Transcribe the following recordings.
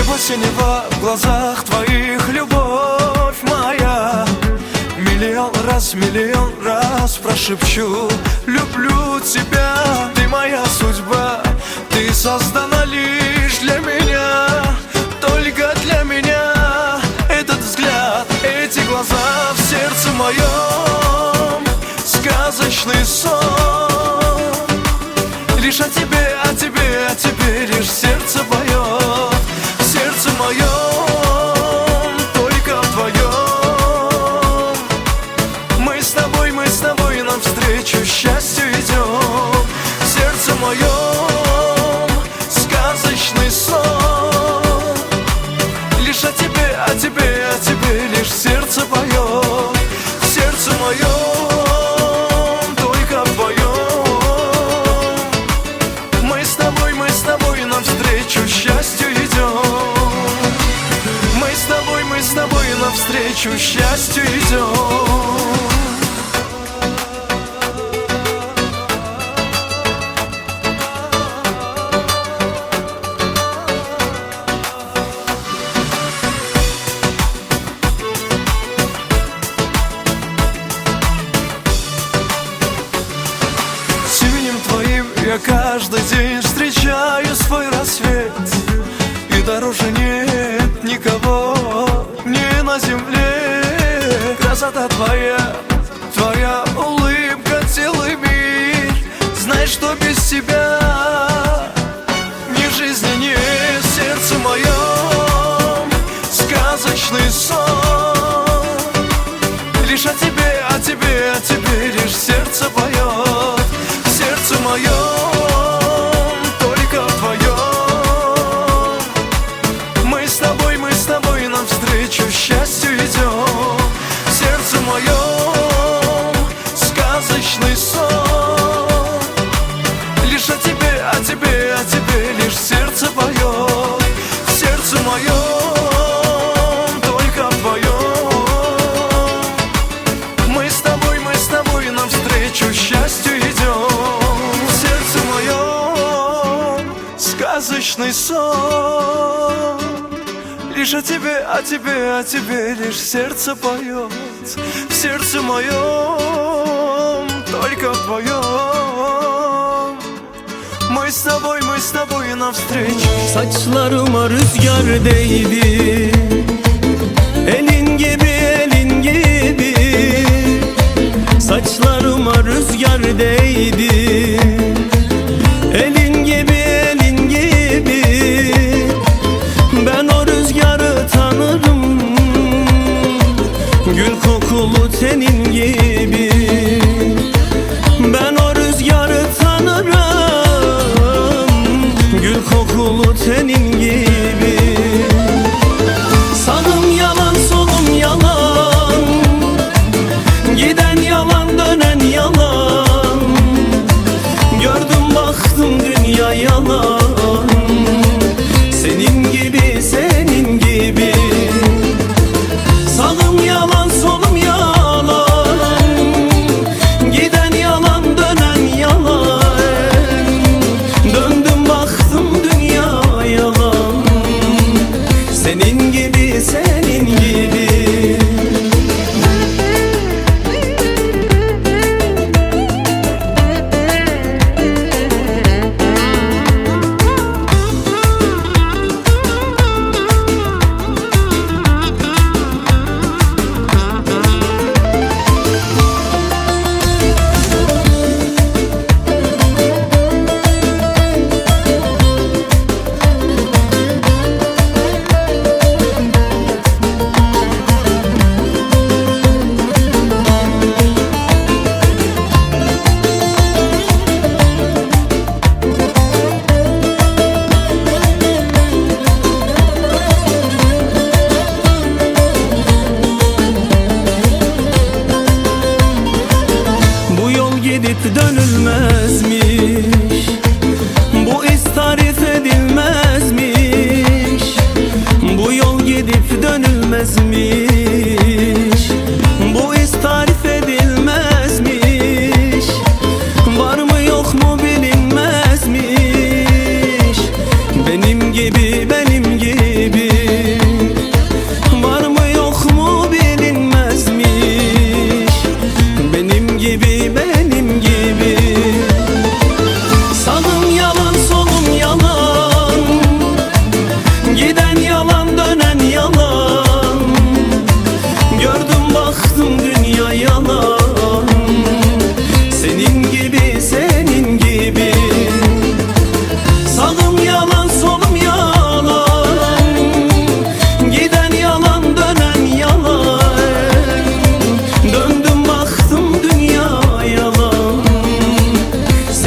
Небо-синева в глазах твоих, любовь моя. Миллион раз прошепчу: люблю тебя, ты моя судьба. Ты создана лишь для меня, только для меня. Этот взгляд, эти глаза в сердце моем, сказочный сон. Лишь о тебе, о тебе, о тебе лишь сердце поет. Сердце моем, только вдвоем. Мы с тобой навстречу счастью идем. Сердце моем, сказочный сон. Лишь о тебе, о тебе, о тебе лишь сердце поет. Сердце моем, только вдвоем. Мы с тобой навстречу счастью идем. Мы с тобой навстречу счастью идем. Я каждый день встречаю свой рассвет, и дороже нет никого не на земле. Красота твоя, твоя улыбка, целый мир. Знай, что без тебя ни жизни нет. Сердце моем, сказочный сон. Лишь о тебе, о тебе, о тебе лишь сердце поет. Сердце моем, только вдвоем. Мы с тобой навстречу счастью идем. Сердце моем, сказочный сон. Лишь о тебе, о тебе, о тебе лишь сердце поет. Сердце моем, только вдвоем. Мы с тобой навстречу счастью идем. Сказочный сон. Лишь о тебе, о тебе, о тебе лишь сердце поет. В сердце моем, только вдвоем. Мы с тобой навстречу. Saçlarıma rüzgar değdi, elin gibi elin gibi. Saçlarıma rüzgar değdi, elin gibi elin gibi. Ben o rüzgarı tanırım, gül kokulu tenin gibi. Ben o rüzgarı tanırım, gül kokulu tenin gibi. Sağım yalan solum yalan, giden yalan dönen yalan. Gördüm baktım dünya yalan, senin gibi senin gibi. Sağım yalan solum yalan, giden yalan dönen yalan. Döndüm baktım dünya yalan,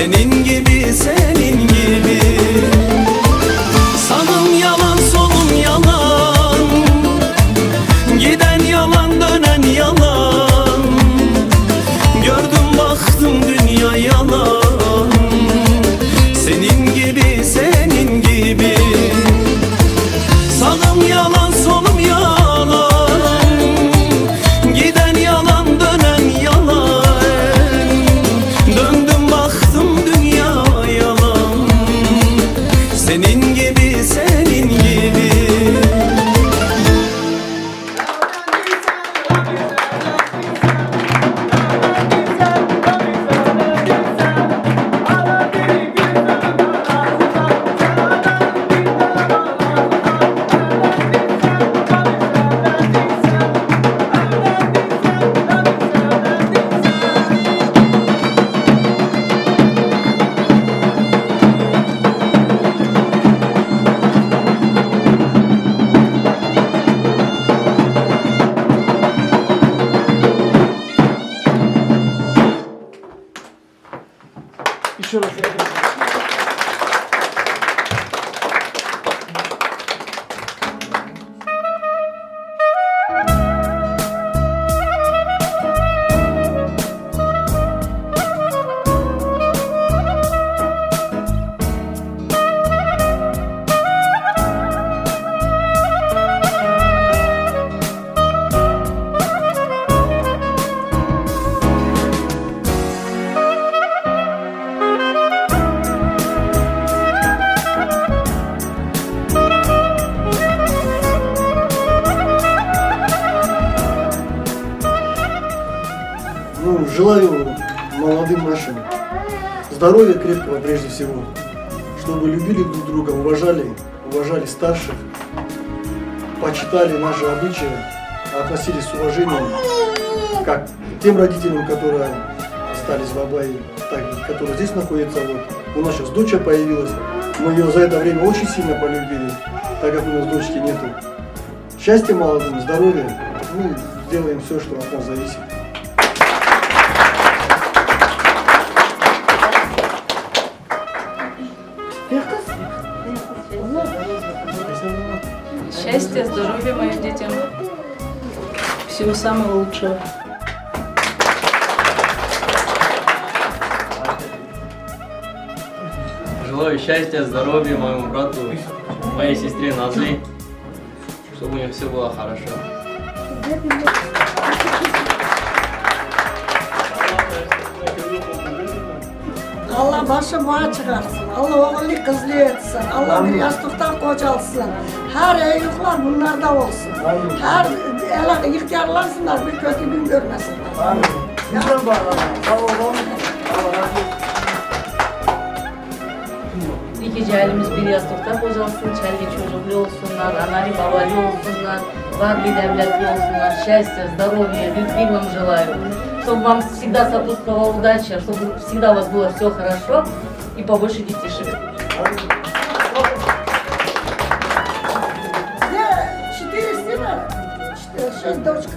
senin gibi, senin gibi. Sağım yalan, solum yalan, giden yalan, dönen yalan. Gördüm baktım dünya yalan, senin gibi, senin gibi. Sağım yalan, solum yalan, giden yalan, dönen yalan. Döndüm baktım dünya yalan, senin gibi, senin gibi. Еще раз. Ну, желаю молодым нашим здоровья крепкого прежде всего, чтобы любили друг друга, уважали старших, почитали наши обычаи, относились с уважением как к тем родителям, которые остались в Абайе, так и которые здесь находятся. Вот. У нас сейчас дочь появилась, мы ее за это время очень сильно полюбили, так как у нас дочки нету. Счастья молодым, здоровья, мы сделаем все, что от нас зависит. Счастья, здоровья моим детям. Всего самого лучшего. Желаю счастья, здоровья моему брату, моей сестре Назли, чтобы у них все было хорошо. Allah başı boğa çıkarsın. Allah oğullu kızlı etsin. Allah bir yastıkta kocalsın. Her eylikler bunlarda olsun. Her ele ihtiyarlansınlar, bir kötü gün görmesinler. Güzel bağlama. Sağ olun. İki cahilimiz bir yastıkta kocalsın, çelli çocuklu olsunlar, anali babalı olsunlar, var bir devletli olsunlar. Счастья, здоровья, любви вам желаю. Чтобы вам всегда сопутствовала удача, чтобы всегда у вас было все хорошо и побольше детишек. Четыре сына, шесть дочка.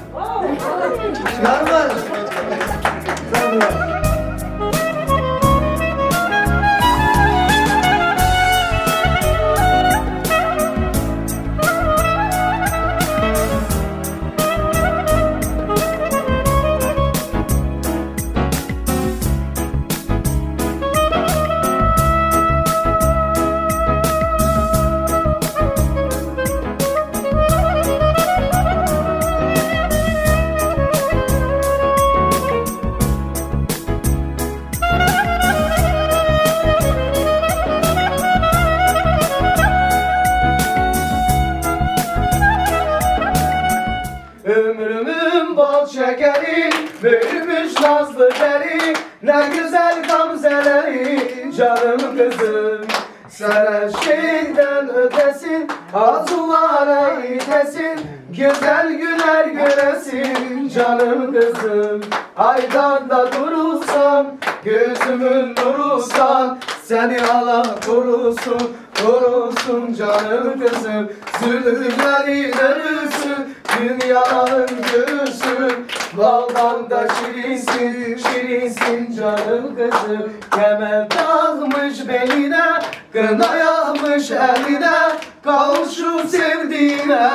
Ömrümün bal şekeri, büyümüş nazlı deri, ne güzel gamzeleri, canım kızım. Sen her şeyden ötesin, arzulara itesin, güzel güler göresin, canım kızım. Aydanda durursan, gözümün nurusan, seni Allah korusun, korusun canım kızım. Zulümlerin ölüsün, Dünyanın gülsün, baldan da şirinsin, şirinsin canım kızım. Kemer takmış beline, kına yakmış eline, kavuşup sevdiğine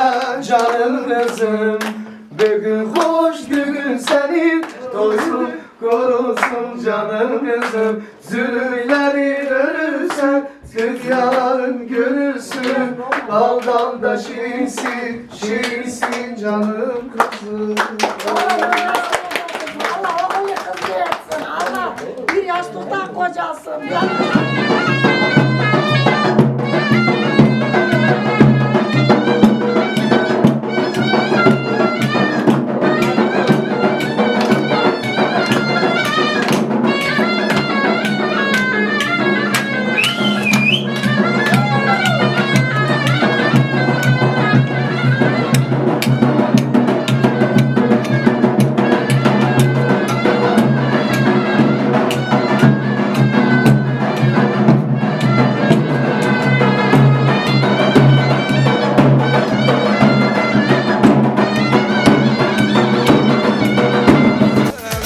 canım kızım. Bugün hoş gün senin, doysun korusun canım kızım. Zülüleri ölürsen, süt yalan görürsün. Baldan da şirinsin, şirinsin canım kızım. Allah oğlu kız etsin. Allah bir yaşlıktan kocasın.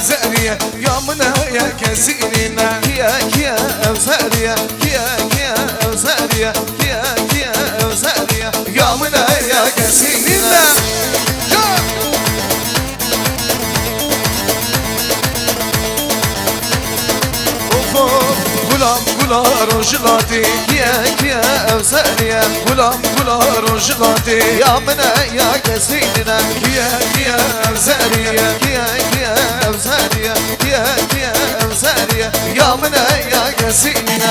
Zeriye yamına ya kesinine Kiye kiye evzeriye Kiye kiye evzeriye Kiye kiye evzeriye Yamına ya kesinine Gulam gula rojlati Kiye kiye evzeriye Gulam gula rojlati Yamına ya kesinine Kiye kiye evzeriye Kiye kiye evzeriye Kiye kiye evzeriye Yamına ya kesinine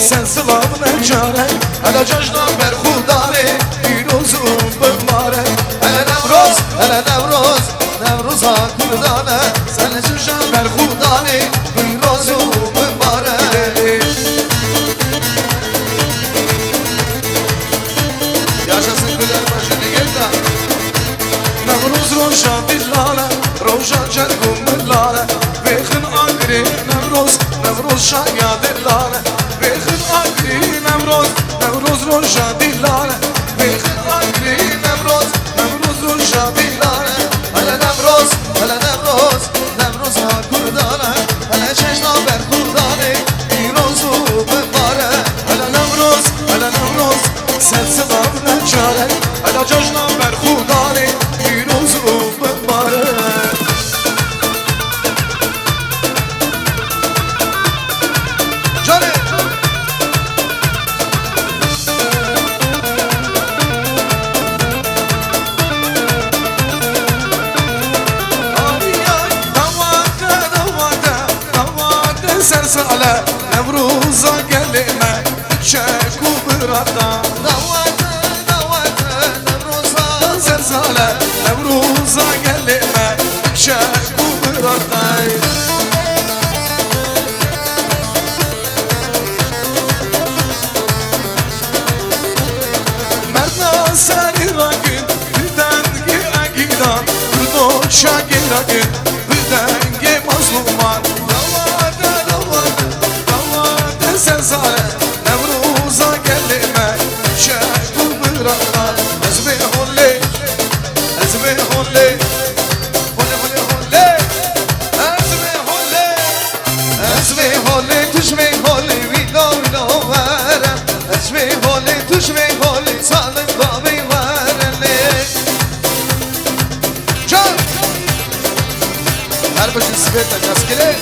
Sen sılavına çare Hele cajna berhudare Pirozum bıkmare Hele Nevroz, hele Nevroz Nevroza kurdane Sen cajna berhudare Pirozum bıkmare Yaşasın güler başını yelda Nevroz roşa dillare Roşa cergum billare Bekhin agri Nevroz Nevroz şaya dillare Nevroz roşa dillare Bekhin agri Nevroz Nevroz roşa dillare Hele Nevroz, hele Nevroz Nevroz ha kurdane Hele çeşna ber kurdane Pirozu bebare Hele Nevroz, hele Nevroz Sen sılavına çare Hele çeşna ber kurdane Pirozu bebare Cane Sersale Nevruz'a gelime Çek u bırada Davate, davate Nevruz'a Sersale Nevruz'a gelime Çek u bırada Mertna seni rakın Dengi agidan Kudo şakir rakın Dengi mazluman Sersale Nevruz'a gelime Çek u bırada Ezbe holle Ezbe holle Holle holle Sveta kaskele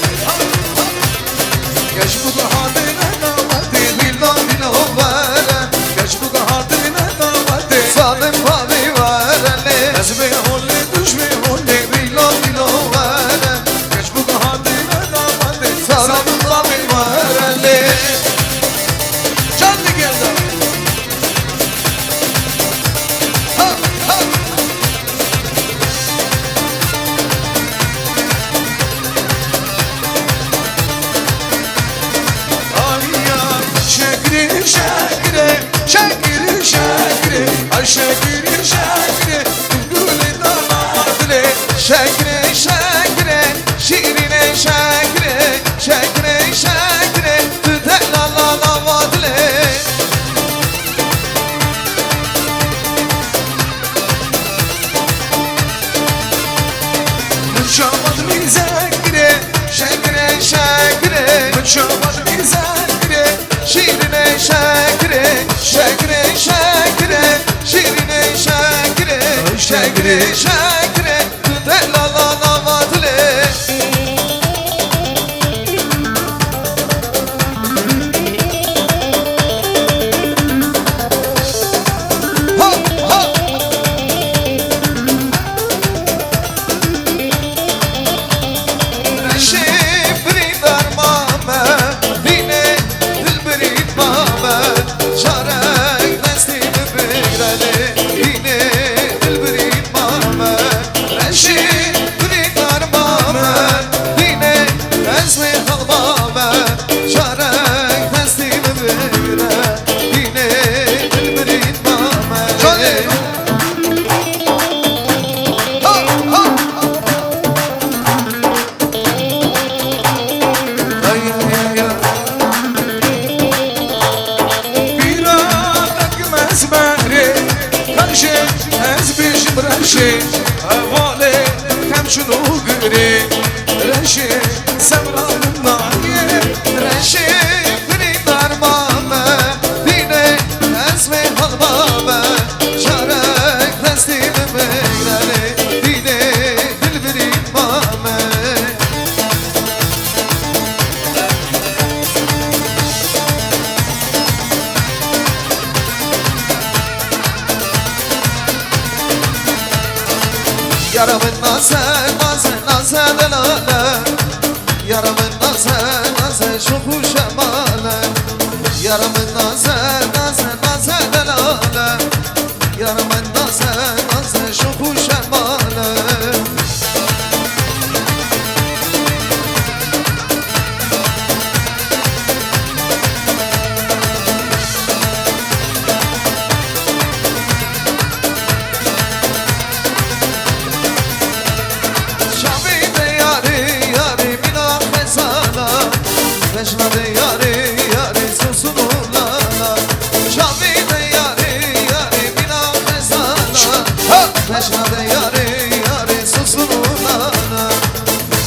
Geç bu hadine namati Villa villa vere Geç bu hadine namati Salim fali vere Ezbe holli düşme holli Villa villa vere Geç bu hadine namati Salim fali vere Canlı geldi Ha ha Şekri şekri, şekri şekri, ay şekri şekri, gülü damadlı. Şekri şekri, şirine şekri, şekri şekri, tütelala damadlı. Müşavat mizekri, şekri şekri, müşavat mizekri, şirine şekri, şekri şekri, şirine şekri, şekri şekri, tütelala damadlı. Ha ha Şifri darmame, dine dilbiri mame, şarek neslimi bigreli, dine dilbiri mame. Şifri darmame, dine nesli halmame, şarek neslimi bigreli, dine dilbiri mame. Ha ha Yaramın nazı, nazı, nazı delale Yaramın nazı, nazı, şoku şemale Yaramın nazı, nazı, nazı delale Yaramın nazı, nazı, şoku şemale Şabide yari, yari mina mezana Mecnade yari, yari susun ulana Şabide yari, yari mina mezana Mecnade yari, yari susun ulana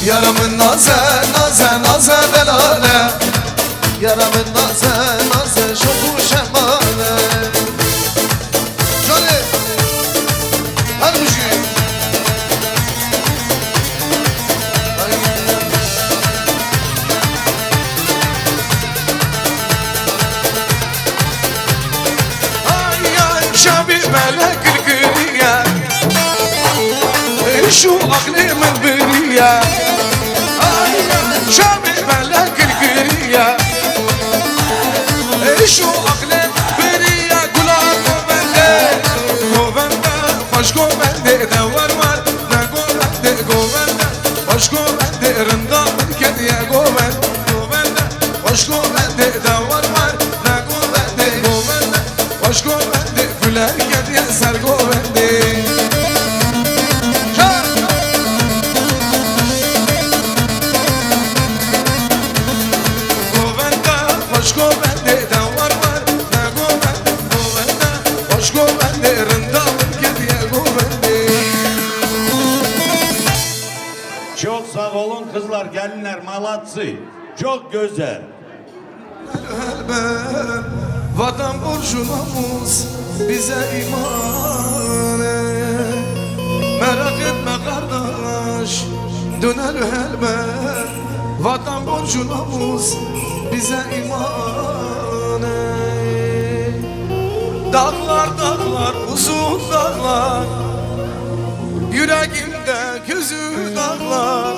Yaramın nazı, nazı, nazı delale Yaramın nazı, nazı, şoku şemale Şöyle Hadi kuşu شابي ملك القرية شو عقلي من برية شابي ملك القرية شو عقلي برية قولا قوبندي قوبندي خوش قوبندي دور مال نقوبندي قوبندي خوش قوبندي رندا من كدية قوبندي قوبندي خوش قوبندي دور مال نقوبندي قوبندي خوش قوبندي فلان كدية سر قوبندي Çok sağ olun kızlar, gelinler, malatsı. Çok güzel. Vatan borcu namus bize iman Merak etme kardeş döner elbet. Vatan borcunuz bize iman ey. Dağlar dağlar uzun dağlar, yüreğimde gözü dağlar.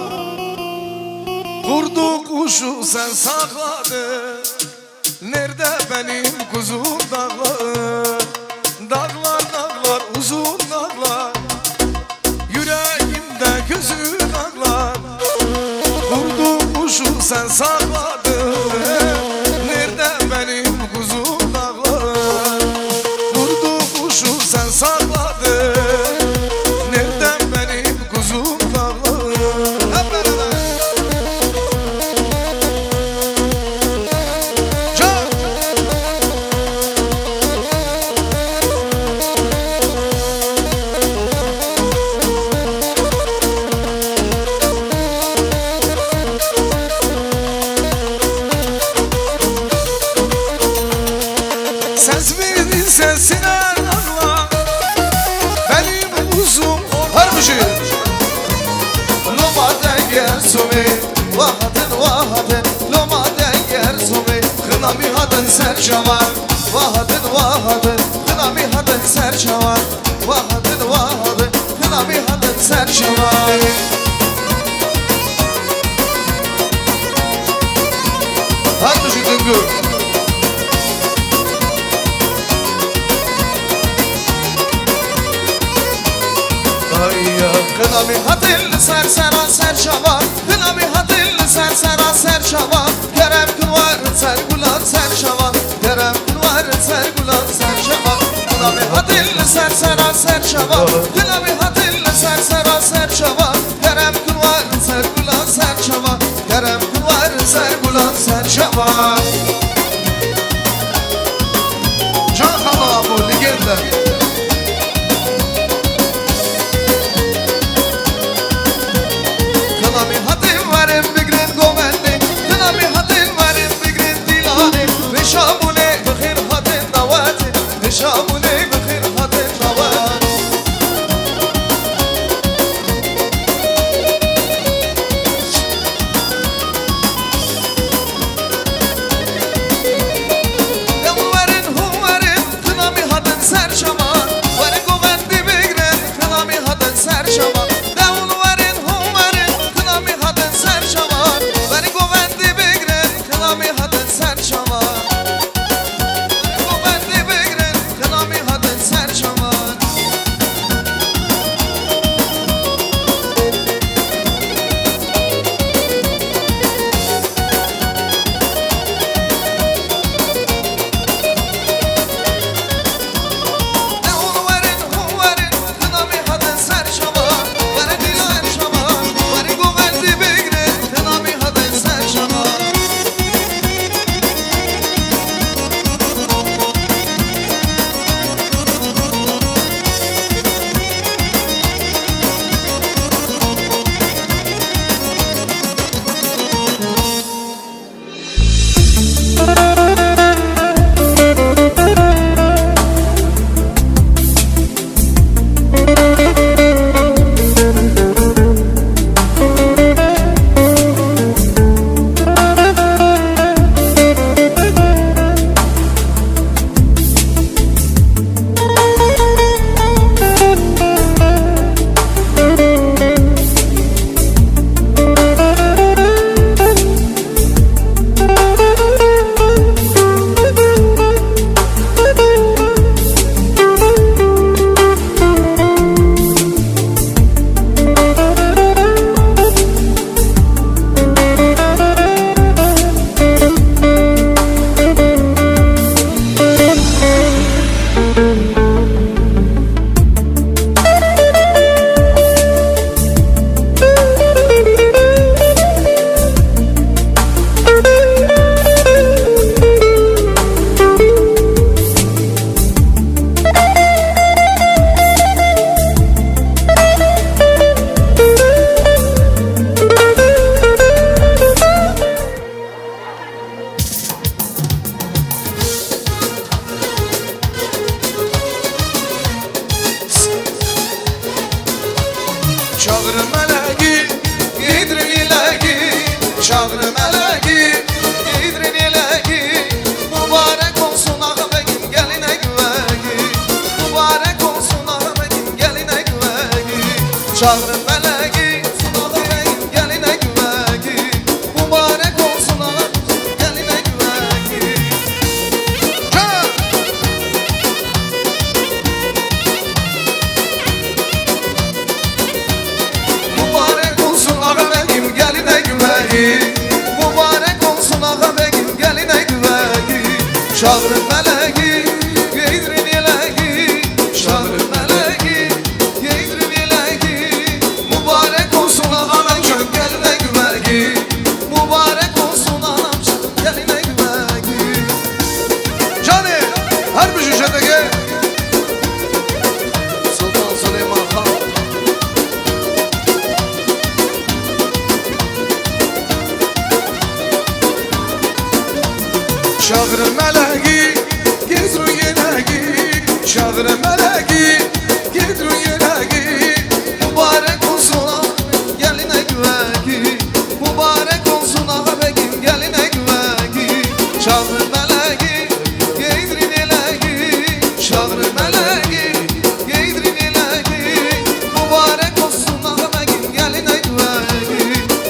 Kurdu kuşu sen sakladın, nerede benim kuzum dağlar? Dağlar dağlar uzun dağlar, yüreğimde gözü dağlar. Kurdu kuşu sen sakladın, nerede benim kuzum dağlar? Kurdu kuşu sen sakladın, nerede benim kuzum dağlar? Hep beraber. Can! Ses verdin sesine ağla, benim uzun harbucu. Loma denger sumi, vahadın, loma denger sumi. Kına mi hadın serçavar, vahadın, kına mi hadın serçavar. Vahadın, kına mi hadın serçavar. Harbucu düngür. Kına mi hadil sersera serçava, kına mi hadil sersera serçava. Kerem kın var sergulan serçava, kerem kın var sergulan serçava. Kına mi hadil sersera serçava, kına mi hadil sersera serçava. Kerem kın var sergulan serçava, kerem kın var sergulan serçava. Can Hanım bu legenda. Kına mi hadin varim bigrin gomendi, kına mi hadin varim bigrin dilani. Nişamune bıkhir hadin davati, nişamune bıkhir hadin davati. Devul varin hu varin, kına mi hadin serçama. Varin gomendi bigrin, kına mi hadin serçama. Devul varin hu varin, kına mi hadin serçama. Varin gomendi bigrin, kına mi hadin serçama. Gomendi bigrin, kına mi hadin serçama. Devul varin hu varin, kına mi hadin serçama. Varin dilan şama, varin gomendi bigrin, kına mi hadin serçama. Çağır meleği Şahrın meleği Sunağı beyim geline güvegi Mübarek olsun ağam geline güvegi Can! Mübarek olsun ağa beyim geline güvegi Mübarek olsun ağa beyim geline güvegi Şahrın meleği giydirin ileği Şahrın meleği giydirin ileği Mübarek olsun ağam şön geline güvegi Mübarek olsun ağam şön geline güvegi Cani her bir şişedeki Sultan Süleyman Han Şahrın meleği giydirin ileği Şahrın meleği giydirin ileği Mübarek olsun ağam geline güvegi Mübarek olsun ağa beyim geline güvegi Şahrın meleği giydirin ileği Şahrın meleği giydirin ileği Mübarek olsun ağa beyim geline güvegi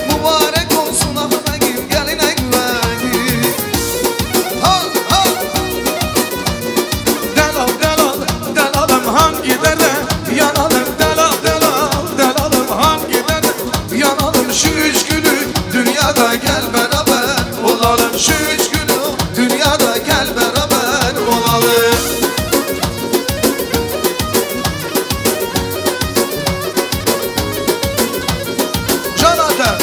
Mübarek olsun ağa beyim geline güvegi Ha ha Delal delal delalım hangi derde yanalım delal delal delalım hangi derde yanalım şu üç günü dünyada gel beraber olalım şu üç günü dünyada gel beraber olalım Canada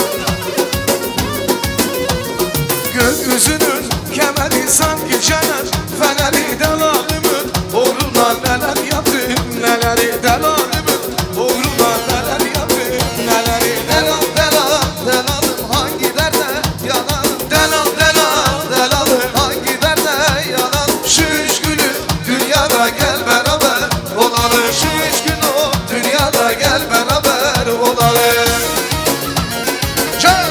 Gökyüzünün kemeri sanki cenet Feneri delalımın uğruna neler yaptım Neleri delalımın uğruna neler yaptım Neleri delal delal delalım hangi derde yanalım Delal delal delalım hangi derde yanalım Şu üç günü dünyada gel beraber olalım Şu üç günü dünyada gel beraber olalım Çal!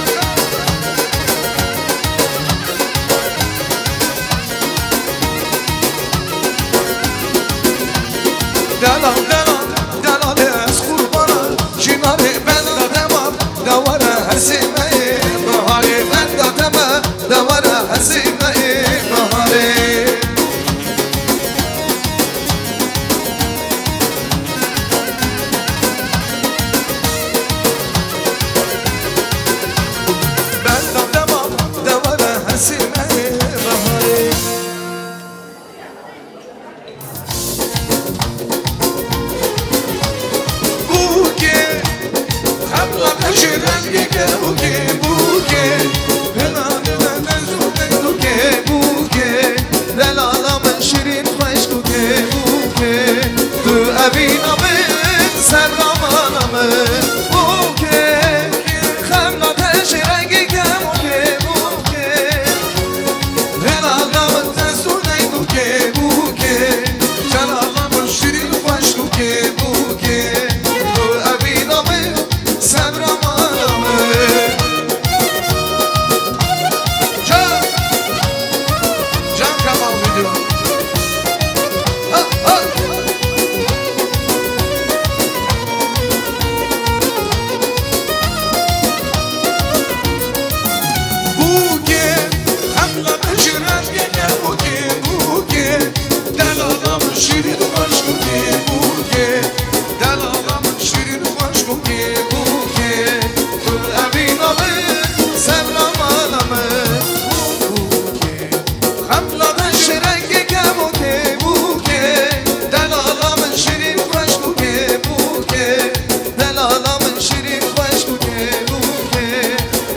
Delal delal delal es kurbana Cinari ben de demam Devara hesimeyi Bahari ben de demam Devara hesimeyi Bahari Ben de demam Devara hesimeyi Bahari Buke, habla peşirenge buke, buke, helalene buke, buke, delalamın şirin meşkuke, buke, tu evinamın sevramanamın, buke, habla peşirenge buke, buke, delalamın buke, buke, delalamın şirin meşkuke, buke. Can Kamal video. Ha ha. Buke, hamla beşiren gene buke, buke. Delalamın şirin aşkı buke, delalamın şirin aşkı buke. Tu evinamın sevramanamın buke, hamla beşiren gene buke, buke. Delalamın şirin aşkı buke, delalamın şirin aşkı buke.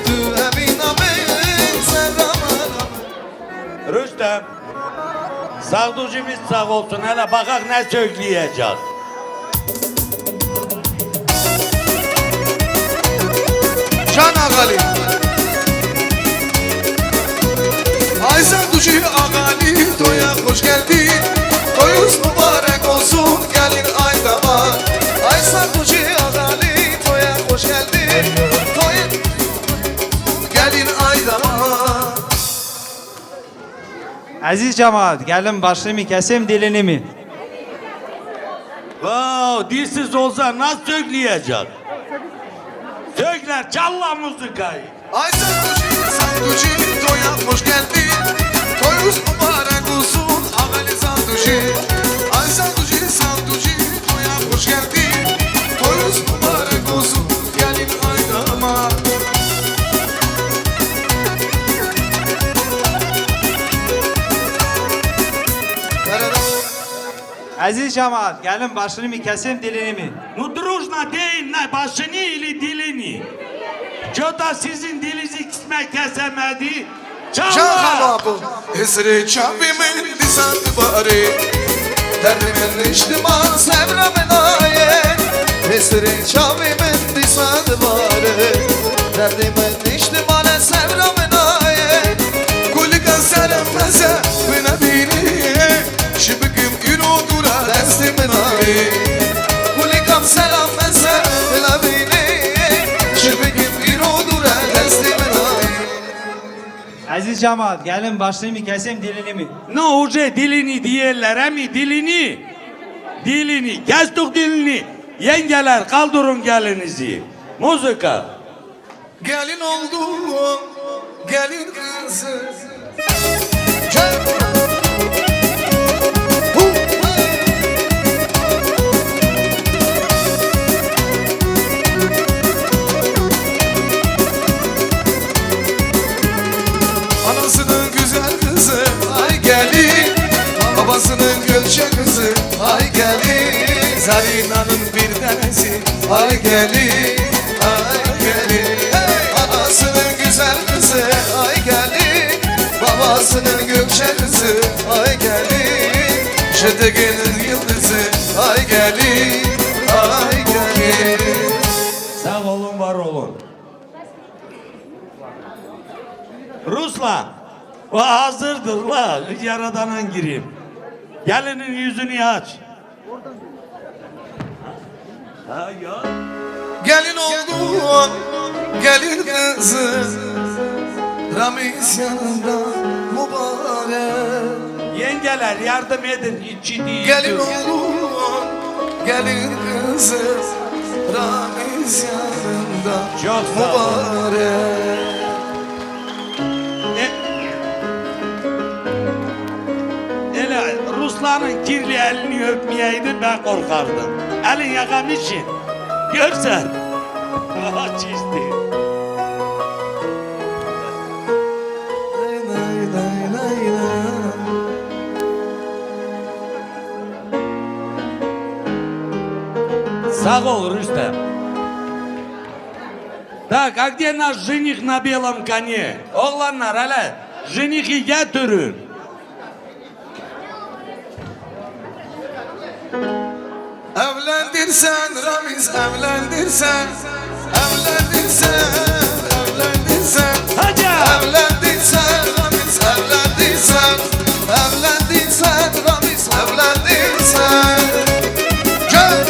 Tu evinamın sevramanamın. Rüstem, sağducumuz sağ olsun, hele bakak ne söyleyecek. Can Ağali Aysan Ducu Ağali Toya hoş geldin Toyuz mübarek olsun gelin aydama Aysan Ducu Ağali Toya hoş geldin Toya gelin aydama Aziz cemaat, gelin başımı keseyim dilini mi? Wow, dilsiz olsa nasıl söyleyecek? Sökler çalla müzikayı. Ay sanduci, toya hoş geldin. Toyuz mübarek olsun, ameli sanduci. Ay sanduci, toya hoş geldin. Toyuz mübarek olsun, gelin aydama. Aziz cemaat, gelin başını mı keseyim dilini mi? Ну дружно deyin ne başını ili dilini. Çoda sizin dilinizi kısmet kesemedi. Çalla. Çakalabı, esri çabimin disandı bari. Derdimin içtima sevramen ayet. Esri çabimin disandı bari. Derdimin içtima sevramen ayet. Kulika seremeze bine bini. Şibikim yürü dura destimin ayet. Kulikam seremeze bine bini. Şibikim yürü dura destimin ayet. Aziz cemaat, gelin başını mı keseyim dilini mi? Ne hoca dilini diyorlar mi dilini? Dilini, kestik dilini. Yengeler kaldırın gelinizi. Müzika. Gelin oldum, gelin kızı. Anasının güzel kızı, ay gelin. Babasının gölçe kızı, ay gelin. Zarina'nın bir tanesi, ay gelin. Ay gelin. Anasının güzel kızı, ay gelin. Babasının gökçe kızı, ay gelin. Şete gelir yıldızı, ay gelin. Ay gelin. Sağ olun, var olun. Ruslan, o hazırdır la, yaradanın gireyim. Gelinin yüzünü aç. Ha ya. Gelin oldun, gelin kızı. Ramiz yanında mübarek. Yengeler yardım edin, içi değil. Gelin oldun, gelin kızı. Ramiz yanında Çok sağ ol. mübarek. Hele Ruslan'ın kirli elini öpmeyeydi ben korkardım. Elin yakam için. Görsen. Aha çizdi. Lay lay lay lay lay. Sağ ol Rüstem. Так, а где наш жених на белом коне? Oğlanlar hele jenihi getirin. Evlendirsen Ramiz evlendirsen. Evlendirsen, evlendirsen. Hacı! Evlendirsen Ramiz evlendirsen. Evlendirsen Ramiz evlendirsen. Gel.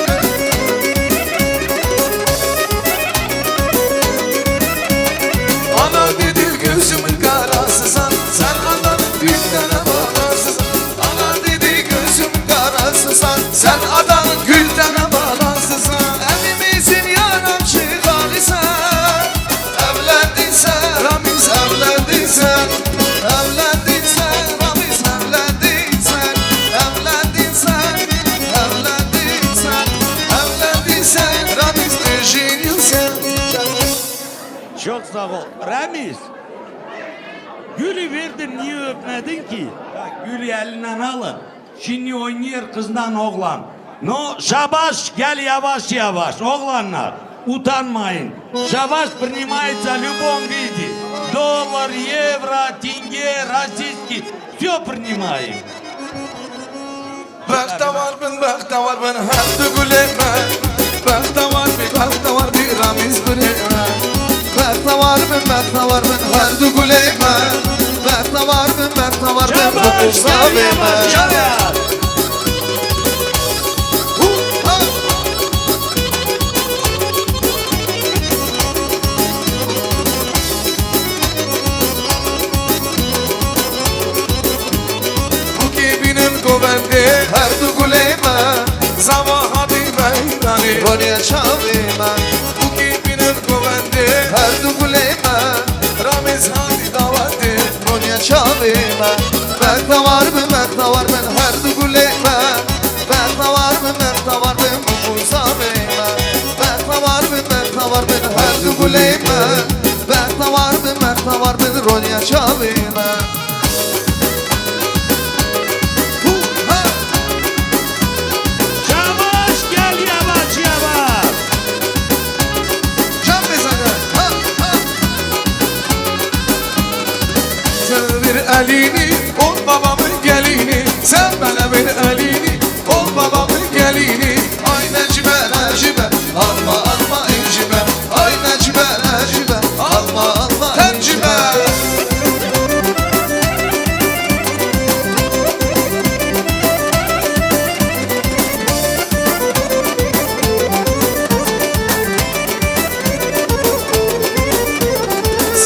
Ana dedi gözümün karasısan. Sen adanın bir tane balasısın. Ana dedi gözümün karasısan. Sen adanın gül tane balasısın. Evimizin yaram çıkarırsan. Evlendiysen Ramiz evlendiysen. Evlendiysen Ramiz evlendiysen. Evlendiysen, evlendiysen. Evlendiysen Ramiz düşünüyorsan. Çok sağ ol. Ramiz. Gülü verdin niye öpmedin ki? Bak gülü elinden alın. Şimdi oynuyor kızdan oğlan. No şabaş gel yavaş yavaş oğlanlar. Utanmayın. Şabaş принимается в любом виде. Доллар, евро, тенге, российский. Все принимаем. Bakta var ben her dugulema. Bakta var bir Ramiz gulema. Bakta var ben her dugulema. Bakta var ben Şabaş gel yavaş yavaş. Bu gibinin gobendi her dugulema. Sabah hadi ben rani. Bana çavima. Bu gibinin gobendi Bekle var mı bekle var ben her duguleyme Bekle var mı bekle var ben bu sabeyme Bekle var mı bekle var ben her duguleyme Bekle var mı bekle var ben rol yaşaveyme Yavaş gel yavaş yavaş. Can mesajı Sen bir elini ol babamın gelini Sen bana bir elini ol babamın gelini Ay Necibe Necibe alma alma incibe Ay Necibe Necibe alma alma incibe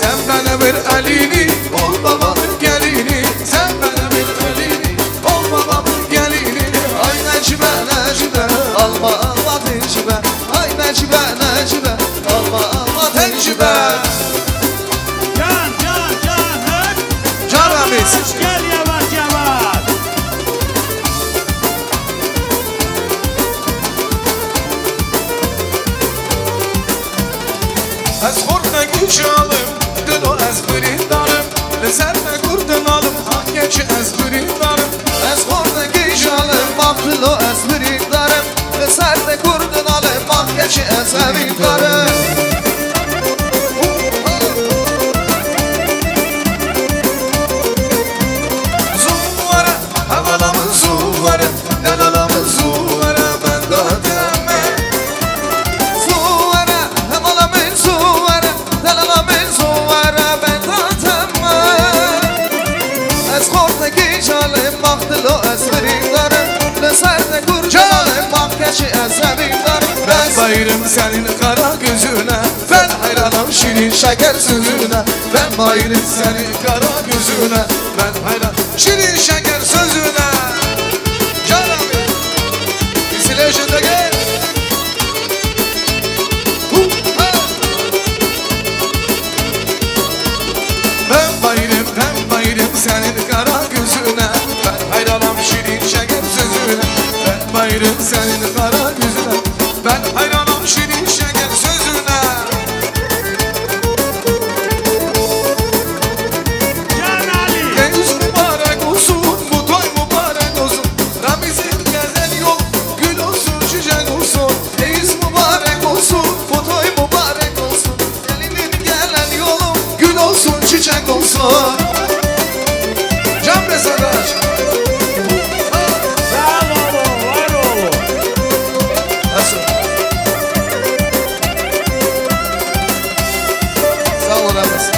Sen bana bir elini ol babamın gelini Sen bana bir elini ol babamın gelini Ay Necibe Necibe alma alma tencibe Ay Necibe Necibe alma alma tencibe Can can can. Can Ramiz Yavaş gel yavaş yavaş. Ez korkma güçalım Dilo ez brindarım Lezerme kurdun alım Hak geçi ez brindarım Ez korkma güçalım Bak dilo ez brindarım Lezerme kurdun alım Hak geçi ez brindarım Zuvara Havalamın zuvara Delalamın zuvara Ben döndüme Zuvara Havalamın zuvara Delalamın zuvara Ben döndüme Ez kortaki çalım Baktilo ez brindarım Neserde kurcalalım Bak geçi ez brindarım Ben bayırım senin kara gözüne Ben hayranım şirin şeker sözüne Ben bayırım senin kara gözüne Ben hayran şirin şeker sözüne Canım İzleyicinde gel Ben bayırım senin kara gözüne Ben hayranım şirin şeker sözüne Ben bayırım senin kara gözüne Ben hayranım şirin şeker sözüne Can Ali. Deniz mübarek olsun, bu toy mübarek olsun Ramiz'in gezen yol, gül olsun, çiçek olsun Deniz mübarek olsun, bu toy mübarek olsun Gelinin gelen yolu, gül olsun, çiçek olsun Can Mesadaş Sağ ol oğlum, var oğlum. Nasıl? Sağ ol Ramiz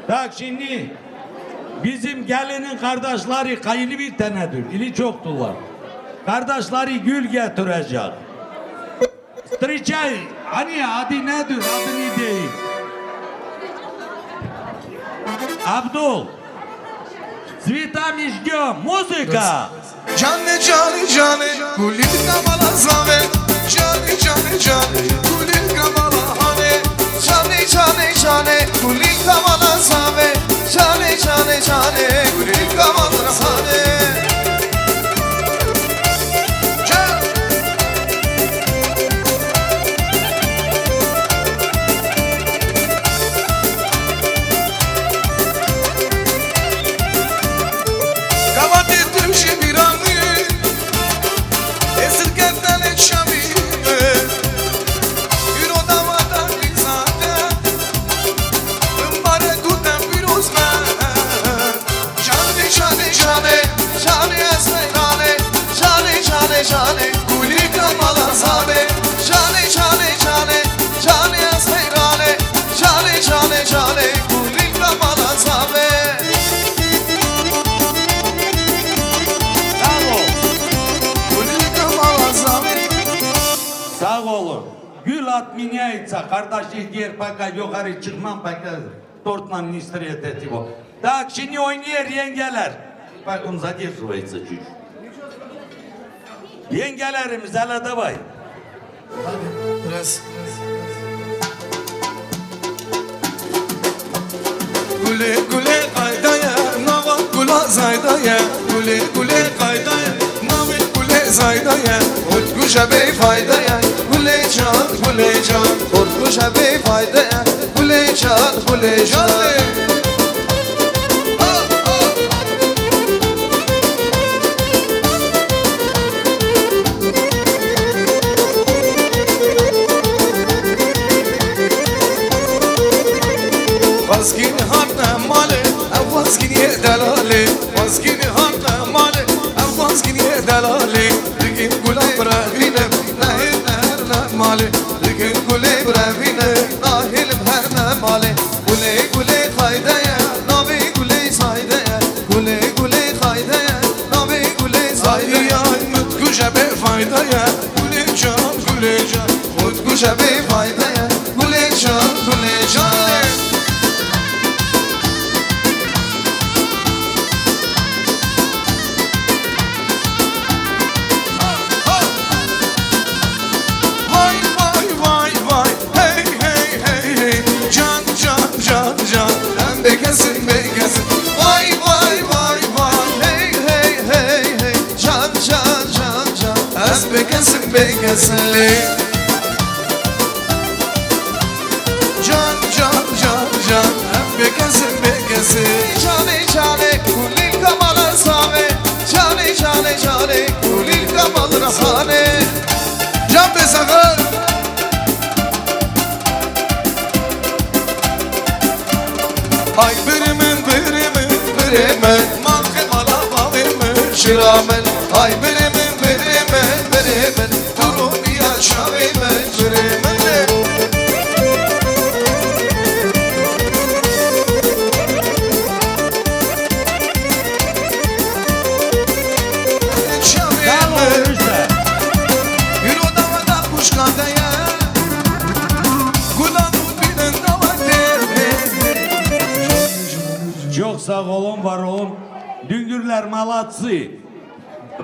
Bak şimdi bizim gelinin kardeşleri kayılı bir tanedir. İli çoktular. Kardeşleri gül getirecek. Stricay hani adı nedir? Adını değil. Abdul. Svitamiş gö muzika. Canı canı canı Gulin kamala zame Canı canı canı Gulin kamala hane Canı canı canı Gulin kamala zame Canı canı canı Gulin kamala hane Can Kavat ettim şebiranı Esirgetten et şabimi Bir odamadan bir zade Mübarek gudem bir uzman Canı canı canı Canı esmeyrane Canı canı canı Guli kamala zame Canı canı canı Canı esmeyrane Canı canı canı Guli kamala zame Sağ ol. Guli kamala zame Sağ olun. Gül at miniyaysa kardeşi diğer paka yukarı çıkmam paka tortla nistret eti bu. Tak şimdi oynuyor yengeler. Bak он задерживается чуть. Yengelerimiz hele давай. Раз. Gule gule kaydaya Nava gula zaydaya Gule gule kaydaya Navi gule zaydaya Utkuşa bey faydaya Gule can Utkuşa bey faydaya Gule can Vaskin hanna male, vaskin ye dalale. Vaskin hanna male, vaskin ye dalale. Rikin gula bravine, nahil her male. Rikin gula bravine, nahil her male. Gule gule kaydaya, nabi gule saydaya. Gule gule kaydaya, nabi gule saydaya. Mutkuşa be faydaya, gule can. Mutkuşa be faydaya, gule can. Bekesin Vay hey Can Az bekesin Can bekesin Cane kulil kamalı same Cane kulil kamalı rasane Can besakar Ay birimin Mahkem ala bağımın şiramen Ay birimin Durun yaşavimen birimin Şavimen Yürü davada kuş kadaya Kulağın binin davada Çok sağ olun, var olun. Düngürler молодцы.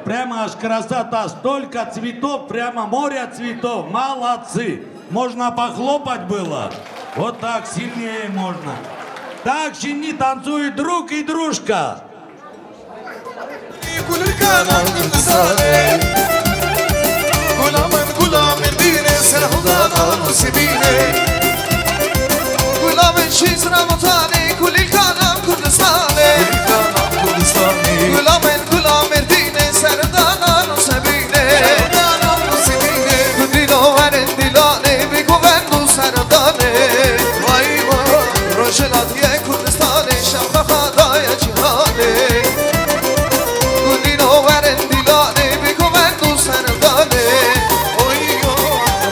Прямо аж красота. Столько цветов, прямо море цветов. Молодцы. Можно похлопать было. Вот так сильнее можно. Так чинни танцуют друг и дружка. Gulamın şizra mutane kulil kanam Kurdistane Gulamın dine serdanan sebine Kudrilo verin dilane Bikuvendu serdane Vay Roşelatiye Kurdistane Şafakadaya cihane Kudrilo verin dilane Bikuvendu serdane Oy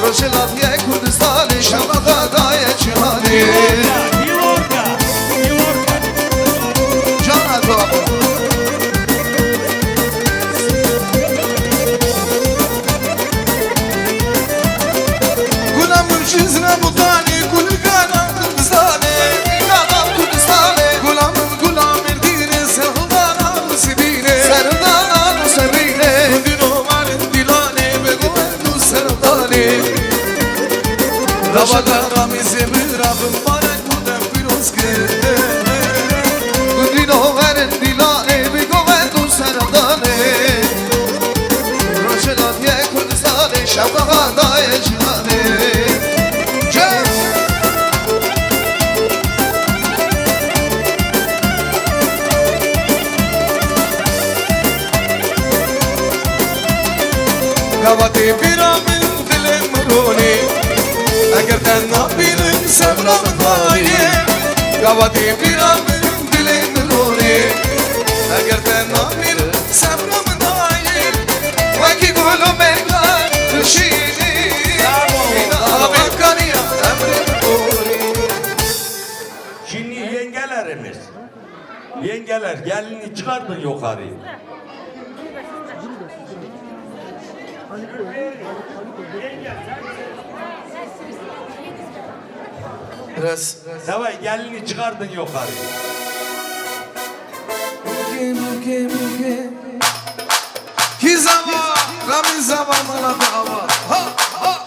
Roşelatiye Kurdistane Şafakadaya cihane Rabada kamizi mirabım barak budem piroske Gudino verin dilane Bigovendu serdane Roşelatiye Kurdistane Şafakadaya cihane Kavati piramin dilim roni Eğer ten bilim sevram daye Kavati piramin dilim roni Eğer ten bilim sevram daye Vaki gulum ekler kışini İna bekaniya emrim kuri Şimdi yengelerimiz. Yengeler gelini çıkardın yukarı. Biraz Davay gelini çıkardın yukarı. Muke Hizava Ramizava Malabava Ha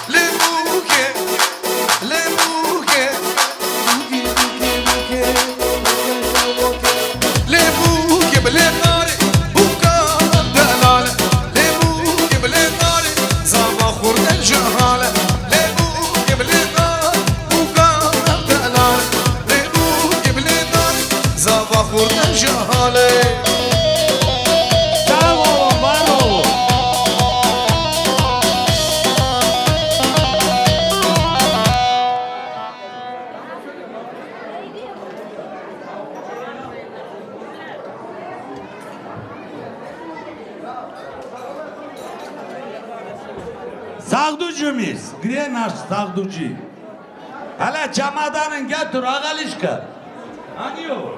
Le muke خورده جهاله Sağ olun, var olun. Sağducumuz, gre naş sağducu. Hele çamadanın getir ağalışka. Hani o?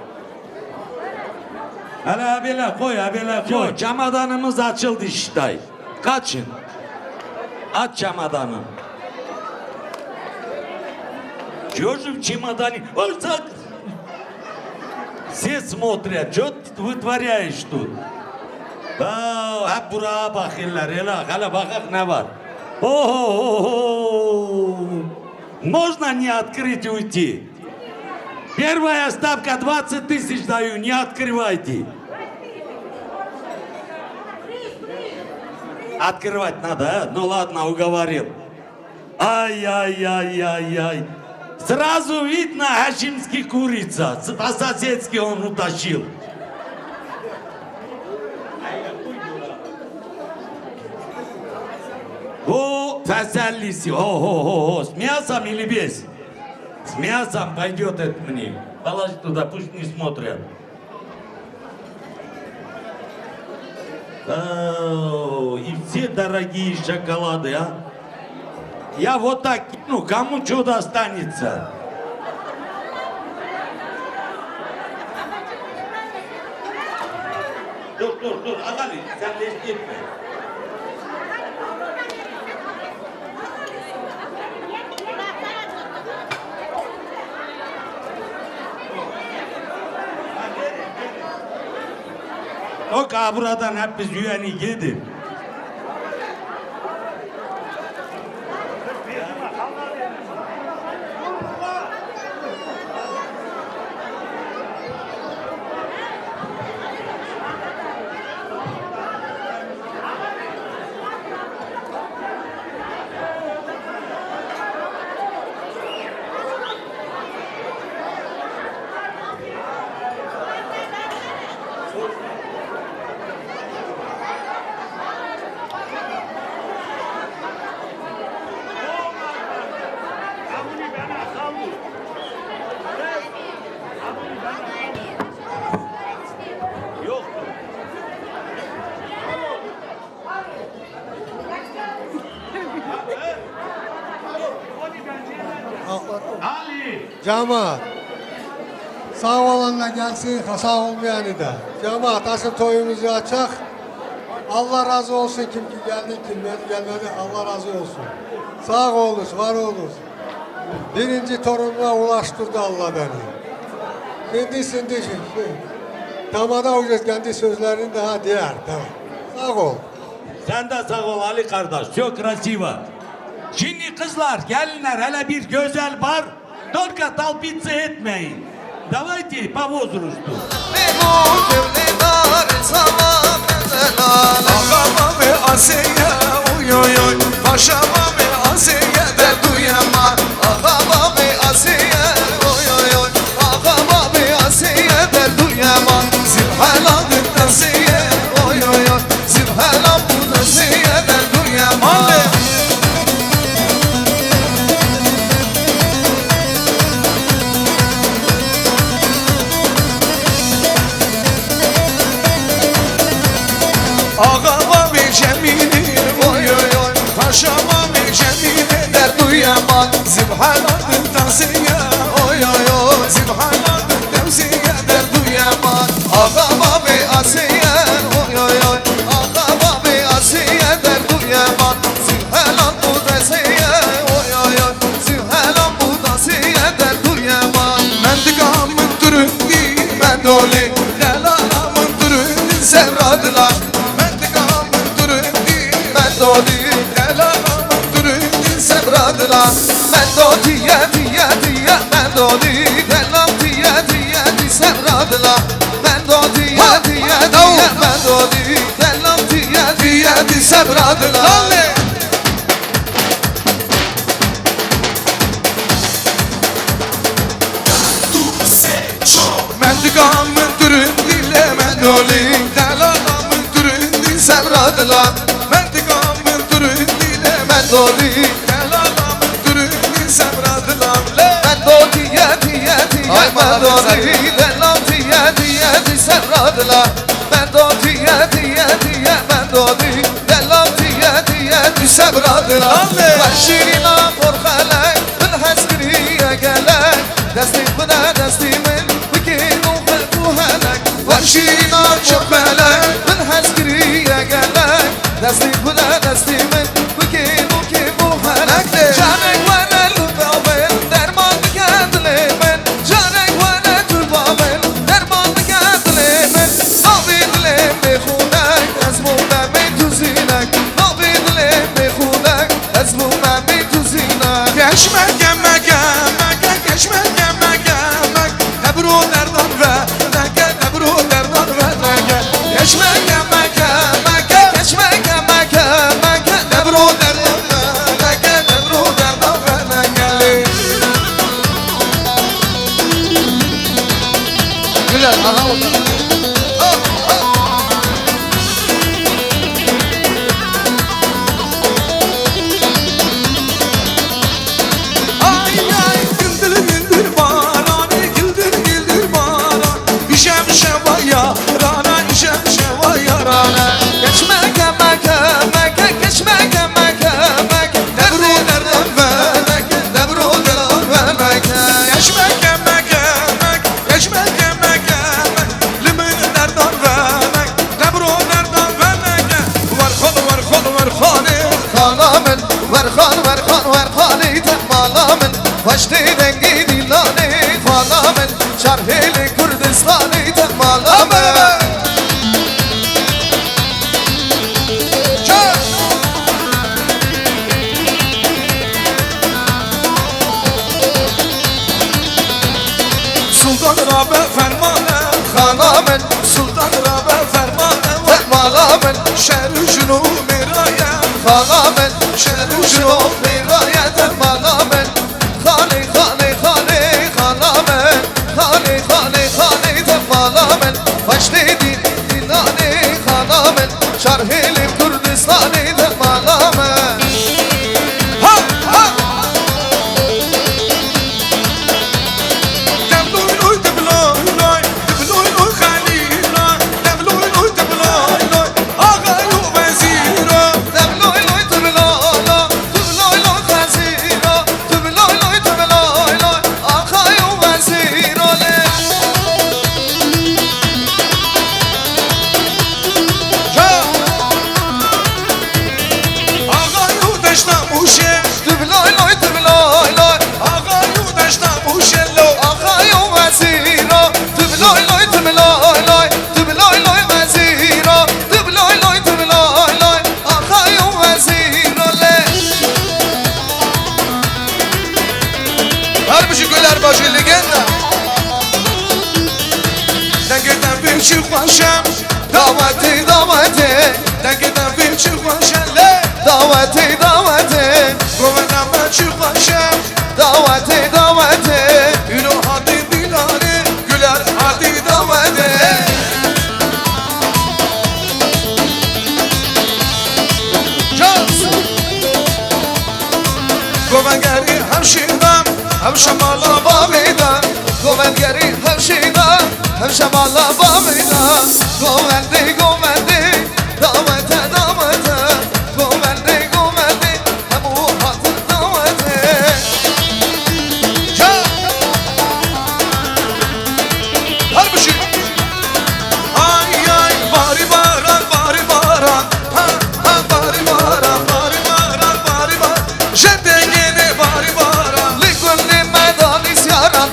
Hele böyle koy, böyle koy. Çamadanımız açıldı işte. Kaçın. Aç çamadanı. Чё чемодане? Вот так. Все смотрят, что ты вытворяешь тут? Hep buraya bakıyorlar, hele bakak ne var? Можно не открыть и уйти? Первая ставка 20 тысяч даю, не открывайте. Открывать надо, а? Ну ладно, уговорил. Ай-яй-яй-яй-яй. Сразу видно, хашимский курица. По-соседски он утащил. О, фасалиси. О. С мясом или без? С мясом пойдет это мне. Положи туда, пусть не смотрят. И все дорогие шоколады, а? Я вот так кину, кому что достанется? Dur, Agali, sen de gitme. O buradan hep biz yüyeni gidin. Ali! Cemaat, sağ olanla gelsin, sağ olmayanı da. Cemaat, asıl toyumuzu açak. Allah razı olsun kim ki geldi, kim gelmedi, Allah razı olsun. Sağ olun, var olun. Birinci torunuma ulaştırdı Allah beni. Şimdi tamada olacağız, kendi sözlerini daha diğer. Tamam. Sağ ol. Sen de sağ ol Ali kardeş, çok krasiva. Şimdi kızlar, gelinler hele bir güzel var. Только толпиться etmeyin. Давайте по возрасту. Ağama ve Asiye oy oy oy Paşama ve Asiye de duyamam Ağama ve Asiye oy oy oy Ağama ve Asiye de duyamam Zirhaladır Asiye oy oy oy Zirhaladır Asiye de duyamam Ağama ve Cemile oy oy oy Paşama ve Cemile de duyamam Zibhaladır Asiye oy oy oy Zibhaladır Asiye de duyamam Ağama ve Asiye oy oy oy Ağama ve Asiye de duyamam Zibhaladır Asiye oy oy oy Zibhaladır Asiye de duyamam Mendikamın türündü mendoli Lelalamın türündü sevradılar Mendodi, Lelalamın türündü sevradılar Mendodi, Mendodi, Lelalamın sevradılar Mendodi, Mendodi, Lelalamın sevradılar Mendikamın دادی دلالم درونی سمردلم من دادی یدی من دادی دلم یدی سمردلم من دادی یدی من دادی دلم یدی سمردلم بشیرینا پرخلک من هسکری گلک دستی بنا دستی من بگینو خلقو هلک بشیرینا پرخلک من هسکری گلک دستی بنا دستی من بگینو که بو هلک جانک وانا لبابل درمان بگندلی من جانک وانا لبابل درمان بگندلی من نابی دلیم بخونک از موممی تو زینک نابی دلیم بخونک از موممی تو زینک Geçmek Ebru derdan ve neke Ebru derdan ve neke geçmek Ebru derdan ve neke Ebru derdan ve neke Güler aha orada Ay ay güldür güldür bağrani güldür güldür bağran İşem şevaya rana işem şevaya rana Geçmek Ebru derdan ve neke Ebru derdan ve neke Geçmek Limin derdan ve neke Ebru derdan ve neke Var khani Kanamen verkhani temalamen Başti dengi dilani Falamen Şarhili Kurdistani temalamen Sultan Rabe fermanı Kanamen Sultan Rabe fermanı temalamen Şer-i Cunub miraya Kanamen Şeruşu miraya temalamen Khani temalamen Başti dilani Kanamen Şarhili Kurdistani temalamen Ha ha Devloy loy devloy loy Devloy loy khalila Devloy loy devloy loy Ağayu veziro Tübloy loy khaziro Tübloy loy Akayu veziro le Ağayu deşta muşe Tübloy loy Ağayu deşta muşe lo Akayu veziro Tübloy loy veziro Tübloy loy Akayu veziro le Harbi güller başı legenda Dengeden bir çıkmaşam Daveti Dengeden bir çıkmaşam le Daveti Goveden ben çıkmaşam Daveti Yürü hadi dilani Güler hadi davete Goven geri hemşirem Hem şamala Babida Govengeri hemşida Hem şamala babida Govendi Davete Govendi Hem o hatır davete Harbi şey Ay ay bari baran Ha ha bari baran Jete gene bari baran Ligoni medalis yaran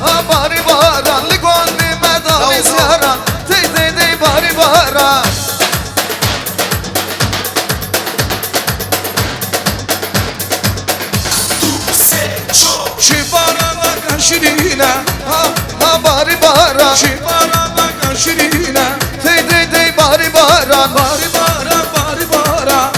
Ha bari baran Ligoni medalis yaran Tey bari baran Şibarana karşirine Ha bari baran Şibarana karşirine Tey bari baran Bari baran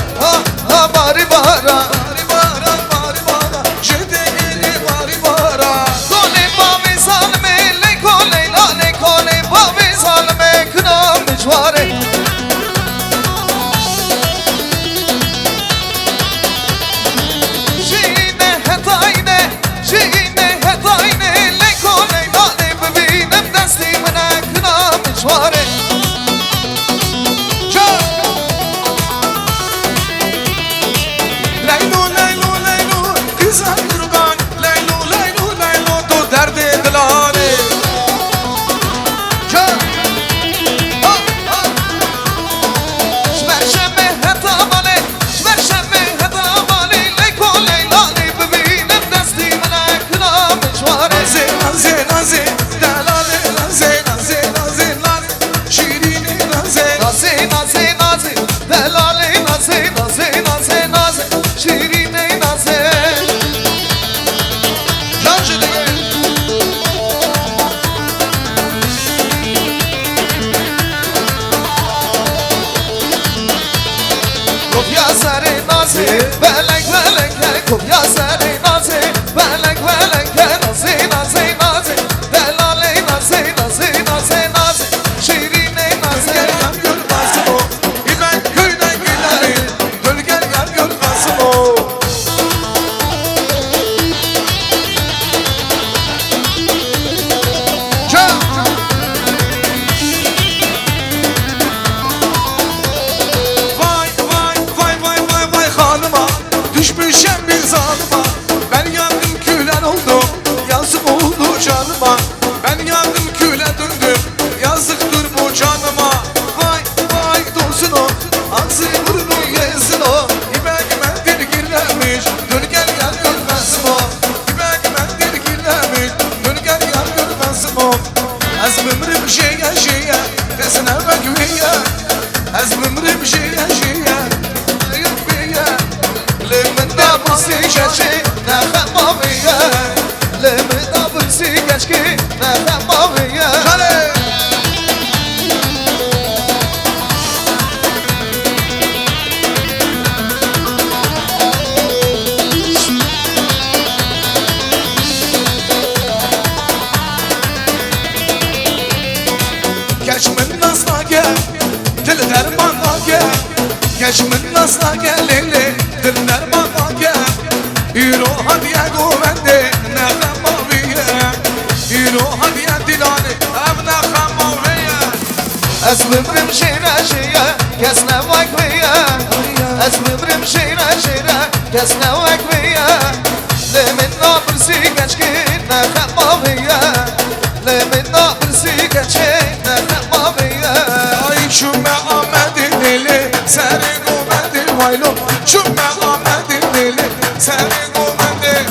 Ha bari baran Bari baran Jete gene bari baran Kole babi zalme le kole babi zalme kınam mecvare nazi Velek velek kum ya seni nazi Velek velek nazi nazi nazi Delale nazi nazi nazi nazi Şirine nazi Gel gel gör nasıl o İben köyden gidelim Gül gel gel gör nasıl o Düşmüşem bir zalıma Ben yandım külen oldum Yazık oldu canıma Ben yandım küle döndüm Yazıktır bu canıma Vay vay dursun o Ağzı burnu yesin o İbek mendir kirlenmiş Dön gel gel görmezsin o İbek mendir kirlenmiş Dön gel gel görmezsin o Ezmimrim şeye şeye Desine bekviye Ezmimrim şeye şeye لمن دابسي جاشي نخم مامية لمن دابسي جاشكي نخم مامية Geç min nasla gel Dil dermanla gel Geç min nasla gel lili Dil dermanla gel Yürü hadi ya güvende Ne khamaviye Yürü hadi ya dilani Abna khamaviye Esmimrim şire şire Kesne vakviye Esmimrim şire şire Kesne vakviye Lemin nabırsi geçki Ne khamaviye Lemin nabırsi geçki Ne khamaviye Ay şümme amedin dili Seni güvendin vaylo Şümme amedin dili Seni güvendin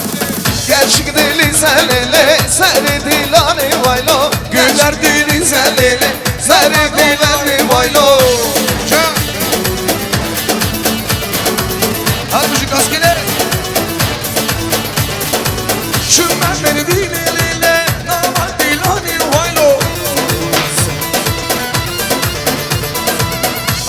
Gerçek dili selili Seni dilani vaylo Güler dili selili Seni güvendin vaylo Hadi müzik askeler Şümme beni diliyle Nama dilani vaylo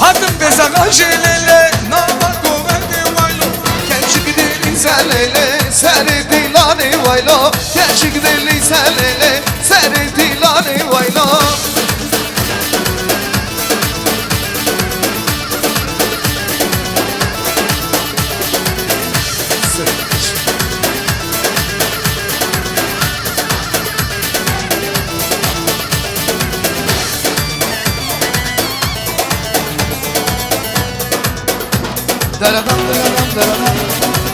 Adım bezan jelele Nama güvendin vaylo Gerçek dili selili Seni dilani vaylo Gerçek dili selili Seni dilani vaylo Daradam daradam daradam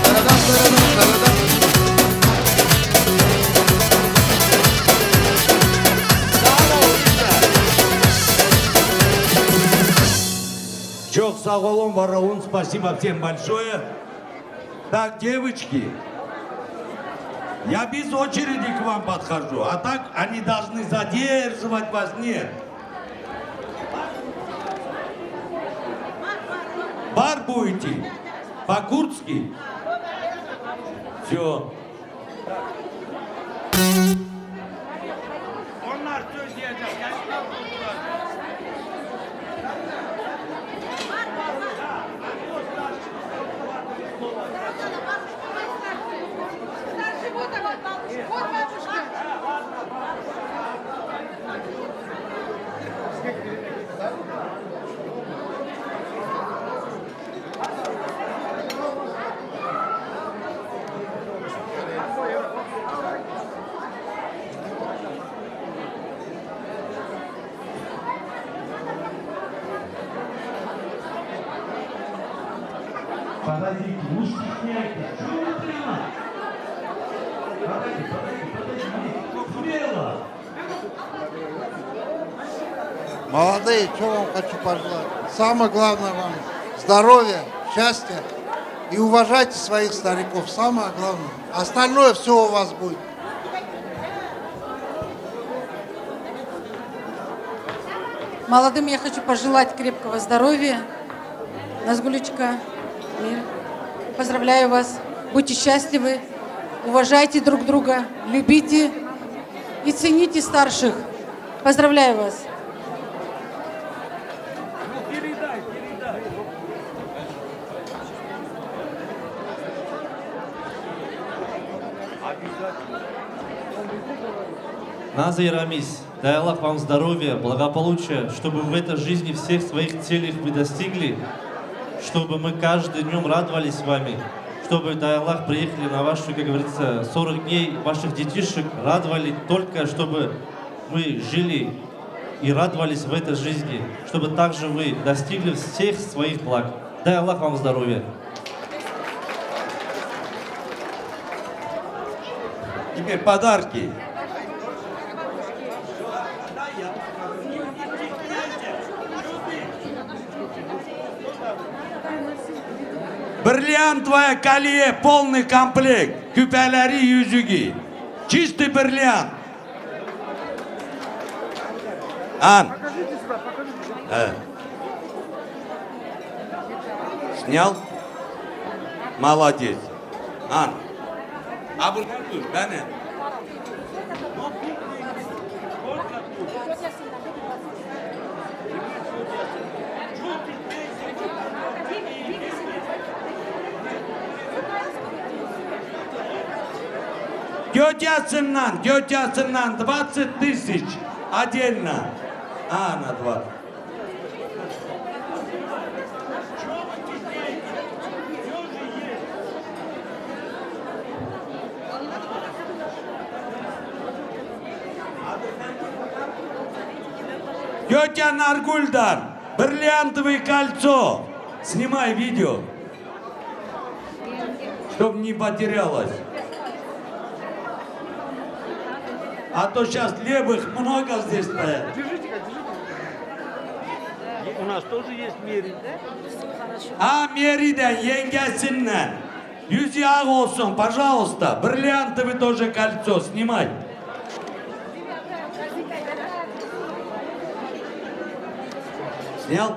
Daradam daradam daradam Çok sağ olun, Вараун, спасибо всем большое. Так, девочки, я без очереди к вам подхожу, а так они должны задерживать вас. Нет. Бар будете? По-курдски? Все. Onlar söz diyecek. Подождите, не стесняйтесь. Чего вы прямо? Подожди, смело. Молодые, что вам хочу пожелать? Самое главное вам здоровья, счастья и уважайте своих стариков. Самое главное. Остальное все у вас будет. Молодым я хочу пожелать крепкого здоровья. Назгулечка, мир. Поздравляю вас. Будьте счастливы. Уважайте друг друга. Любите и цените старших. Поздравляю вас. Наза и Рамис, дай Аллах вам здоровья, благополучия, чтобы в этой жизни всех своих целей вы достигли, чтобы мы каждый днем радовались с вами, чтобы, дай Аллах, приехали на вашу, как говорится, 40 дней ваших детишек, радовали только, чтобы мы жили и радовались в этой жизни, чтобы также вы достигли всех своих благ. Дай Аллах вам здоровья. Теперь подарки. Бриллиантовое колье, полный комплект, küpeleri, yüzüğü. Чистый бриллиант. Ан. Снял? Молодец. Ан. А bunu dur, beni. Тетясынан 20 тысяч отдельно. А, на 20. Тетя Наргульдан, бриллиантовое кольцо. Снимай видео, чтобы не потерялось. А то сейчас левых много здесь стоят. У нас тоже есть Мери. А Мериден, yengesinden. Yüzü ak olsun, пожалуйста. Бриллиантовое тоже кольцо, снимай. Снял?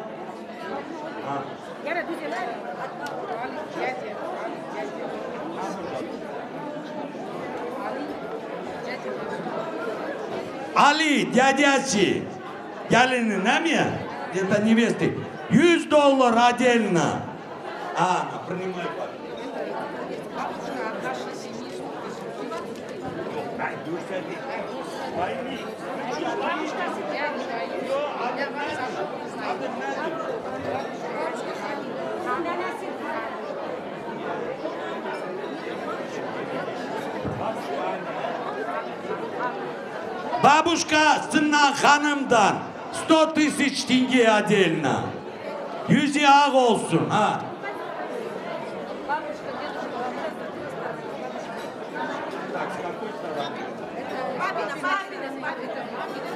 Ali, дядяси, gelinin değil mi ya? Это невесты. $100 отдельно. А, принимай. Бабушка Сыннан Hanım'dan 100 тысяч тенге отдельно. Yüzü ak olsun ha.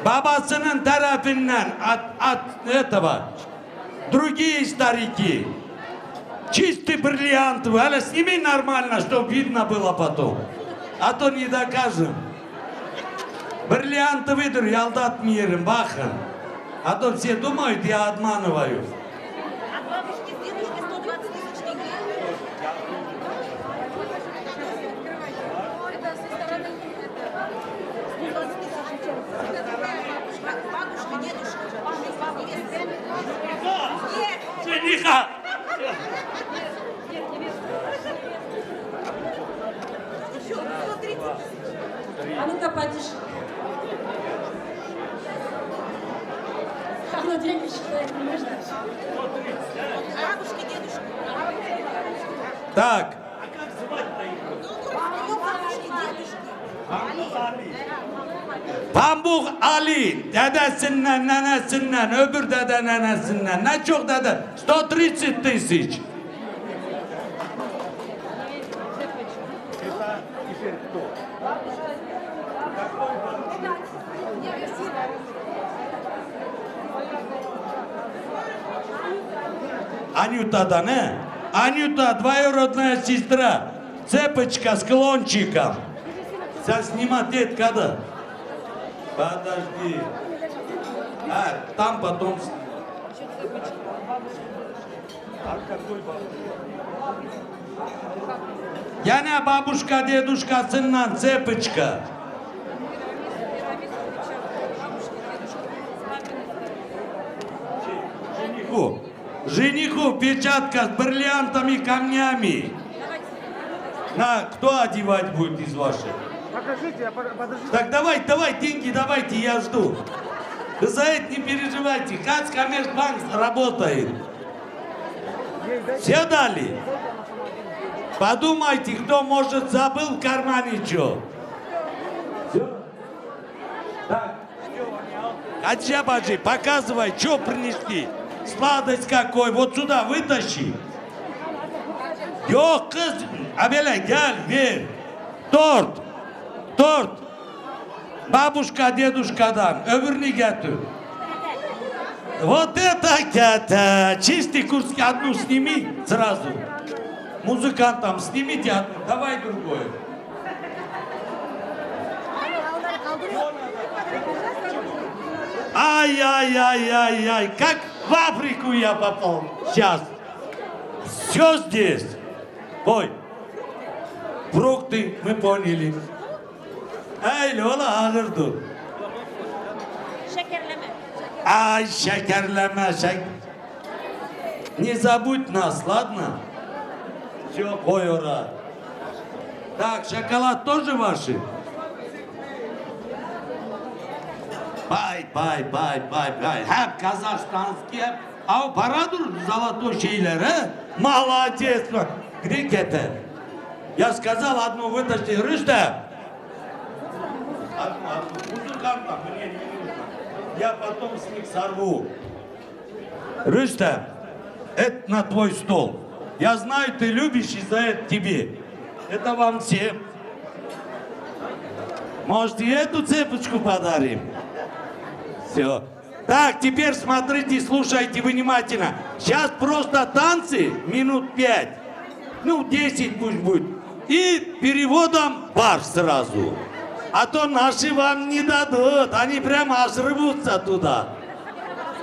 Babasının tarafından от этого другие старики. Чистый бриллиантовый. Але сними нормально, чтобы видно было потом. А то не докажем. Бриллиантовыйдыр, я алдатмайм, бахын. А то все думают, я обманываю. От бабушки с дедушкой 120 тысяч тенге. Это со стороны 120 тысяч бабушка, дедушка. Нет. Жениха! Еще 130. А ну-ка, потише. А ну деньги считает, не нужно. Бабушка, дедушка. Так. Pambuk Ali, dedesinden, nenesinden, öbür dede nenesinden. Ne çok dede? 130 тысяч. Анютадан, Анюта, двоюродная сестра. Цепочка с клончиком. Сейчас снимать это когда? Подожди. А, там потом... Yana бабушка, дедушкасынан цепочка. Жениху печатка с бриллиантами, камнями. На, кто одевать будет из ваших? Так давай, деньги давайте, я жду. Вы за это не переживайте. Кацкоммерцбанк работает. Все дали? Подумайте, кто, может, забыл в кармане что. Все? Так. Хадижа баджи, показывай, что принесли. Сладость какой, вот сюда вытащи. Yok kız, abele gel ver. Торт. Бабушка дедушкадан, öbürünü getir. Вот это, чистый курский, одну сними сразу. Музыкантам снимите одну, давай другое. Ай, как в Африку я попал сейчас. Все здесь. Ой, фрукты мы поняли. Öyle ola ağırdır. Şekerleme. Ай, şekerleme. Не забудь нас, ладно? Все, ой, ура. Так, шоколад тоже ваши? Bay. Hep Kazakstanski hep. Ama paradır zолотой şeyler, he? Молодец. Где кетер? Я сказал одну вытащи, Рыжда. Одну. Музыкантам мне не нужно. Я потом с них сорву. Рыжда, это на твой стол. Я знаю, ты любишь, и за это тебе. Это вам всем. Может, и эту цепочку подарим? Все. Так, теперь смотрите, слушайте внимательно. Сейчас просто танцы минут 5. Ну, 10 пусть будет. И переводом бар сразу. А то наши вам не дадут. Они прямо аж рвутся туда.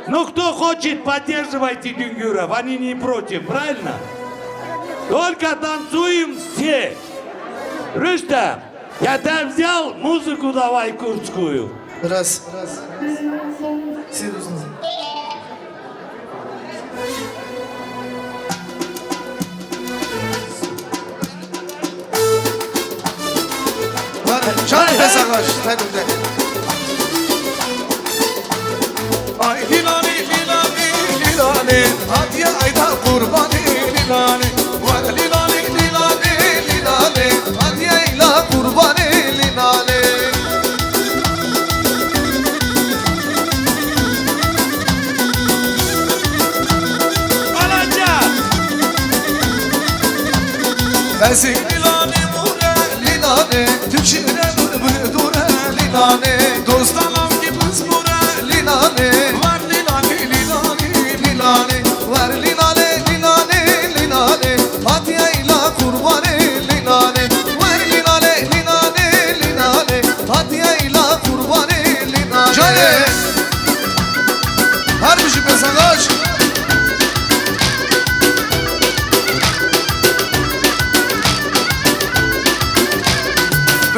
Ну, кто хочет, поддерживайте Дюнгюров. Они не против, правильно? Только танцуем все. Рышта, я тебя взял, музыку давай курдскую. Раз. Сидусунuz. Çay pesakaş. Ay lilani, hadi ayda kurbani lilani. Var lilani, hadi ayla kurbani lilani. Esin lilani mure lilani, tükşire bıdure lilani. Dostanam gibi mure lilani, var lilani, var lilani, hadi ayla kurbani lilani. Var lilani, hadi ayla kurbani lilani. Cane, her bir şey pesakaş.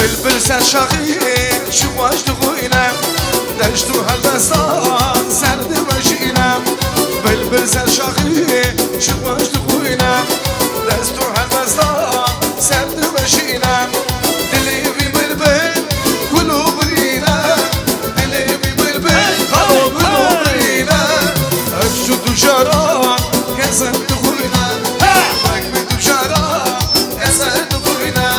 بلبل سرشاقي شو واش تغوينا دشتو هالبستان سرد مشينا بلبل سرشاقي شو واش تغوينا دشتو هالبستان سرد مشينا دلي بلبل قلوبنا دلي بلبل قلوبنا اشو تجاران كسر تغوينا مكبت تجاران كسر تغوينا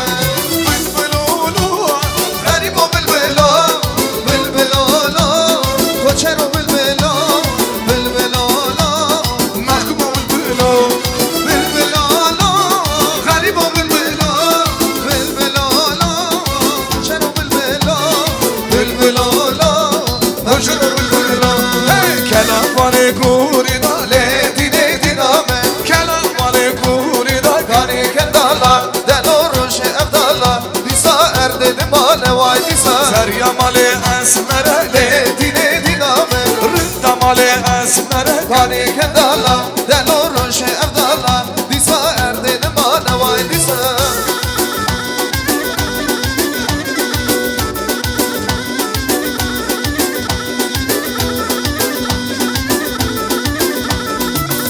Serya male esmere le dine diname Rında male esmere Kani kendala Delorun şey evdala Disa erdeni mane vay disa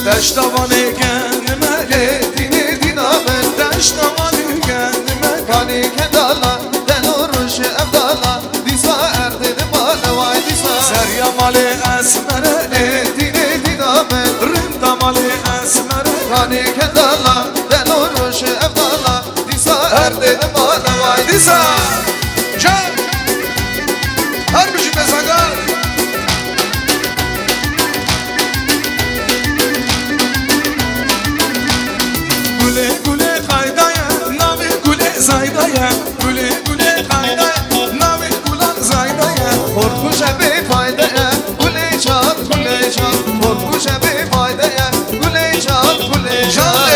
Deştavani kendime le dine diname Deştavani kendime Kani kendala Delorun dedim bana vay disa Can Her bir şey mesela Gule gule kaydaya Navi gule zaydaya Gule gule kaydaya Navi gulan zaydaya Korkuşa bir faydaya Gule çal gule çal Korkuşa bir faydaya Gule çal gule çal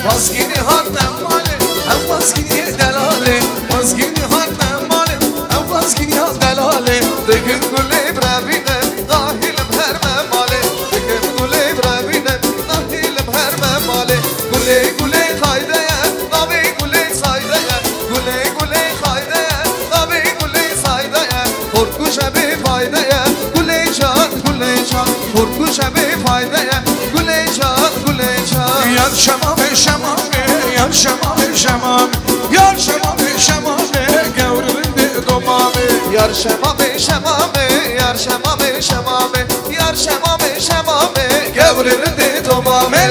Maskini hatta mali, hem maskini delali. Maskini hatta mali, hem maskini delali. Degin gule bravine, dahilim her memali. Degin gule bravine, dahilim her memali. Gule gule kaydaya, nabi gule saydaya. Gule gule kaydaya, nabi gule saydaya. Korkuşa bir faydaya, gule çal gule çal. Korkuşa bir faydaya, gule çal gule çal. Yar şemame şemame, yar şemame şemame. Yar şemame şemame, gevrildi domame. Yar şemame şemame, yar şemame şemame. Yar şemame şemame, gevrildi domame.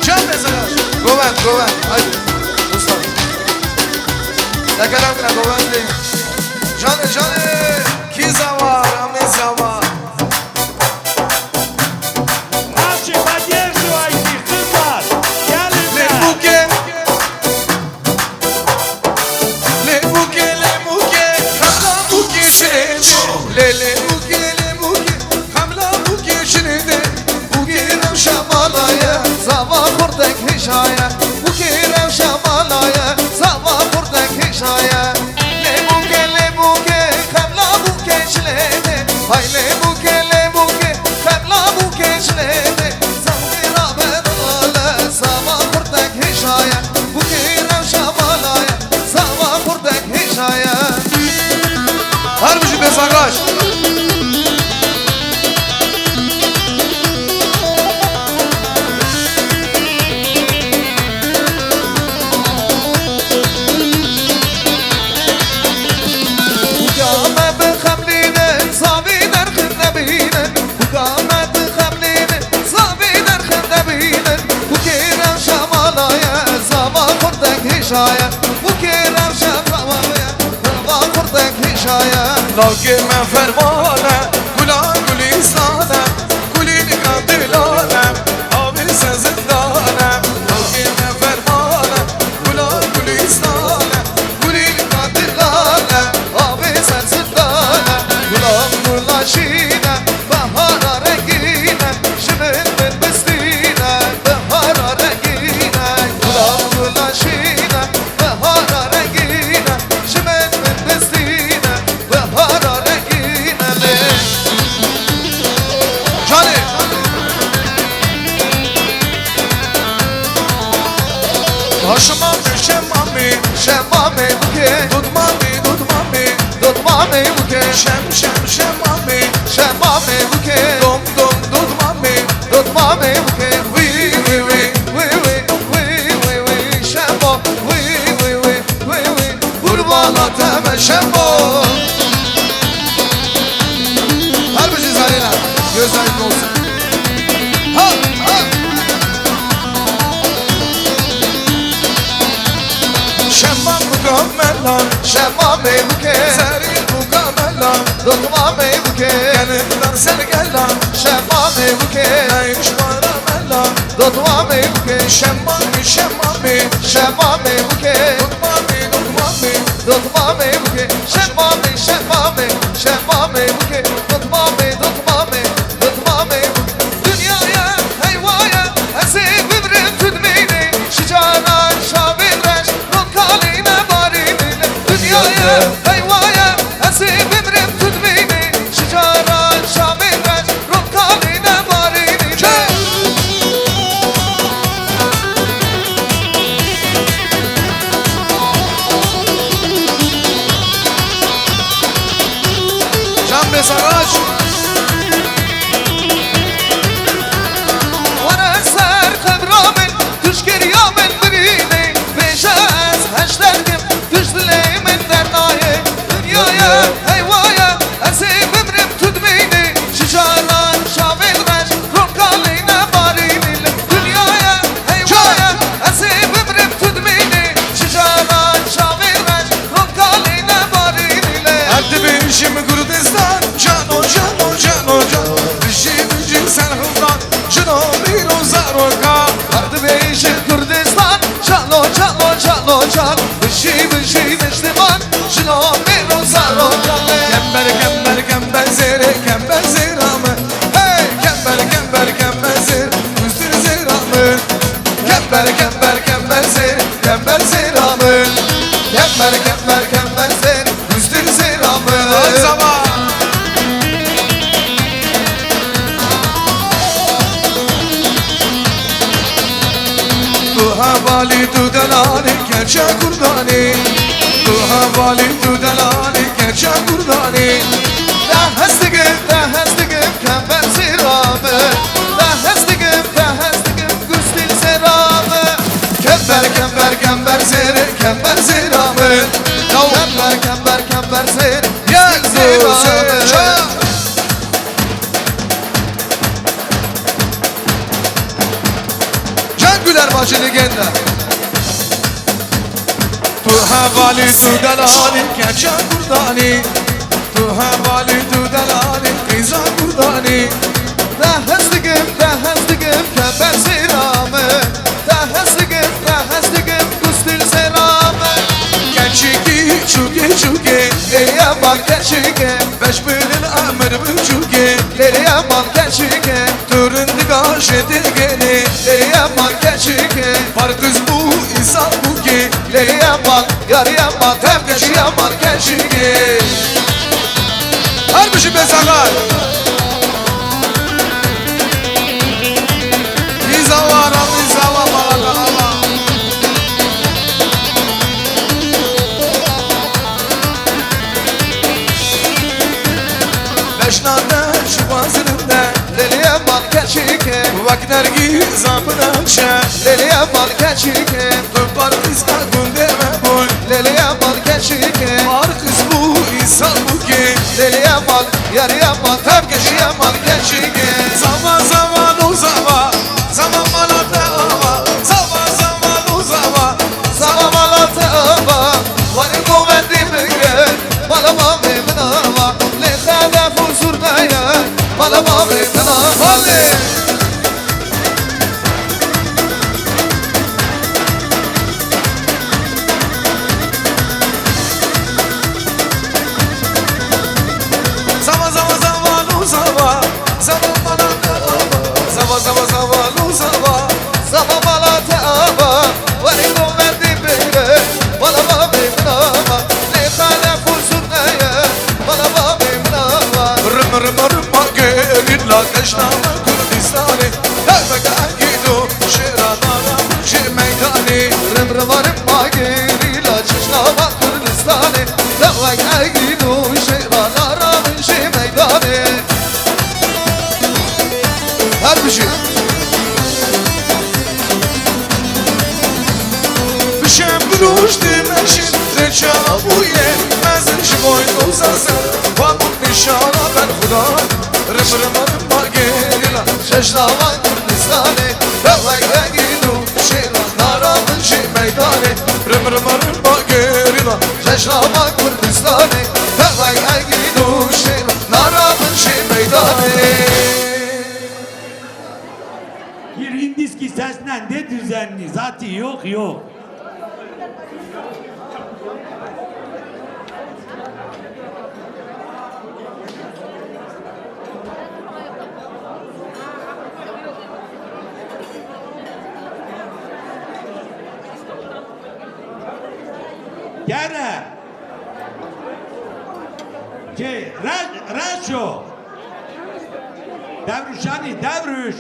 Can mesela. Goven, hadi. Dostlar. Ne kadar bile goven değil. Canı, kiza var, amiza var. Наши поддерживайте, кызlar. Le Gelin. bouquet, hamla bouquet şirinde. Le bouquet, hamla bouquet şirinde. Bouquet revşamalaya, zava kurdek hişaya. Bouquet revşamalaya, zava kurdek hişaya. Le bouquet, hamla bouquet şirinde. Hay le bouquet, hamla bouquet şirinde. Zavira bedale, zava kurdek hişaya. Bouquet revşamalaya, zava kurdek hişaya. Harbi şu mesaj. Kâme bi xemlîne, zavî derxin nebîne. Kâme bi xemlîne, zavî derxin nebîne. Bu kêrev şemalaya, zava kurdek hişaya. Bu kêrev şemalaya, zava kurdek hişaya. Lavke me fermane, gula gulistane. Gulîni kandilane, avî se zindane. Lavke me fermane, gula gulistane. Gulîni kandilane, avî se zindane. Gulam gulaşine, bahara rengine. Şirin bin bistine, bahara rengine. Gulam gulaşine, bahara rengine. Şirin bin bistine, bahara rengine. Cani! Haşmame şemame buke. Tutmame buke. Şemame buke. Dom tutmame buke. Vi şembo. Kurbana teme şembo. Her bir şey zarina. Gözlerin olsun. Ha! Şemmam mukammelan, şemmame buke. Serin mukammelan, tutmame buke. Yanından sen gel lan, şemmame buke. Neymiş maramellan, tutmame buke. Şemmame buke. Tutmame buke. Şemmame buke. Tutmame buke. Dünyaya, heyvaya, esip ibrim tüdmini. Şicana, şavirreş, rotkaline barinine. Dünyaya, heyvaya, esip ibrim tüdmini. Şicana, şavirreş, rotkaline barinine. zarocan Vışı vışı vıştıman Şlome ro zarocan Kember kember kember zere kember zeramı Hey kember kember kember zere Üstür zeramı Kember kember kember zere kember zeramı Kember kember kember zere Üstür zeramı Zaman havali tu delali gerçe kurdani Tu havali tu delali gerçe kurdani Da hastigim kember ziramı Da hastigim gustil seramı Kember kember kember zere kember ziramı Kember kember kember zere gel ziramı Güler başı legenda Tu havali tu dalali gerçe kurdani Tu havali tu dalali kıza kurdani Da hastigim kember seramı Da hastigim gustil seramı Gerçeki çuke Nereye bak gerçeki Beş bölün amir bu çuke Nereye bak gerçeki Turundu karşıdı gene Nereye bak gerçeki Var kız bu insan bu ki Nereye bak yarıya bak Hem gerçeğe bak gerçeki Harmışım ben sana İzavar Allah Beşnada şu bazırında Leliye bak gerçeke Vakner gizamına çe Leliye bak gerçeke Tupar kızka gündeme boy Leliye bak gerçeke Var kız bu insan bu ki Leliye bak yarıya bak Hem geçiye bak gerçeke Zaman zaman uzama Zaman bana teava Zaman zaman uzama Zaman bana teava Varın kuvvetli müge Bana mami mınava Lehane fuzurdaya Bana mami mınava Zaman uzama Zaman bana teava Zaman uzama Zaman bana teava Varın kuvvetli müge Bana mami mınava Lehane fuzurdaya Bana mami mınava Rıma gelirla Kaşnama Kürdistan'ı Tevbeka gidu Şeranara Şe meydani Rıma gelirla Kaşnama Kürdistan'ı Tevbeka gidu Şeranara Şe meydani Her bir şey Rush dimension Reçana bu ye Mezin şiboy uzasın Vamut nişana ben Huda Rıma gelila Şeşnavan Kürdistan'ı Tevvekle gidu Şeranara Şe meydani Rıma gelila Şeşnavan Kürdistan'ı Tevvekle gidu Şeranara Şe meydani Bir Hindiski sesle de düzenli Zaten yok Gene Raşo Devruş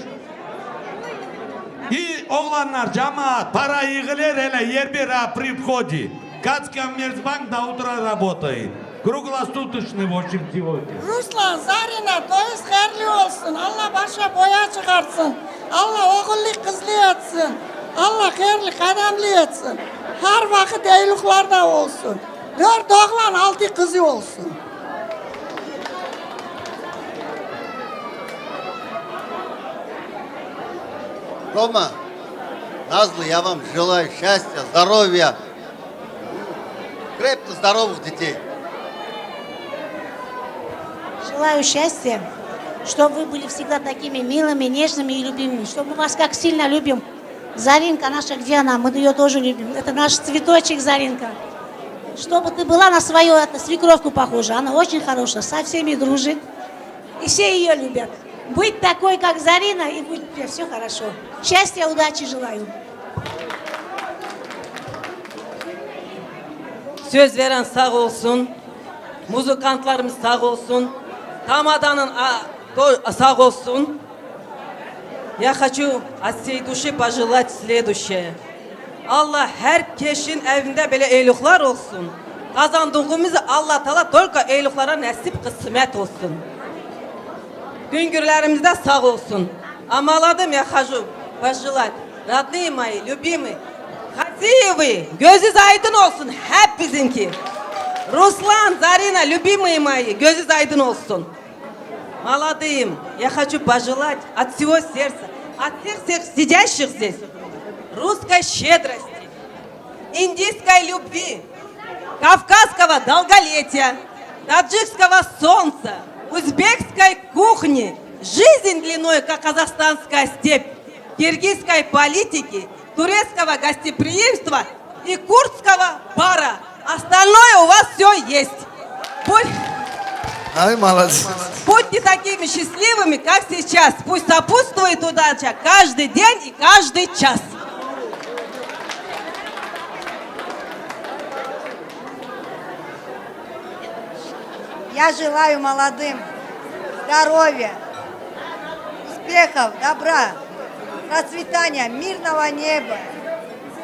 İyi oğlanlar cemaat para yığılır hele yer bir приходи Кацкоммерцбанк до утра работает Круглосуточный в общем сегодня Ruslan, Zarina, toyuz hayırlı olsun. Allah başa boya çıkartsın. Allah oğullu kızlı etsin. Allah hayırlı kademli etsin. Her vakit eyliklarda olsun. 4 oğlan 6 kızı olsun. Рома, Назlı, я вам желаю счастья, здоровья, крепко здоровых детей. Желаю счастья, чтобы вы были всегда такими милыми, нежными и любимыми, чтобы мы вас как сильно любим, Заринка наша, где она? Мы ее тоже любим. Это наш цветочек Заринка. Чтобы ты была на свою свекровку похожа. Она очень хорошая, со всеми дружит. И все ее любят. Быть такой, как Зарина, и будет все хорошо. Счастья, удачи желаю. Söz veren sağ olsun. Muzikantlarımız sağ olsun. Tamadanın sağ olsun. Я хочу от всей duşi пожелать следующее. Allah herkesin evinde böyle eylikler olsun. Kazandığımızı Allah Teala только eyliklere nasip kısmet olsun. Güngörlerimizde sağ olsun. Амаладым я хочу пожелать. Родные мои, любимые, красивые, gözünüz aydın olsun hep bizimki. Ruslan, Zarina, любимые мои, gözünüz aydın olsun. Молодым, я хочу пожелать от всего сердца, от всех сидящих здесь, русской щедрости, индийской любви, кавказского долголетия, таджикского солнца, узбекской кухни, жизнь длиной, как казахстанская степь, киргизской политики, турецкого гостеприимства и курдского бара. Остальное у вас все есть. Ай, молодец. Будьте такими счастливыми, как сейчас. Пусть сопутствует удача каждый день и каждый час. Я желаю молодым здоровья, успехов, добра, процветания, мирного неба,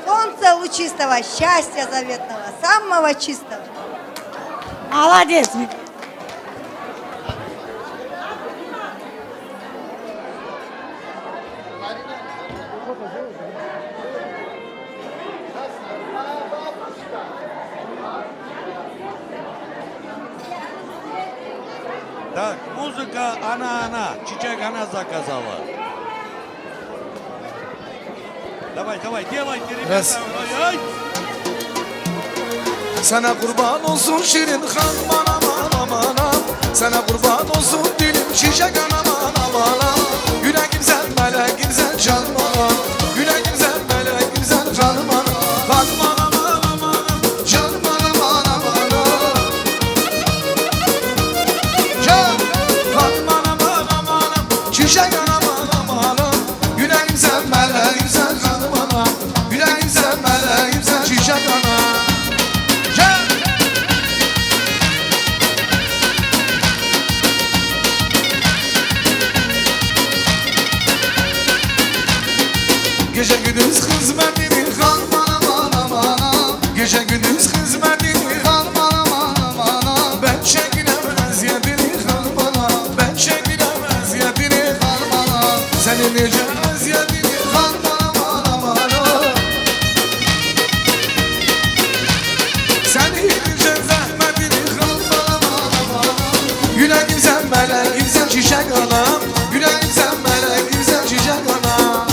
солнца лучистого, счастья заветного, самого чистого. Молодец. Так, музыка она, Чичек она заказала. Давай, делайте, ребята. Раз. Ай. Sana kurban olsun şirin han bana bana bana. Sana kurban olsun dilim şişek anam anam anam. Yüreğim sen meleğim sen can bana. Yüreğim sen meleğim sen can bana. Bak bana bana bana. Can bana bana bana. Can bak bana bana bana. Şişek anam anam anam. Yüreğim sen meleğim sen can bana. Yüreğim sen meleğim sen şişek anam. Gece gündüz hizmetini han bana bana bana. Gece gündüz hizmetini han bana bana bana. Ben çekinem eziyetini han bana. Ben çekinem eziyetini han bana. Senin nice eziyetini han bana bana bana. Senin nice zahmetini han bana bana bana. Yüreğim sen meleğim sen şişek anam. Yüreğim sen meleğim sen şişek anam.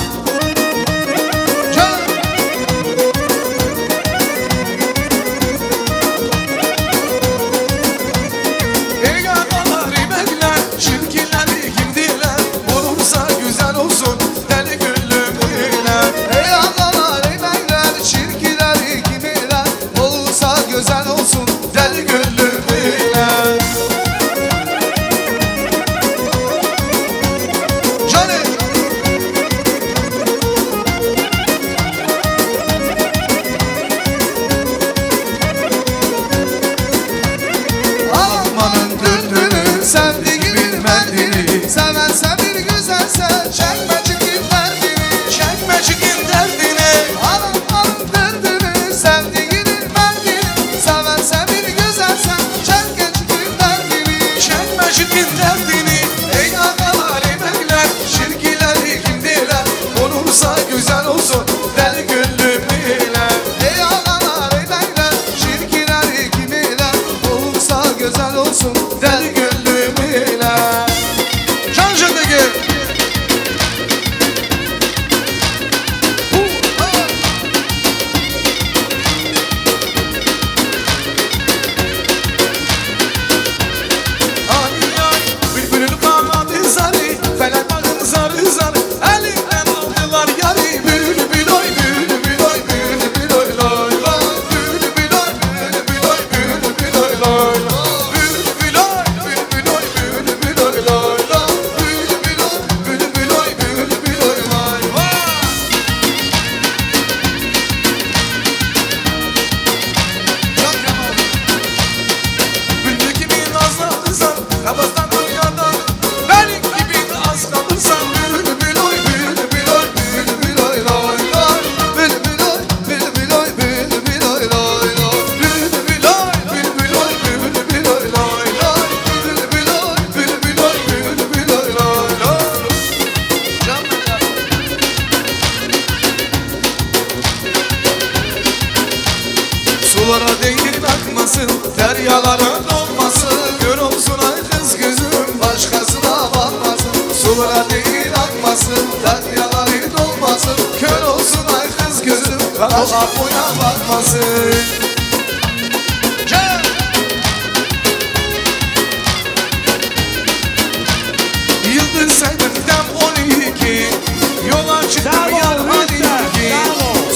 Güzel olsun deli gönlüm ile. Kado apoya bakmasın. Yıldız saydıktan 12 yola çıktım yarman iki.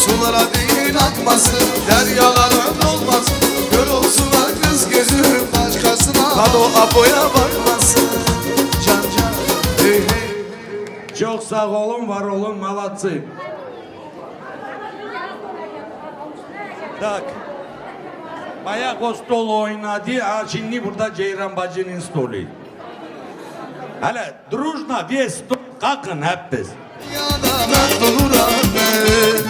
Sulara değil akmasın, deryalara dolmasın. Gör olsun kız gözüm başkasına. Kado apoya bakmasın. Can can hey hey. Çok sağ olun, var olun, молодцы. Так. Bayağı o stol oynadı, şimdi burada Ceyran bacının stolu. Hele дружно весь стол, kalkın hep biz. Dünyada mert oluram ben.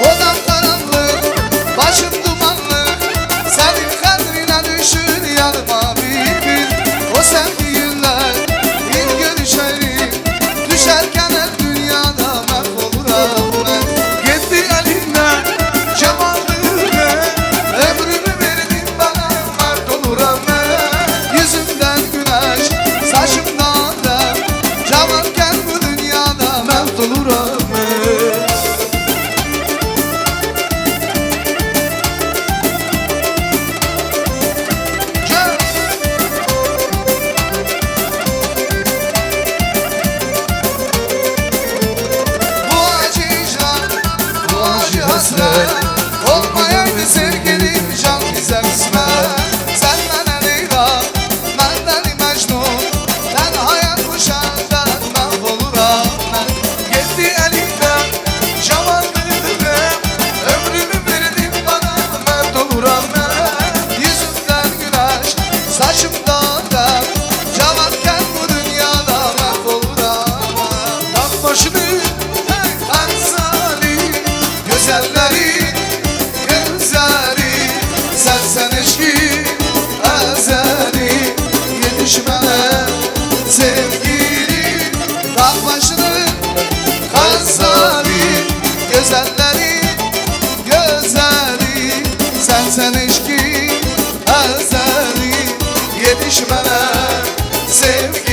Odam karanlık, başım dumanlı. Senin kadrine düşür yanıma bir. O sevdiğinler ilk görüşelim. Düşerken el dünyada mahvoluram ben. Gitti elinden cevabını, ömrümü verdin bana mert oluram ben. Yüzümden güneş, saçımdan da, cavanken bu dünyada mert oluram ben. Bu acı icra, bu acı hasret, olmayaydı sevgilim can bize kısmet. Sen bana Leyla, ben deli Mecnun, ben hayal kuşağından mahvoluram ben. Gitti elimden cavanlığım, ömrümü verdin bana mert oluram ben. Yüzümden güneş, saçımdan da, cavanken bu dünyada mahvoluram ben. Tak başını zalim, güzelleri, gözleri, sen eşki, ezeli, yetişmene sevgili. Tak başını zalim, güzelleri, gözleri, sen eşki, ezeli, yetişmene sevgilim.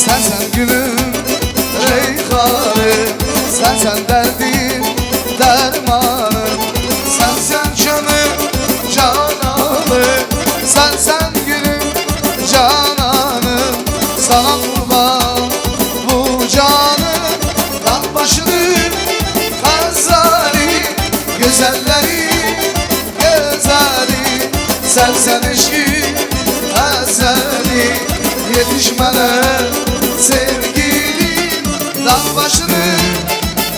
Sen gülüm reyhanı, sen derdim dermanım. Sen canım cananım, sen gülüm cananım. Sana kurban bu canım. Tak başını kazari, güzelleri gözleri, sen eşki ezeli, yetişmene sevgilim. Dağ başını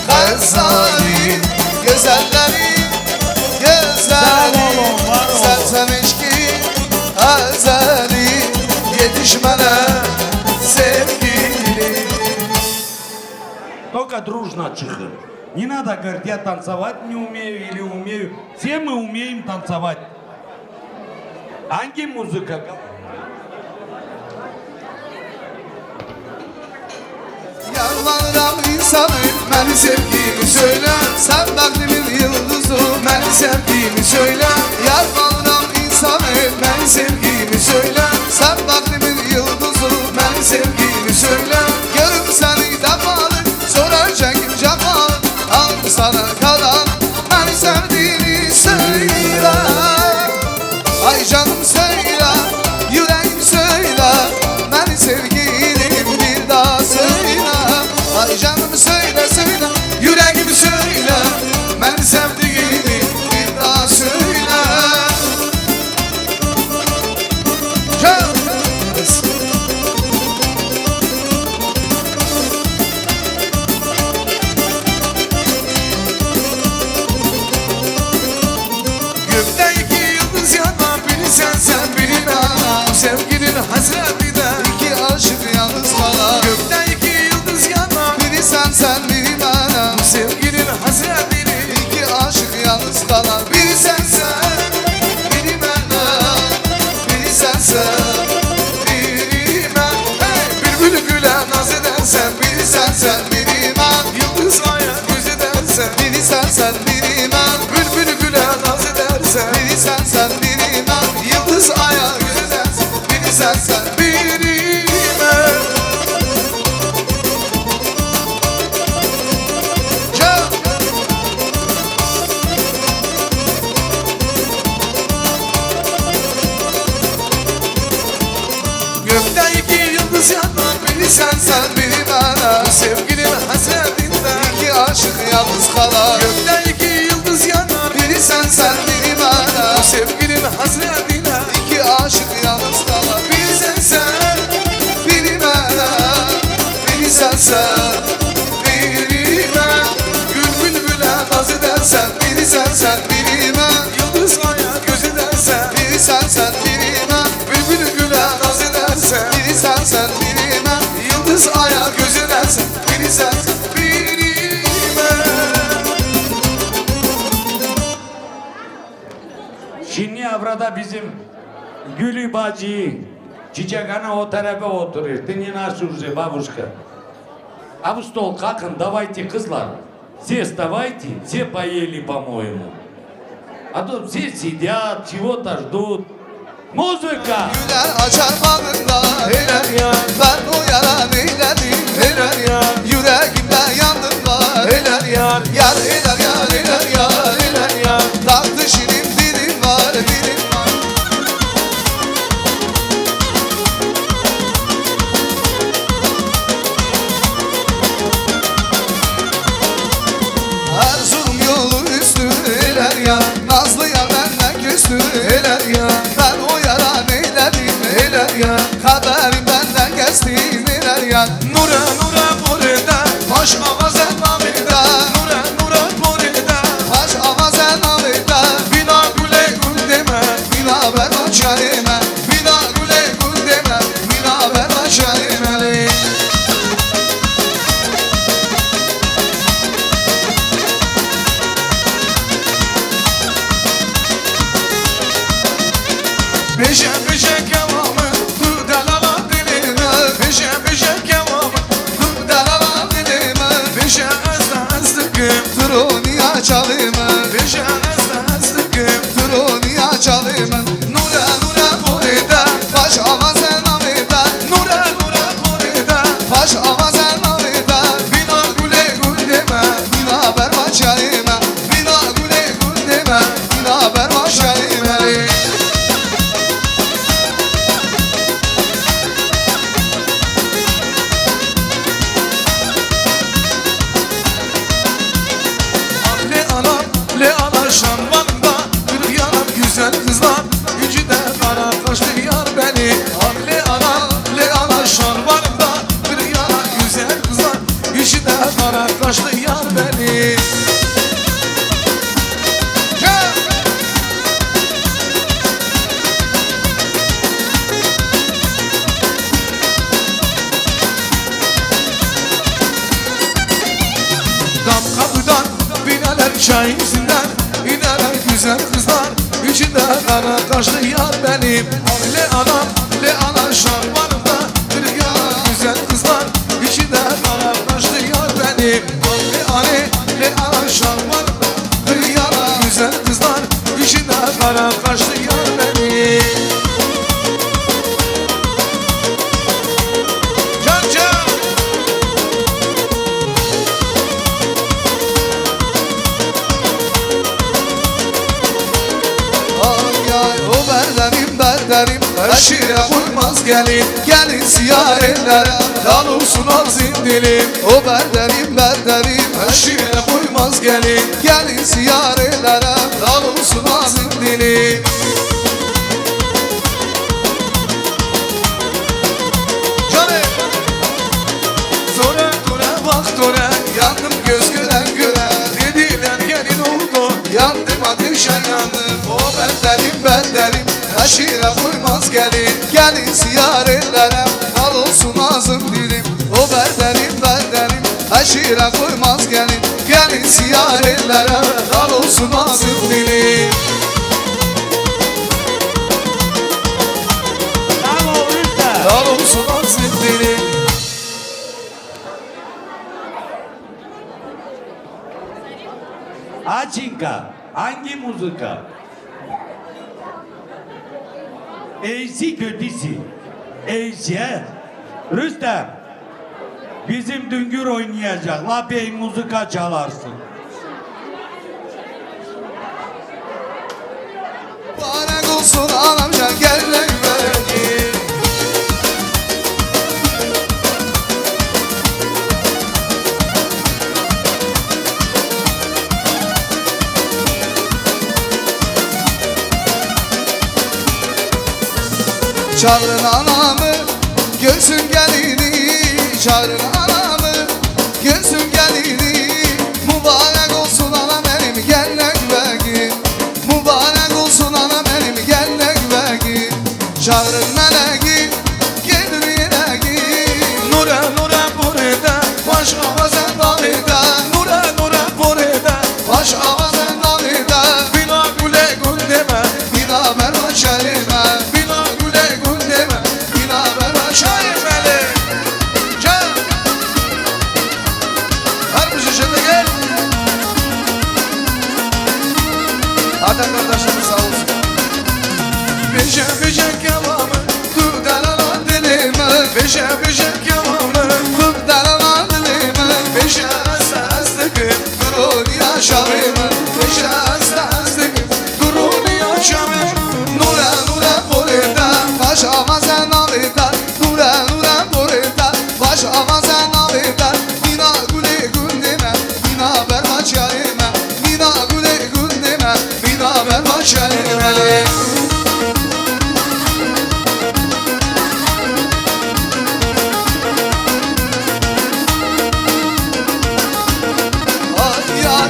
kazari, güzelleri gözleri, sen eşki ezeli, yetişmene sevgilim. Только дружно чихаем. Не надо говорить, я танцевать не умею или умею. Все мы умеем танцевать. Hangi muzika? Yalvarıram insanı, beni sevdiğini söyle. Sen vaktimin yıldızı, beni sevdiğini söyle. Yalvarıram insanı, beni sevdiğini söyle. Sen vaktimin yıldızı, beni sevdiğini söyle. Görüm seni defalı, soracağım cefalı. Al sana kalan, beni sevdiğini söyle. Ay canım söyle, yüreğim söyle. Beni sevgilim bir daha söyle. Ay canım söyle söyle, yüreğim söyle. Beni sevdiğimi bir daha söyle. Gökte iki yıldız yanar, biri sen biri sen biri ben Bülbül güle naz edersen Biri sen biri ben Yıldız aya göz edersen Biri sen biri ben Can Gökte iki yıldız yanar Biri sen biri ben Sevgilim hasretinden İki aşık yalnız kalar Gökte iki yıldız yanar Biri sen biri ben Sevgilim hasretinden İki aşık yalnız kalar Biri sen biri ben Biri sen biri ben Gül bülbüle naz edersen Biri sen biri ben Yıldız aya göz edersen Biri sen biri ben Bülbül güle naz edersen Biri sen biri ben Yıldız aya göz edersen Biri sen biri ben Şimdi avrada bizim Gülü bacı Çiçek ana o tarafa oturuyor. Ты не наша уже бабушка. А в стол какан, давайте, кызлар. Все вставайте, все поели, по-моему. А то все сидят, чего-то ждут. Музыка! Güler açar bağında Helal ya Ben uyaran eyledim Helal ya Yüreğimde yandım var Helal ya Yar helal ya helal ya helal ya Taktı şirin dilim var dilim var Erzurum yolu üstü helal ya Nazlı ya benden küstü helal ya Ben o yaran eyledim helal ya Kaderim benden geçti helal ya Nura nura burada Hoş avazen namida Nura nura burada Hoş avazen namida Bina güle gül deme Bina ben açarime Bina güle gül deme Bina ben açarime Beşe beşe kevamı Dur delala dilime Beşe kevamı Dur delala dilime Beşe ezde ezdikim Troniya çalime Beşe ezde ezdikim Troniya çalime Nure nure burida Baş avazen avida Nure nure burida Baş avazen avida Bina güle gül deme Bina berma çalime Bina güle gül deme Bina berma çalime Le ana şanvanında Bir yanım güzel kızlar Üçü de kara kaşlı yar beni Le ana şanvanında Bir yanım güzel kızlar Üçü de kara kaşlı yar beni Dam kapıdan bineler çay izinden İneler güzel kızlar Üçü de kara kaşlı yar benim Le ana şarvanımda Bir yana güzel kızlar Üçü de kara kaşlı yar benim Le ana şarvanımda Bir yana güzel kızlar Üçü de kara kaşlı yar benim Can can Berderim Eşire uymaz gelin siyah ellere Dal olsun azim dilim O berderim Eşire uymaz gelin siyah ellere Dal olsun azim dilim Canım Zora dure bak dure Yandım göz gören göre Dediler gelin oldu Yandım ateşe yandım O berderim Eşire uymaz gelin siyar ellere Dal olsun ağzım dilim O berderim Eşire uymaz gelin siyar ellere Dal olsun ağzım dilim Dal olsun ağzım dilim Açinka, hangi muzika? Eysi kötüsü. Eysi. Rüstem. Bizim Düngür oynayacak. Lapey muzika çalarsın. Mübarek olsun anamca gelmek belki. Çağırın anamı, görsün gelini. Çağırın anamı, görsün gelini. Mübarek olsun anam benim gelmek belki. Mübarek olsun anam benim gelmek belki. Çağırın meleği, gelir yeleği. Nure nure burada, baş avazın dalında. Nure nure burada, baş avazın dalında. Bina güle gül deme, bina merva şerime. Bina güle gül deme, bina merva şerimeli. Gel. Her bir şişede gel. Hadi kardeşlerim sağ olsun. Beşe beşe kebabı, dudalala dilime. Beşe beşe kebabı, dudalala dilime. Beşe esastıkım, durun yaşamımı. Beşe esastıkım, durun yaşamım. Nura nura burada, baş avazan alırlar. Nura nura burada, baş avazan alırlar. Mina güle gül deme, mina berbaç yarime. Mina güle gül deme, mina berbaç yarime.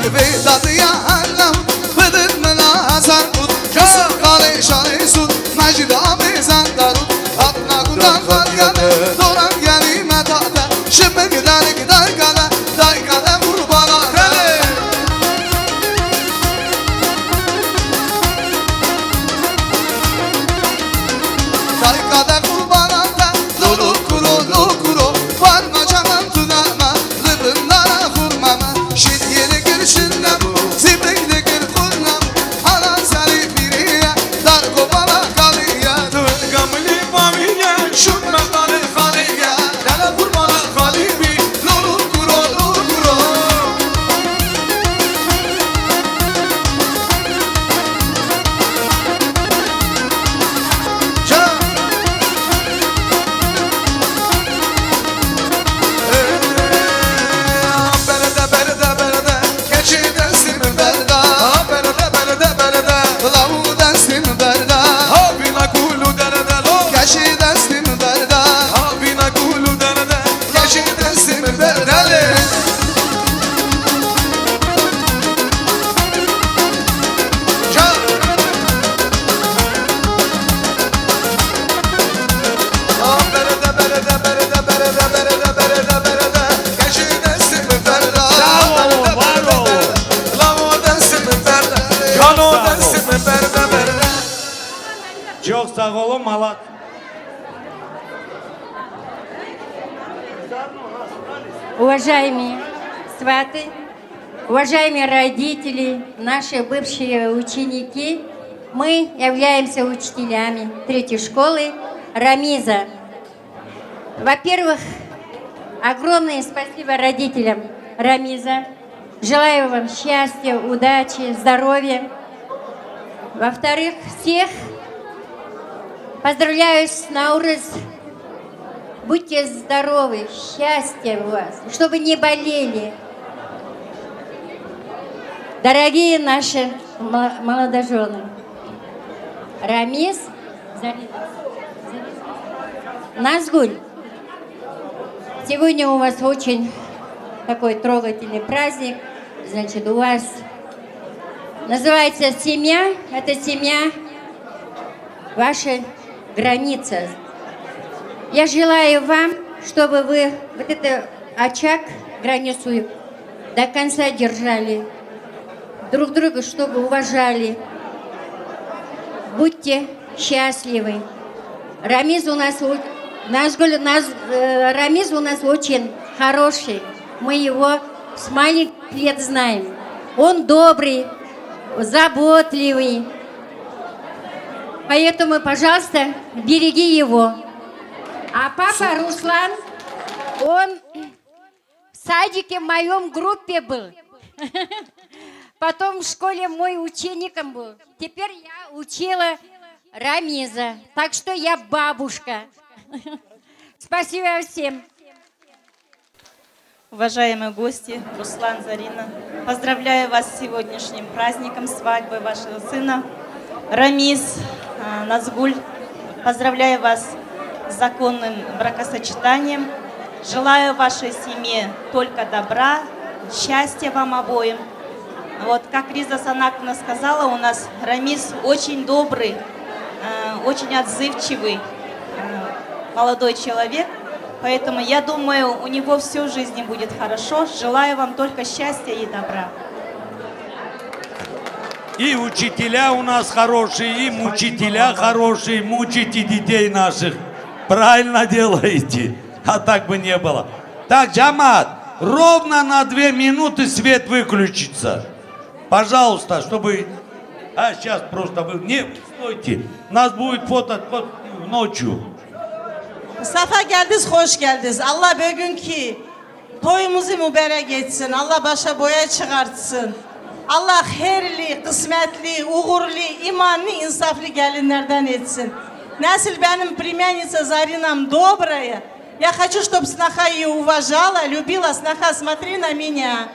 Vedat ya anam, bıdık mı nazar tut. Yusuf kale şale sut, Mecid abi zandarut. Atla kudan kar yanı, dolan gelime tada. Şimdi gider kada, day kada vur bana hele. Day kada vur bana da, lulu kuro, varma canım tunama, rıbınlara kurmama. Şiddiyeli girişinde bu, zibrekli gir kurnam. Alan seni biriye, dar kopala kalıya. Dön gamli mamiye, şunma kalı kalıya. Lala vur bana kalibi, lulu kuro. Berede, geçi dersin berda. Berede, lavu dersin berda. Habina kulu derede lo. Geçi dersin berda. Habina kulu derede, geçi dersin berda. Çok sağ olun Malat. Уважаемые сваты, уважаемые родители, наши бывшие ученики, мы являемся учителями третьей школы Рамиза. Во-первых, огромное спасибо родителям Рамиза. Желаю вам счастья, удачи, здоровья. Во-вторых, всех поздравляю с Наурыз. Будьте здоровы, счастья у вас, чтобы не болели. Дорогие наши молодожены, Рамиз, Назгуль, сегодня у вас очень такой трогательный праздник. Значит, у вас называется семья, это семья ваша граница. Я желаю вам, чтобы вы вот этот очаг, границу до конца держали, друг друга, чтобы уважали. Будьте счастливы. Рамиз у нас Рамиз у нас очень хороший. Мы его с маленьких лет знаем. Он добрый, заботливый. Поэтому, пожалуйста, береги его. А папа Руслан, он в садике в моем группе был. Потом в школе мой учеником был. Теперь я учила Рамиза. Так что я бабушка. Спасибо всем. Уважаемые гости, Руслан, Зарина, поздравляю вас с сегодняшним праздником свадьбы вашего сына. Рамиз, Назгуль, поздравляю вас с законным бракосочетанием. Желаю вашей семье только добра, счастья вам обоим. Вот, как Риза Санаковна сказала, у нас Рамиз очень добрый, очень отзывчивый молодой человек. Поэтому я думаю, у него все в жизни будет хорошо. Желаю вам только счастья и добра. И учителя у нас хорошие, и мучителя хорошие, мучите детей наших. Правильно делаете, а так бы не было. Так, Джамат, ровно на 2 минуты свет выключится. Пожалуйста, чтобы... А сейчас просто вы... Не, стойте, нас будет фото ночью. Safa geldiniz, hoş geldiniz. Allah bugünkü toyumuzu mübarek etsin. Allah başa boya çıkartsın. Allah hayırlı, kısmetli, uğurlu, imanlı, insaflı gelinlerden etsin. Nasıl benim племянница Заринам добрая, я хочу, чтобы сноха ее уважала, любила. Сноха, смотри на меня.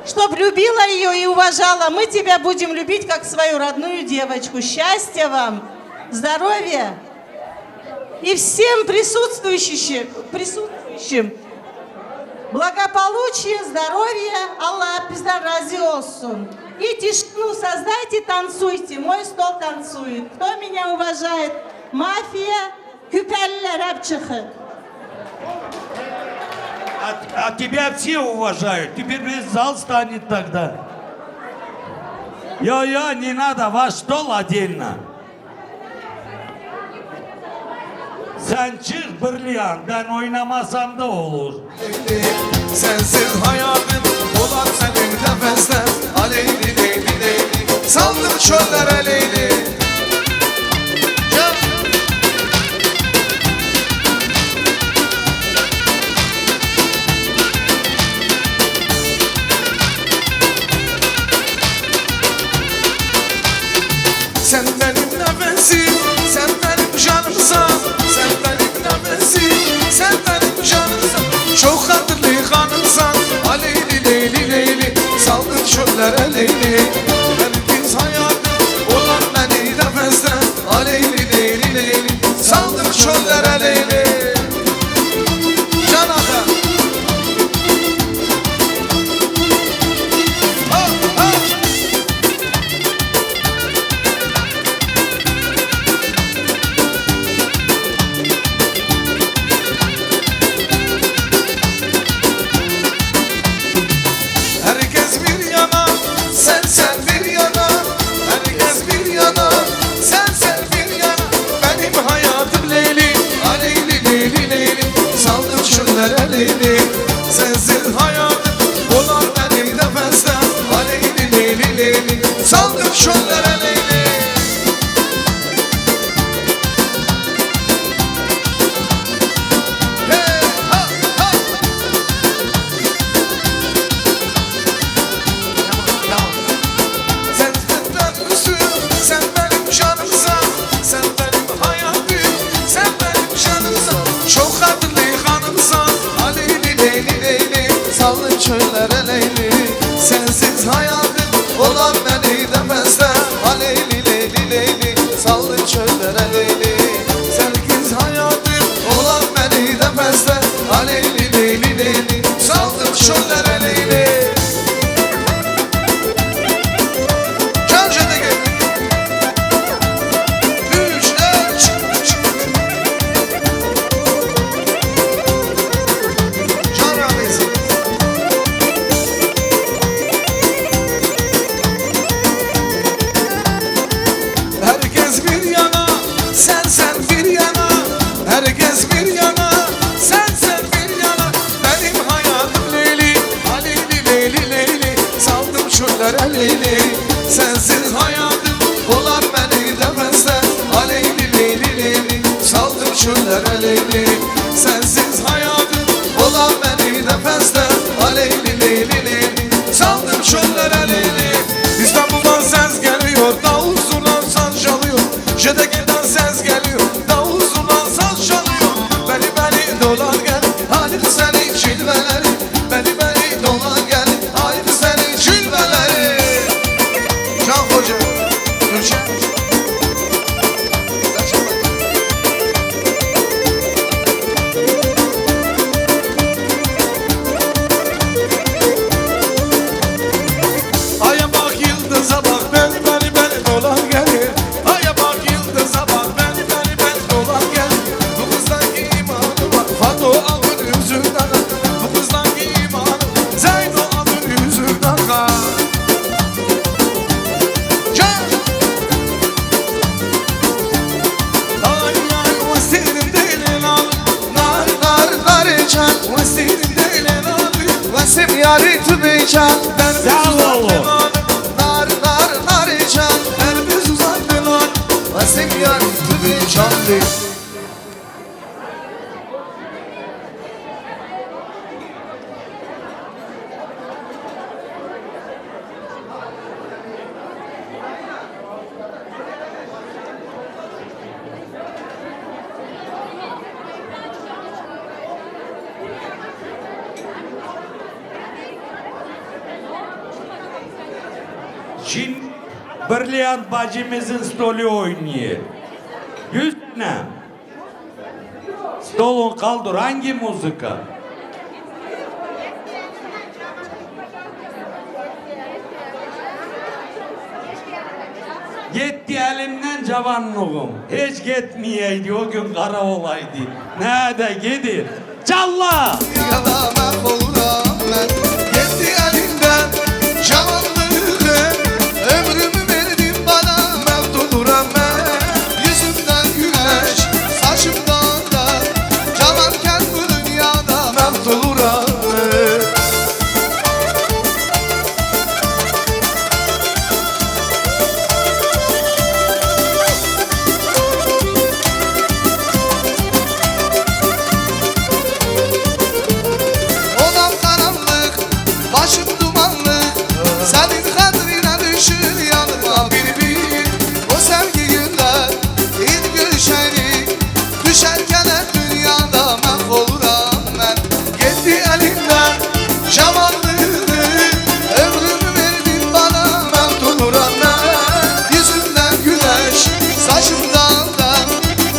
Чтоб любила ее и уважала. Мы тебя будем любить, как свою родную девочку. Счастья вам, здоровья. И всем присутствующим благополучия, здоровья, Аллах bizden razı olsun. И тишину создайте, танцуйте. Мой стол танцует. Кто меня уважает? Мафия, küpeliler hep çıkın. А тебя все уважают. Теперь весь зал станет тогда. Йо-йо, не надо, ваш стол отдельно. Sen çık Brilian, ben oynamasam da olur. Sensiz hayatım olan senin nefesler. Aleyli leyli leyli, saldım çöllere leyli. Sen benim nefesim, sen benim canımsan. Sen benim nefesim, sen benim canımsan. Çok hatırlı hanımsan. Aleyli leyli leyli, saldır çöllere leyli. Herkes hayatım olan beni nefesten. Aleyli leyli leyli, saldır çöllere leyli. Can Ağa. Herkes bir yana, sen bir yana. Herkes bir yana, sen bir yana. Benim hayatım Leyli, aleyli leyli leyli. Saldım çöllere Leyli. Sensiz hayatım olan benim nefesten. Aleyli leyli leyli, saldım çöllere Leyli. Sen tatlısı, sen benim canımsan. Sen benim hayatım, sen benim canımsan. Çok hatırlı hanımsan. Aleyli leyli leyli, sallı çöllere Leyli. Sensiz hayatım olan beni demezler. Aleyli leyli leyli, sallı çöllere Leyli. Sensiz hayatım olan beni demezler. Aleyli leyli leyli, sallı çöllere Leyli. çöller elini. Sensiz hayatım olar beni nefeste. Aleyli leyli leyli saldım çöller elini. Sensiz hayatım olar beni nefeste. Aleyli leyli leyli saldım çöller elini. İstanbul'dan ses geliyor, davul zurna saz çalıyor. Jedeki'den ses geliyor, davul zurna saz çalıyor. Beni beni dolar gel, haydi seni cilveleri. Beni beni dolar gel, haydi seni cilveleri. Can Hoca, Gülşen. Aya bak yıldıza bak, beni dolar gelir. Aya bak yıldıza bak, beni dolar gelir. Bu kızdaki imanı bak, Fato alın yüzünden. Bu kızdaki imanı, Zeyno alın yüzünden. Can! Ay ay, vasilim değilin al. Nar nar nar can, vasilim değilin al. Vasim yari tübey can, ben Sağ olun. nar nar nar can, her bir uzak lan. Vasim yari tübey can değil. Şimdi Brilliant bacımızın stolu oynuyor. Üstüne. Stolun kaldır. Hangi muzika? Gitti elimden cavanlığım. Hiç gitmeyeydi o gün kara olaydı. Nerede gidir? Çalla! Yalan oluram ben, gitti elimden cavanlığım. Ömrümü verdin bana, mevt oluram ben. Yüzümden güneş, saçımdan da, cavanken bu dünyada mevt oluram ben. Odam karanlık, başım dumanlı. Senin kadrine düşür yanıma bir bir. O sevgi günler, ilk gülşeni. Düşerken hep dünyada mahvoluram ben. Gitti elimden cavanlığını. Ömrümü verdin bana, mevt oluram ben. Yüzümden güneş, saçımdan da,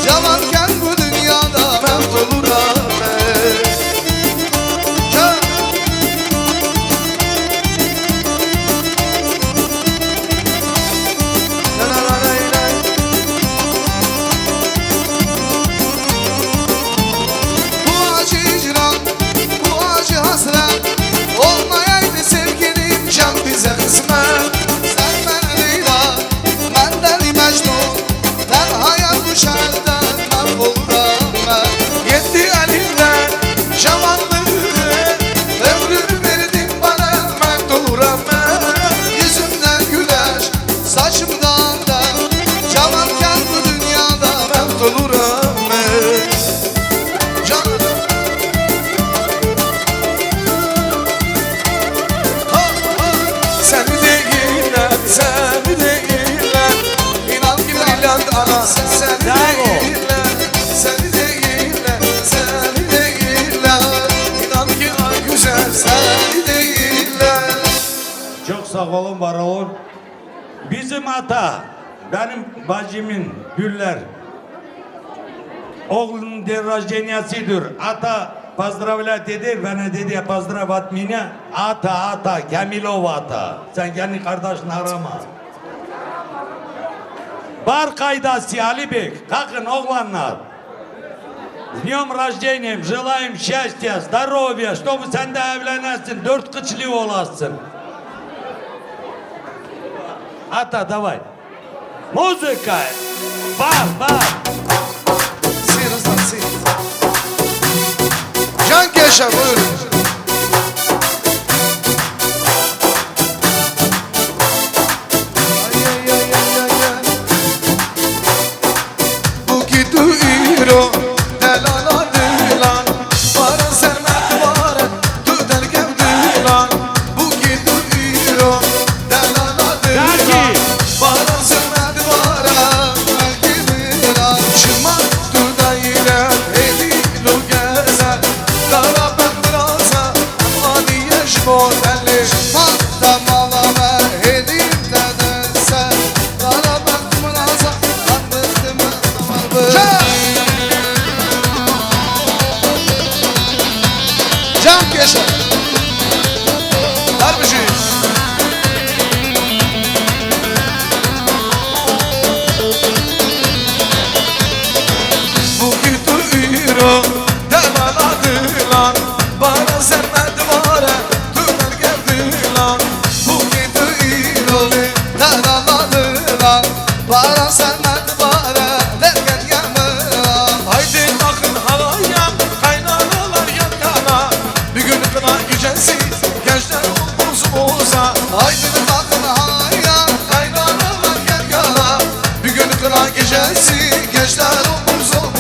cavanken bu dünyada mevt oluram ben. Can! La la la la la. Bu acı hicran, bu acı hasret, olmayaydı sevgilim can bize kısmet. Sen ben Leyla, ben deli Mecnun, ben hayal bu şehirden mahvoluram ben. Gitti elimden cavanlığı, ömrümü verdin bana, mevt oluram ben. Yüzümden güneş, saçımdan da, cavanken bu dünyada mevt oluram ben. Canım. Seni değiller, seni değiller. İnan ki brilliant ana, seni değiller. Seni değiller, seni değiller. İnan ki ay güzel, seni değiller. Çok sağ olun, var olun. Bizim ata, benim bacımın Güller. Oğlunun derrajeniyasıdır. Ata поздравлять eder, bana dedi ya pozdravat меня. Ata, Kamilov ata. Sen kendi kardeşini arama. Бар кайдасы, Алибек, kalkın oğlanlar. С днем рождения, желаем счастья, здоровья, чтобы sen de evlenesin, 4 kıçlı olasın. Ata, давай. Muzika. Bak. Sıyırızdan sıyır. Can Keşan buyurun. güzellik Tamamlama elimde dönsen Bana baktım nazar Anlattım Can Keşan Darbici Bu kötü iro Devaladılar Bana sevmedi var Döner geldiler Bu kötü iro Devaladılar Bana sevmedi var Derken geldiler Haydi bakın havaya Kaynanalar yan yana Bir gün kına gecesi Gençler omuz-omuza Haydi bakın havaya Kaynanalar yan yana Bir gün kına gecesi Gençler omuz-omuza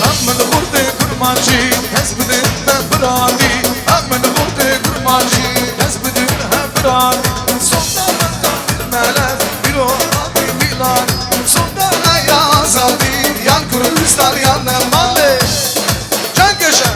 Aman vurdu kurmancı Hezbidin bradi Aman vurdu kurmancı Hezbidin bradi Sonda bilmeler Bir o abi bilan Sonda ayaz abi Yan Kürdistan yanım malı Can Köşen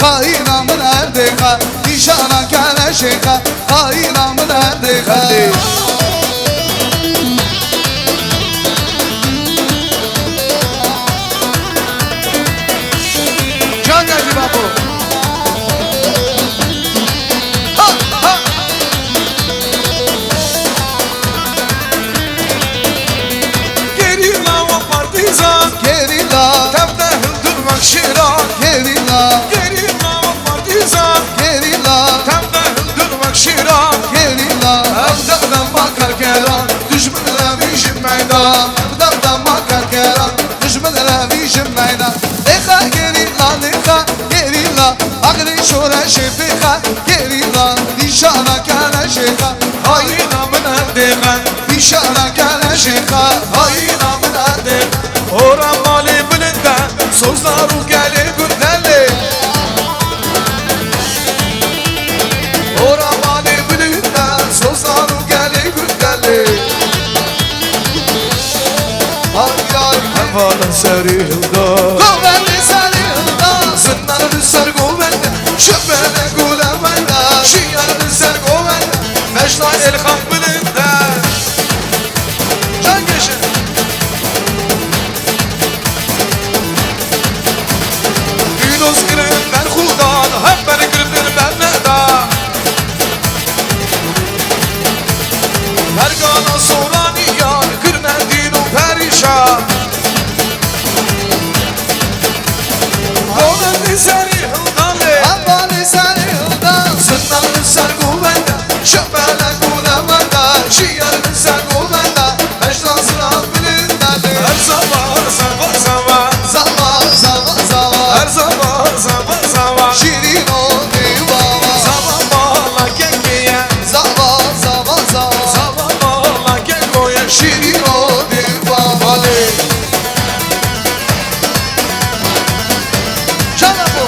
Kainamın erdeka Nişana kele şeyha Kainamın erdeka Can geldi babu Ha ha Gerilla o partizan Gerilla Tevde hıldırmak şiran Gerilla Gerilla o partizan Gerilla Tevde hıldırmak şiran Gerilla Evden bakar geran Düşmanına vişim meydan Evden bakar geran Düşmanına vişim meydan Leha gerilla leha gerilla Agri şora şefika gerilla Nişana kâne şeyha Hayinamın erdeka Nişana kâne şeyha Hayinamın erdeka Oran mali bilinde Sözler geli gündeli Oran mali bilinde Sözler geli gündeli Ay ay Hevalan serilda Kuvvetli serilda Zınları ser kuvvetli Şüphene kulemende Şiyanı ser kuvvetli Meşla el hak bilinde Can geçin Günoz girin ben hudan Hep beni girdin ben neda Her gana soran yar Kırmendin o perişan Kuvvetli seri hıldan le Kuvvetli seri hıldan Zınları ser kuvvetli Şüphene kulemende Şiyanı ser kuvvetli Meşlasına bilindeli Her zaman zaman zaman Zaman zaman zaman Her zaman zaman zaman Şirin o divava Zaman bağla kekiye Zaman zaman zaman Zaman bağla kekoya Şirin o divava Cana bu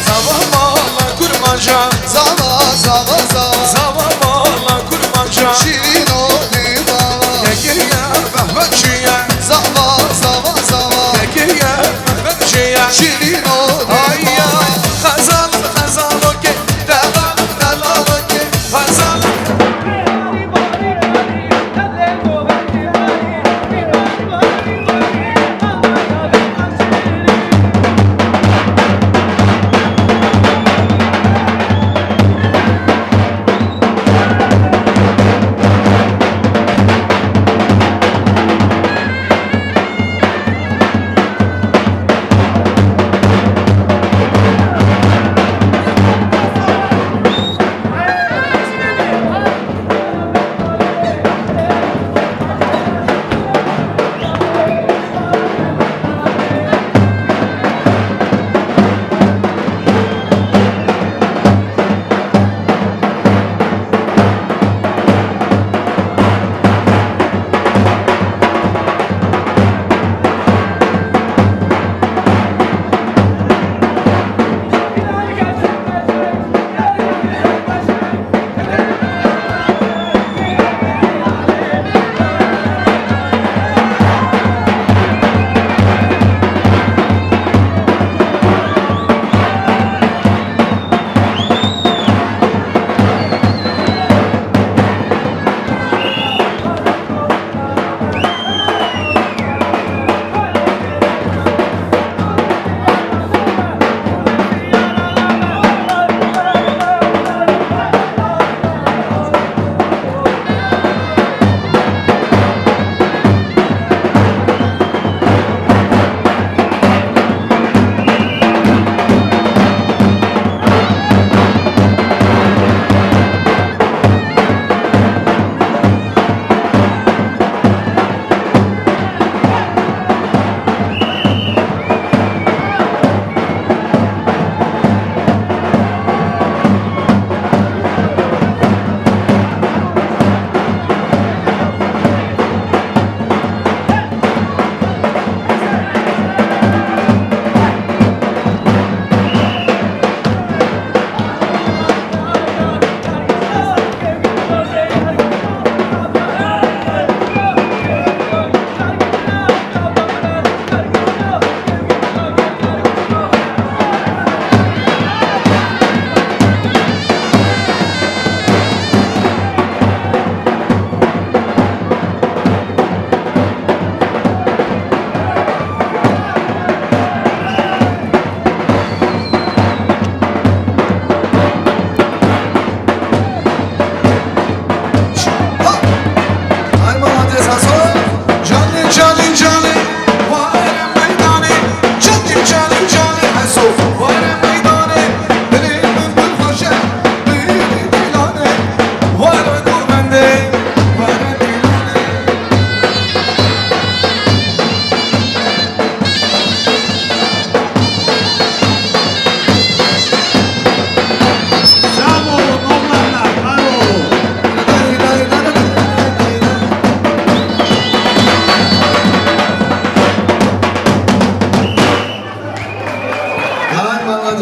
Zaman bağla kurmaca Zaman zaman zaman Zaman bağla kurmaca Şirin o divava Kekiye Mehmetçiye Zaman zaman zaman Kekiye Mehmetçiye Şirin o divava Ay ay Hazal hazal okey Devam devam okey Hazal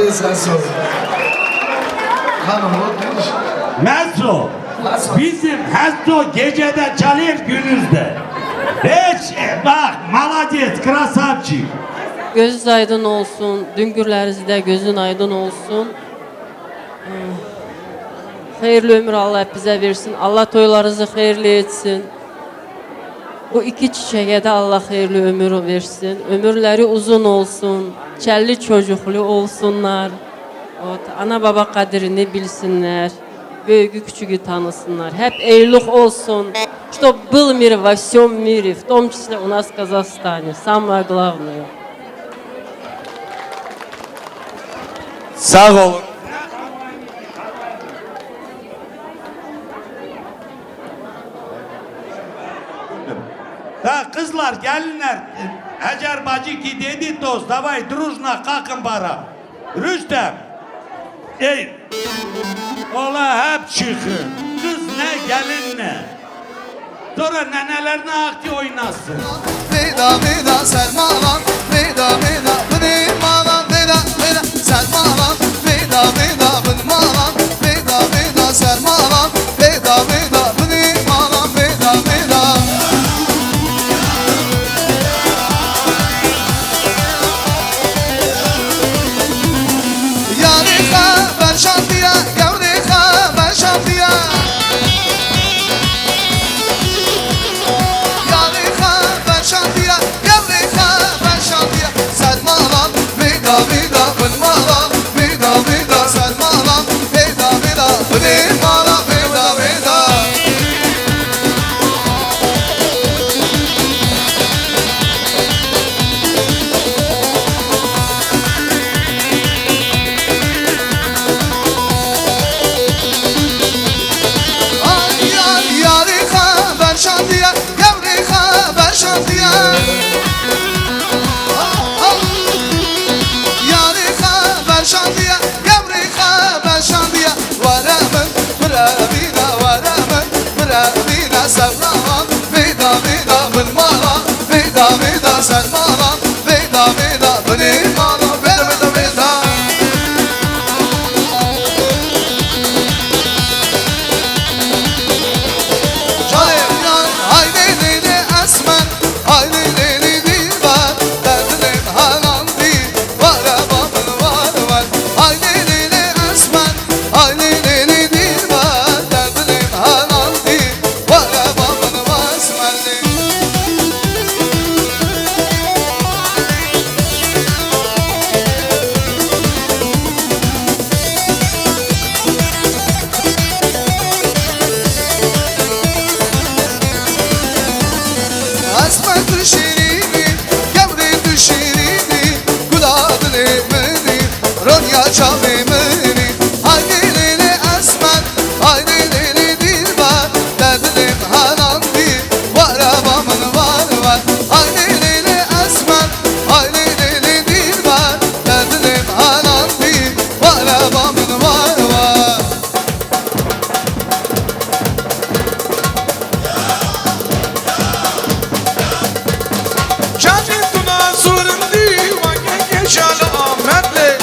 Söyle sen sor. Hanım o demiş. Metro. Bizim Hesto gecede çalır gündüzde. Hiç bak malades krasavçı. Gözünüz aydın olsun, düngürlerinizde gözün aydın olsun. Hayırlı ömür Allah hep bize versin. Allah toylarınızı hayırlı etsin. Bu iki çiçeğe de Allah hayırlı ömür versin. Ömürleri uzun olsun. Çelli çocuklu olsunlar. Ana baba kadrini bilsinler. Büyüğü küçüğü tanısınlar. Hep evlilik olsun. Чтоб был мир во всем мире, в том числе у нас в Казахстане. Самое главное. Sağ olun. Da kızlar gelinler Hacer bacı ki dedi dost davay druzna kalkın bara. Rüstem. Ey. Ola hep çıkın. Kız ne gelin ne. Sonra nenelerine akti oynasın. Veda veda Selmalan, veda veda benim malan, veda veda Selmalan, veda veda benim malan, veda veda Selmalan, veda veda benim malan, veda veda. Yarika ben şantiya, yavrika ben şantiya. Şantiya, yavrika ben şantiya Selmalan, veda veda benim malan, veda veda Selmalan, veda veda benim malan, veda veda. Ay ay yarika ben şantiya, yavrika ben şantiya. Yarika ben şantiya, yavrika ben şantiya. Varamın bıravina, varamın bıravina Selmalan, veda veda benim malan, veda veda Selmalan, veda veda benim malan, veda veda veda. Haydi leyli esmer, haydi leyli dilber, derdilim halam değil, var babın var var. Haydi leyli esmer, haydi leyli dilber, derdilim halam değil, var babın var esmerli. Esmer düşirini, gevri düşirini, Kuladın emini, Ronya çalimini. Haydi leyli esmer, haydi leyli dilber, derdilim halam değil, var babamın var var. Haydi leyli esmer, haydi leyli dilber, derdilim halam değil, var babamın var var. Canım sorun divan geçalı Ahmet'le.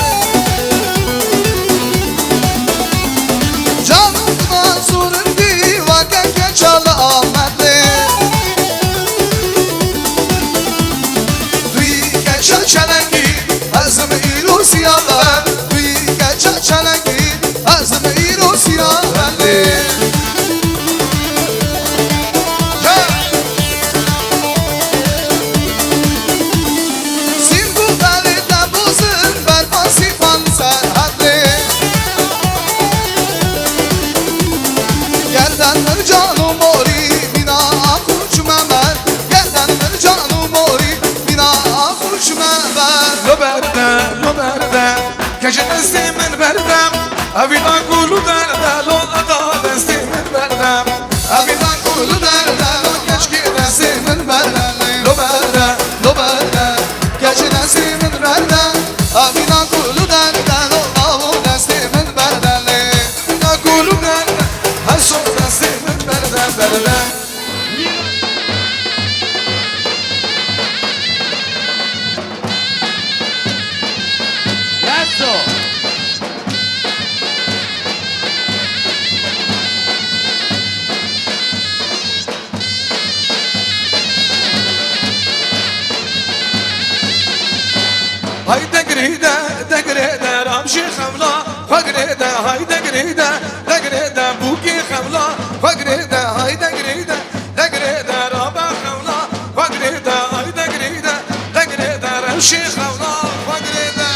Canımdan sorun divan geçalı Ahmet'le. Duy geçe çelengi azım İrusiyalar, duy geçe çelengi azım İrusiyalar. Yerdenler canım mori, bina kurç memer. Yerdenler canım mori, bina kurç memer. Lo berde, gece destimin berdem. Avina kulu derde, lo ada destimin berdem. Abidan kulu derde, lo keşke destimin berdem. Lo berde, gece destimin berdem. Abidan kulu derde, lo avu destimin berdem. Avina kulu derde, her son destimin berdem berdem. Let's go. دگریده دگریده رامشی خملا فگریده های دگریده دگریده بوکی خملا فگریده های دگریده دگریده رابا خملا فگریده های دگریده دگریده رامشی خملا فگریده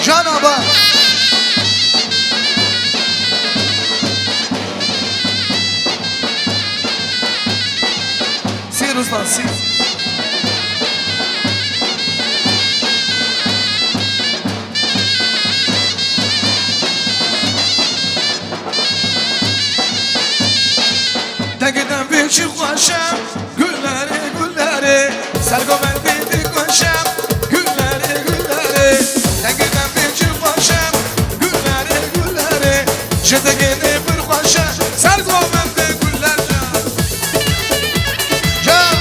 جانابا سیر usta سیر Degiden bir çıkmışım gülleri gülleri Sergomen dedi koşam gülleri gülleri Degiden bir çıkmışım gülleri gülleri Jedegini bir koşam Sergomen de güller can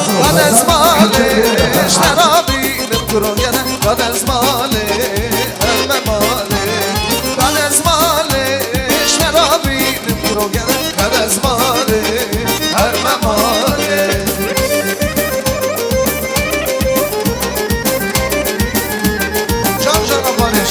Kades mali şerabim kurun gene Kades mali erme mali Kades mali şerabim kurun gene Kades mali erme mali Can cana barış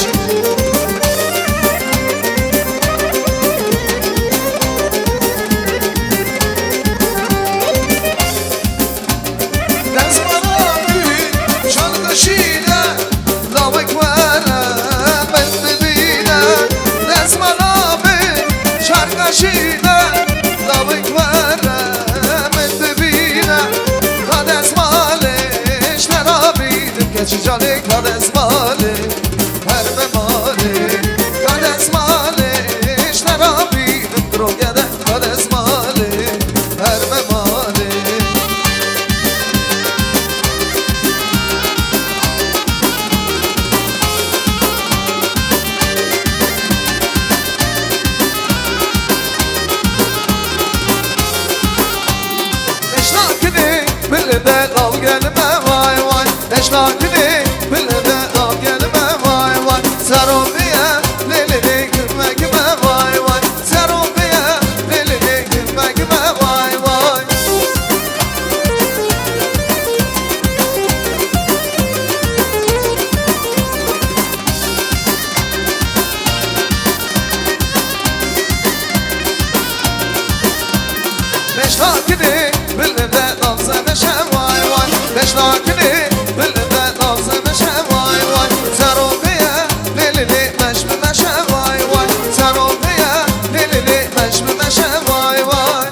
Geçicali kades mali Herme mali Kades mali İşler abidim drogede Kades mali Herme mali Eşlakini bilde al gelme vay vay Eşlakini bilde al gelme vay vay Serobiye lelini gülme gülme vay vay Serobiye lelini gülme gülme vay vay Eşlakini bilde al sevişe vay vay Eşlakini bilde al sevişe vay vay Serobiye lelini meşmi meşe vay vay Serobiye lelini meşmi meşe vay vay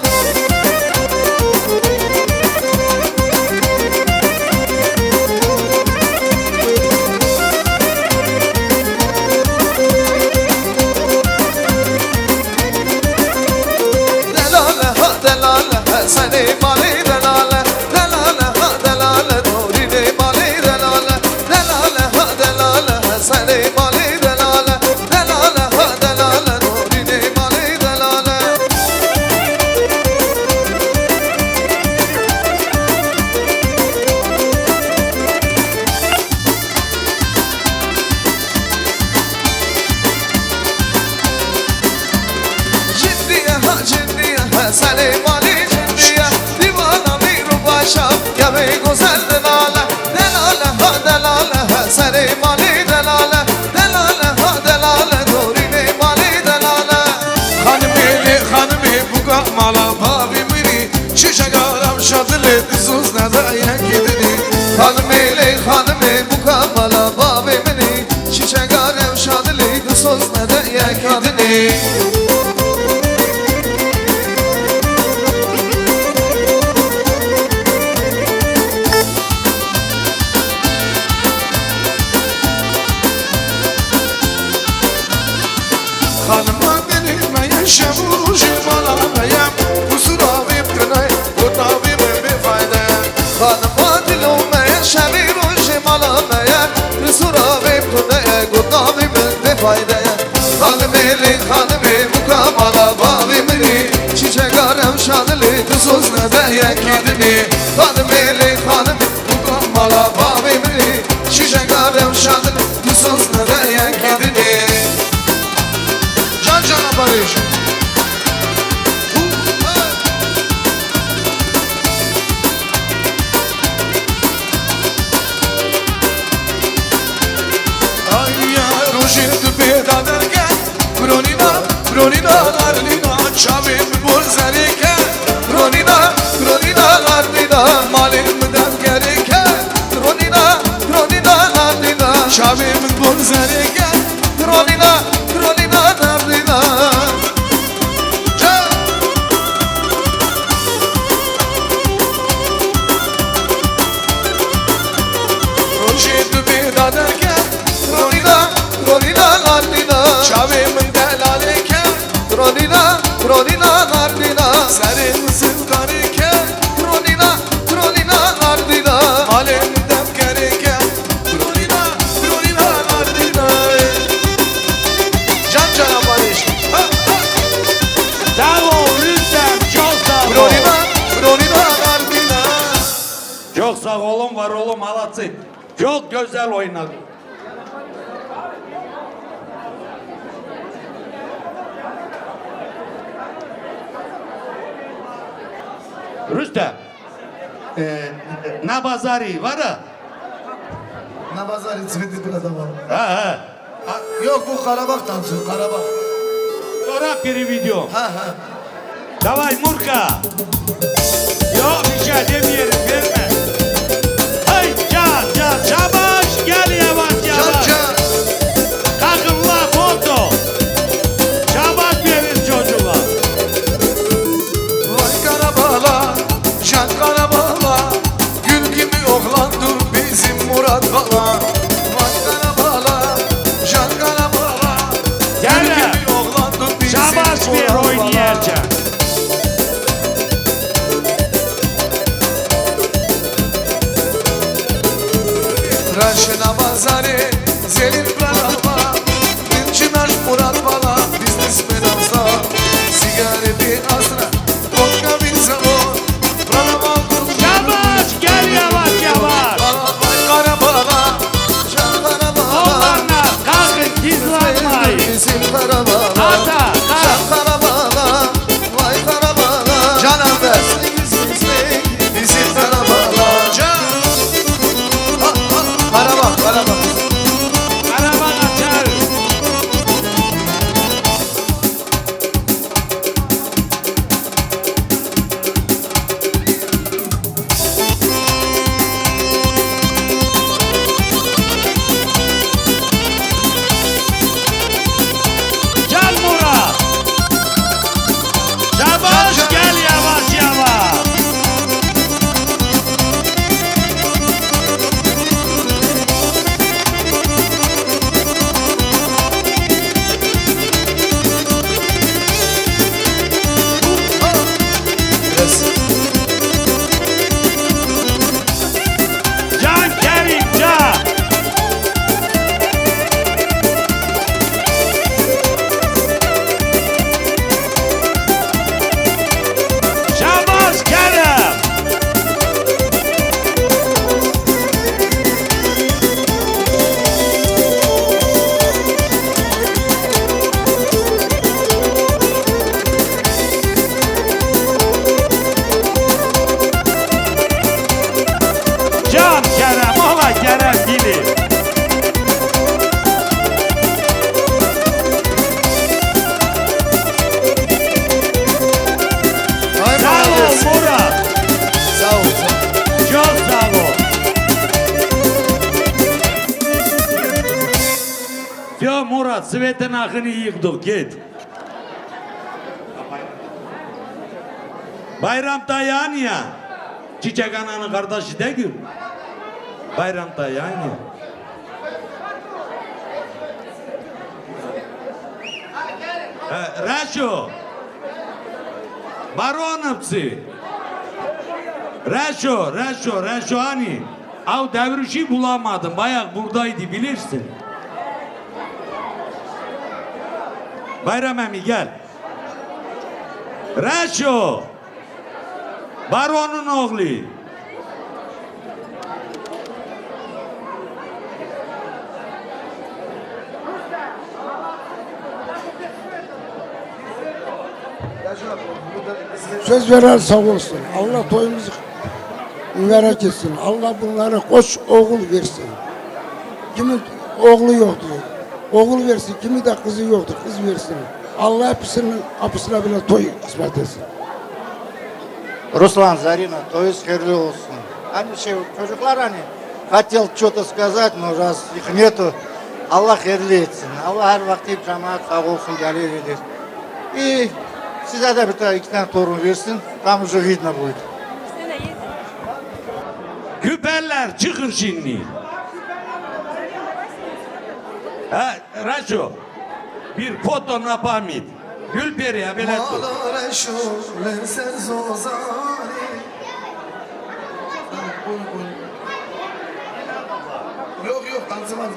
Delale ha delale ha seni mali delale Delale ha delale nurini mali delale Delale ha delale ha seni mali delale Delale ha delale nurini mali delale Ciddiye ha ciddiye ha seni mali ciddiye Divana bir başa ya bir güzel delale Delale ha delale ha seni mali delale Delale ha delale nurini mali delale Hanımı bu kamala babimini Şişe garam şadılı Sus ne dayak gidini Hanımı bu kamala babimini Çiçek arem şadili söz ne de yakadini Hanıma benim şemuruşu bana beyem Kusura biptine kurtavim bir fayda Hanıma dilime şemir uşi malamaya Sura viptune gudnavim de faydaya Hanımı bu kamala babimini Çiçek arem şadili söz ne de yakadini Hanım bu kamala babimini Çiçek arem şadili söz ne de yakadini Can cana barış Ay ya rojit peda derke Bronina larlina Çavim burzerike Ronina lardina malimden gerike Ronina lardina Çavim burzerike Ronina lardina Rojit peda derke Ronina lardina Çavim delalike Ronina lardina Serin sızgarike Ronina lardina Malimden gerike Bronina lardina Can cana barış Bravo, Rüstem, çok sağ ol. Ronina lardina Çok sağ olun, var olun, alatsı. Çok güzel oynadı. Rüstem. Ne bazarı var ha? Ne bazar içmedi bir adam var. Ha. Yok bu Karabağ dansı, Karabağ. Sonra bir video. Ha. Davay Murka. Yok bir şey demeyelim, verme. Hey can, çabaş, gel yavaş. Kalkın la foto. Çabaş verin çocuğa. Vay Karabağlar, can Karabağlar, gül gibi oğlandır bizim Murat Bala. Vay Karabağlar, can Karabağlar, gül gibi oğlandır bizim Murat Bala. Çabaş ver oynayacak. Raşına bazarı, zelil Karabağ, Çınar Murat Bala, biz ismen azda. Sigara bir asra, vodka bir sabun, Ranam aldım. Yavaş, gel yavaş. Vay Karabağlar, can Karabağlar, Oğlanlar kalkın, gizlenmeyin. bizim Karabağlar. Ata, Can Karabağlar, vay Karabağlar, can Ahmet, bizim Karabağlar. Can, Karabağ. Karabağ açar. Can Murat. Çabaş, gel yavaş. Can Kerim, can. Şabaş Kerem. Can Kerem, ola Kerem bilir. Sağ ol Murat. Sağ ol. Çok sağ ol. Yo Murat, Svetin akını yıktık, git. Bayram dayan ya. Çiçek ananın kardeşi de gül. Bayram dayan ya. Raşo. Baronovci. Reşo hani. Av devrişi bulamadım. Bayağı buradaydı bilirsin. Bayram emi gel. Reşo. Baronun oğlu. Söz veren sağ olsun. Allah toyumuzu mübarek etsin. Allah bunlara koç oğul versin. Kimin oğlu yoktu, oğul versin. Kimi de kızı yoktu, kız versin. Allah hepsinin kapısına bile toy kısmet etsin. Руслан, Зарина, toyunuz hayırlı olsun. Hani çocuklar hani хотел что-то сказать, но раз их нету, Allah hayırlı etsin. Allah her vakit cemaat sağ olsun gelir eder. И size de bir tane iki tane torun versin. Tam уже видно будет. Küpeller çıkın şimdi. Raşo. Bir foto na pamit. Gülperi'ye bilet tut. Yok tanzımaz.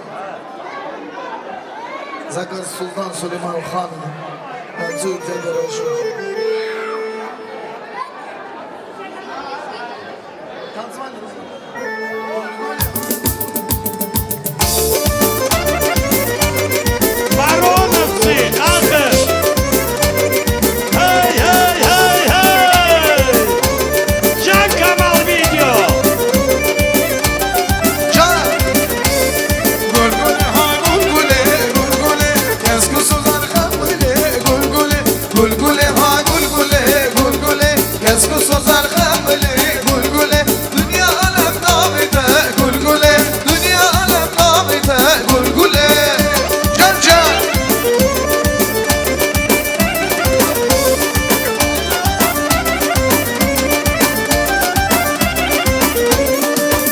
Zakaz Sultan Süleyman Han. Manzur Federasyon. Tanzımaz. hamli gulgule Dünya alem namide gulgule Dünya alem namide gulgule Can can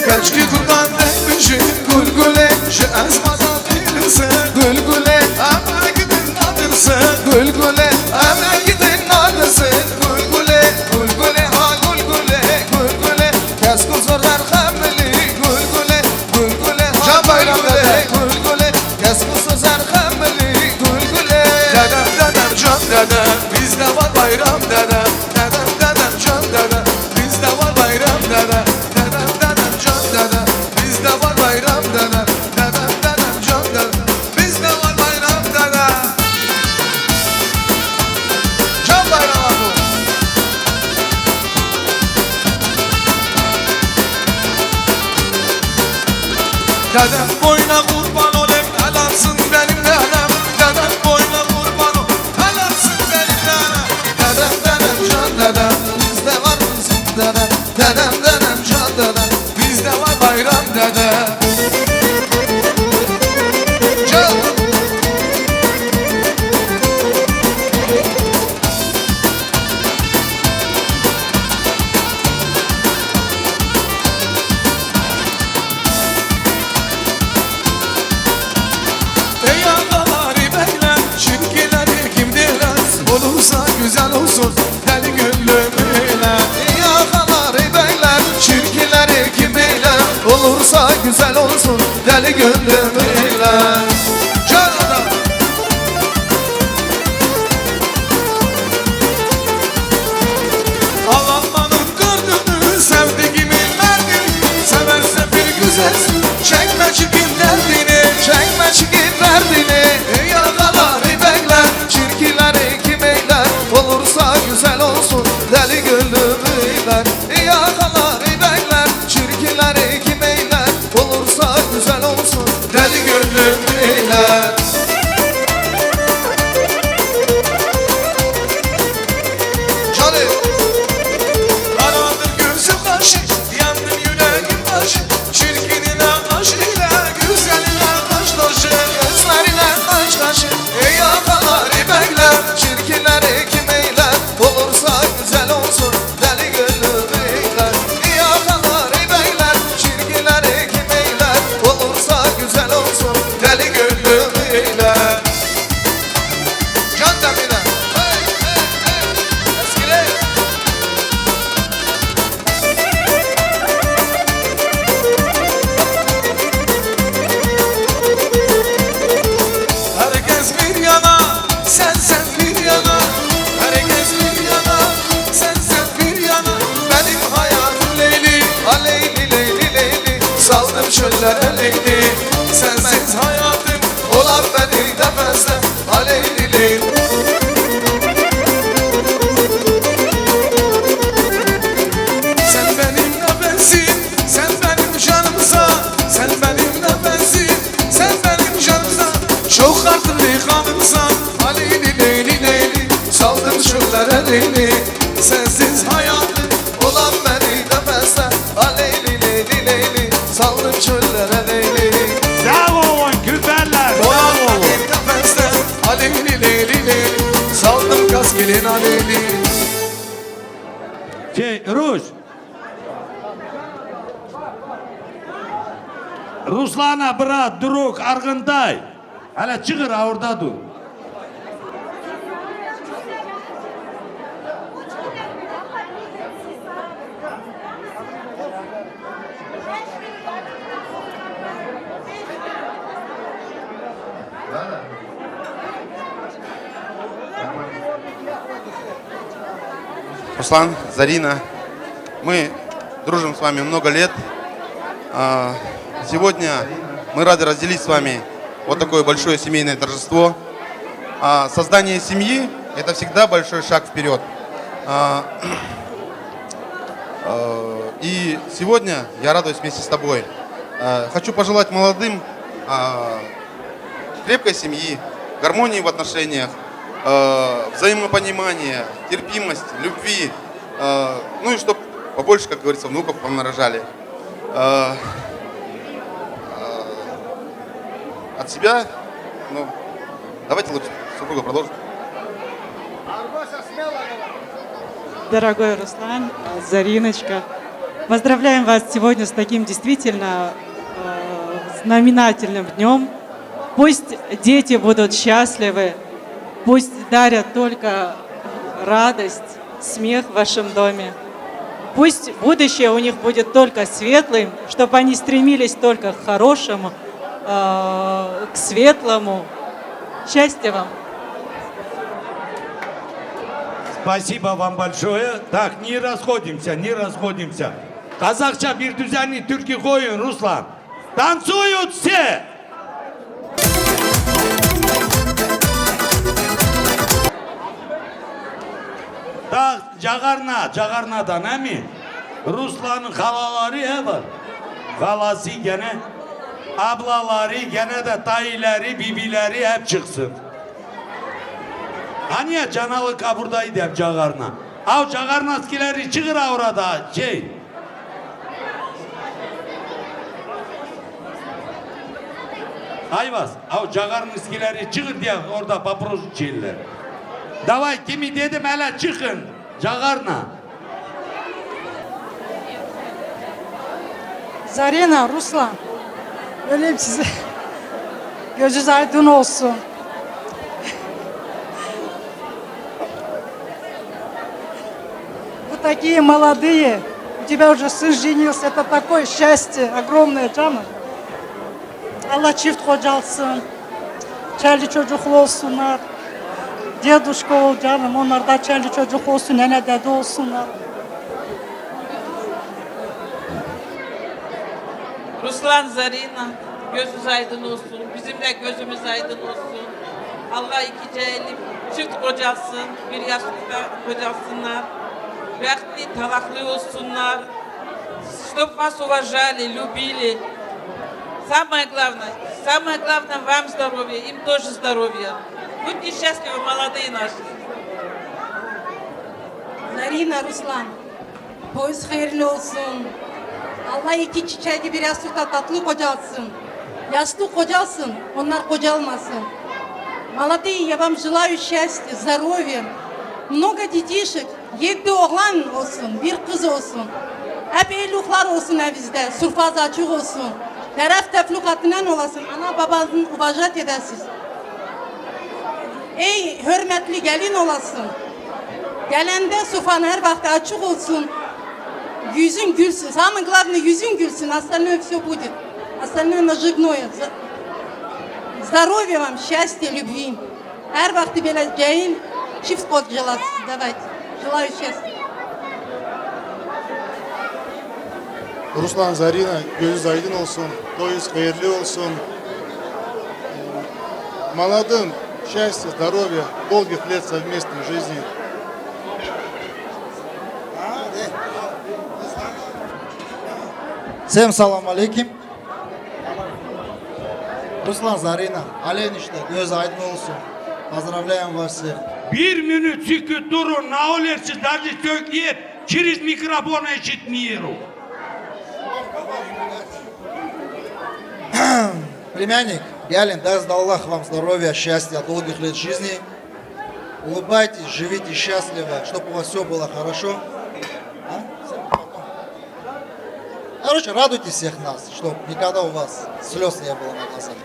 Kaç ki kurban denmişim gulgule Şu esmada değilsin gulgule Ama gidin adırsın gulgule Ama gidin adırsın gulgule Gulgule ha gulgule gulgule Kes kuzurlar hamli gulgule Gulgule ha gulgule gulgule Kes kuzurlar hamli gulgule Dedem dedem can dedem Bizde var bayram dedem Dedem dedem can dedem Bizde var bayram dedem Dedem dedem can dedem Bizde var bayram dedem Dedem dedem can dedem Bizde var bayram dedem Can bayramı bu Dedem boyuna kurban olayım helansın benim dedem Dedem boyuna kurban ol helansın benim dedem Dedem dedem can dedem Bizde var bizim dedem Dedem dedem can dedem Bizde var bayram dedem Can Ey ağaları beyler, şirkeleri kim direz Olursa güzel olsun deli gönlümüyle Ey ağaları beyler, şirkeleri kim beyler Olursa güzel olsun deli gönlümüyle Canada Ağlamanın dırdını sevdiğimin derdini Severse bir güzelsin çekme çikin derdini Çekme çikin derdini Ey ağaları beyler çirkileri kim eyler Olursa güzel olsun deli gönlümüyle Ey ağaları beyler çirkileri kim eyler Olursa güzel olsun deli gönlümüyle Canım Karadır gözüm başı, yandım yüreğim başı Çirkinine aşıyla, güzeline kaştaşı Gözlerine kaş kaşı, ey ağaları beyler Çirkinleri kim eyler, olursa güzel olsun deli gönlüm eyler Ey ağaları beyler, çirkinleri kim eyler Olursa güzel olsun deli gönlüm eyler Can demine, hey hey hey, eskiler Herkes bir yana, sen bir yana Herkes bir yana, sen bir yana Benim hayatım Leyli, ha Leyli, Leyli, Leyli Saldım çöllere Leyli, sensiz hayatım Olan beni nefesle, ha Leyli, Leyli Sen benim nefesim, sen benim canımsa Sen benim nefesim, sen benim canımsa Çok hatırlı kanımsan Leyli, Leyli, Leyli Saldım çöllere Leyli Sensiz hayatım olan beni nefesle Leyli, Leyli, Leyli Saldım çöllere Leyli Sağ olun güzeller sağ Olan olun beni nefesle Leyli, Leyli, Leyli Saldım kaskelin Leyli Rus Ruslana brat Duruk Argıntay Hele çıkır ha orada dur Руслан, Зарина, мы дружим с вами много лет. Сегодня мы рады разделить с вами вот такое большое семейное торжество. Создание семьи – это всегда большой шаг вперед. И сегодня я радуюсь вместе с тобой. Хочу пожелать молодым крепкой семьи, гармонии в отношениях, взаимопонимания, терпимость, любви. Ну и чтобы побольше, как говорится, внуков вам нарожали. От себя, ну, давайте лучше супруга продолжим. Дорогой Руслан, Зариночка, поздравляем вас сегодня с таким действительно знаменательным днем. Пусть дети будут счастливы, пусть дарят только радость, смех в вашем доме. Пусть будущее у них будет только светлым, чтобы они стремились только к хорошему, к светлому. Счастья вам! Спасибо вам большое. Так, не расходимся, не расходимся. Казахча bir düzenli türkü koyun Ruslan. Танцуют все! Так, Cagarna'dan emin. Ruslan'ın halaları var. Halası gene, ablaları gene de dayıları, bibileri hep çıksın. Hani ya Canalık buradaydı hep Cagarna. Av Cagarnaskileri çıkır orada şey. Ayvaz, av Cagarnaskileri çıkır diye orada paproz çeyirler. Davay kimi dedim hele çıkın Cagarna. Zarina, Ruslan, öleyim size. Gözünüz aydın olsun. Вы такие молодые, у тебя уже сын женился, это такое счастье, огромное, canım. Allah çift kocalsın, çerli çocuklu olsunlar. Deduşka ol canım, onlar da çerli çocuk olsun, nene dede olsunlar. Ruslan, Zarina, gözünüz aydın olsun, bizim de gözümüz aydın olsun. Allah iki cehli çift kocalsın, bir yastıkta kocalsınlar. Бяхли, талахли olsunlar, чтоб вас уважали, любили. Самое главное вам здоровья, им тоже здоровья. Будьте счастливы, молодые наши. Zarina, Ruslan, toyunuz hayırlı olsun. Allah iki çiçeği bir yastıkta tatlı kocalsın. Yastık kocalsın, onlar kocalmasın. Молодые, я вам желаю счастья, здоровья, много детишек. 7 oğlan olsun, bir kız olsun. Hep evlilikler olsun evinizde, sürfaz açık olsun. Taraf teflukatından olasın, ana babanın uvacat edesiz. Ey hürmetli gelin olasın. Gelende sufan her vakti açık olsun. Yüzün gülsün, самое главное yüzün gülsün, остальное все будет. Остальное наживное. Здоровья вам, счастья, любви. Her vakti böyle gelin, çift kocalatsın, давайте. Желаю счастья. Ruslan, Zarina, gözünüz aydın olsun, toyunuz hayırlı olsun. Молодым счастья, здоровья, долгих лет совместной жизни. Всем салам алейкум. Ruslan, Zarina, Alenişte, göz aydın olsun. Поздравляем вас всех. Bir minut sükut durun, ne olursa даже söyleyip, через mikrofonu işitmiyorum. Племянник, Ялин, даст Аллах вам здоровья, счастья, долгих лет жизни. Улыбайтесь, живите счастливо, чтобы у вас все было хорошо. Короче, радуйте всех нас, чтобы никогда у вас слез не было на глазах.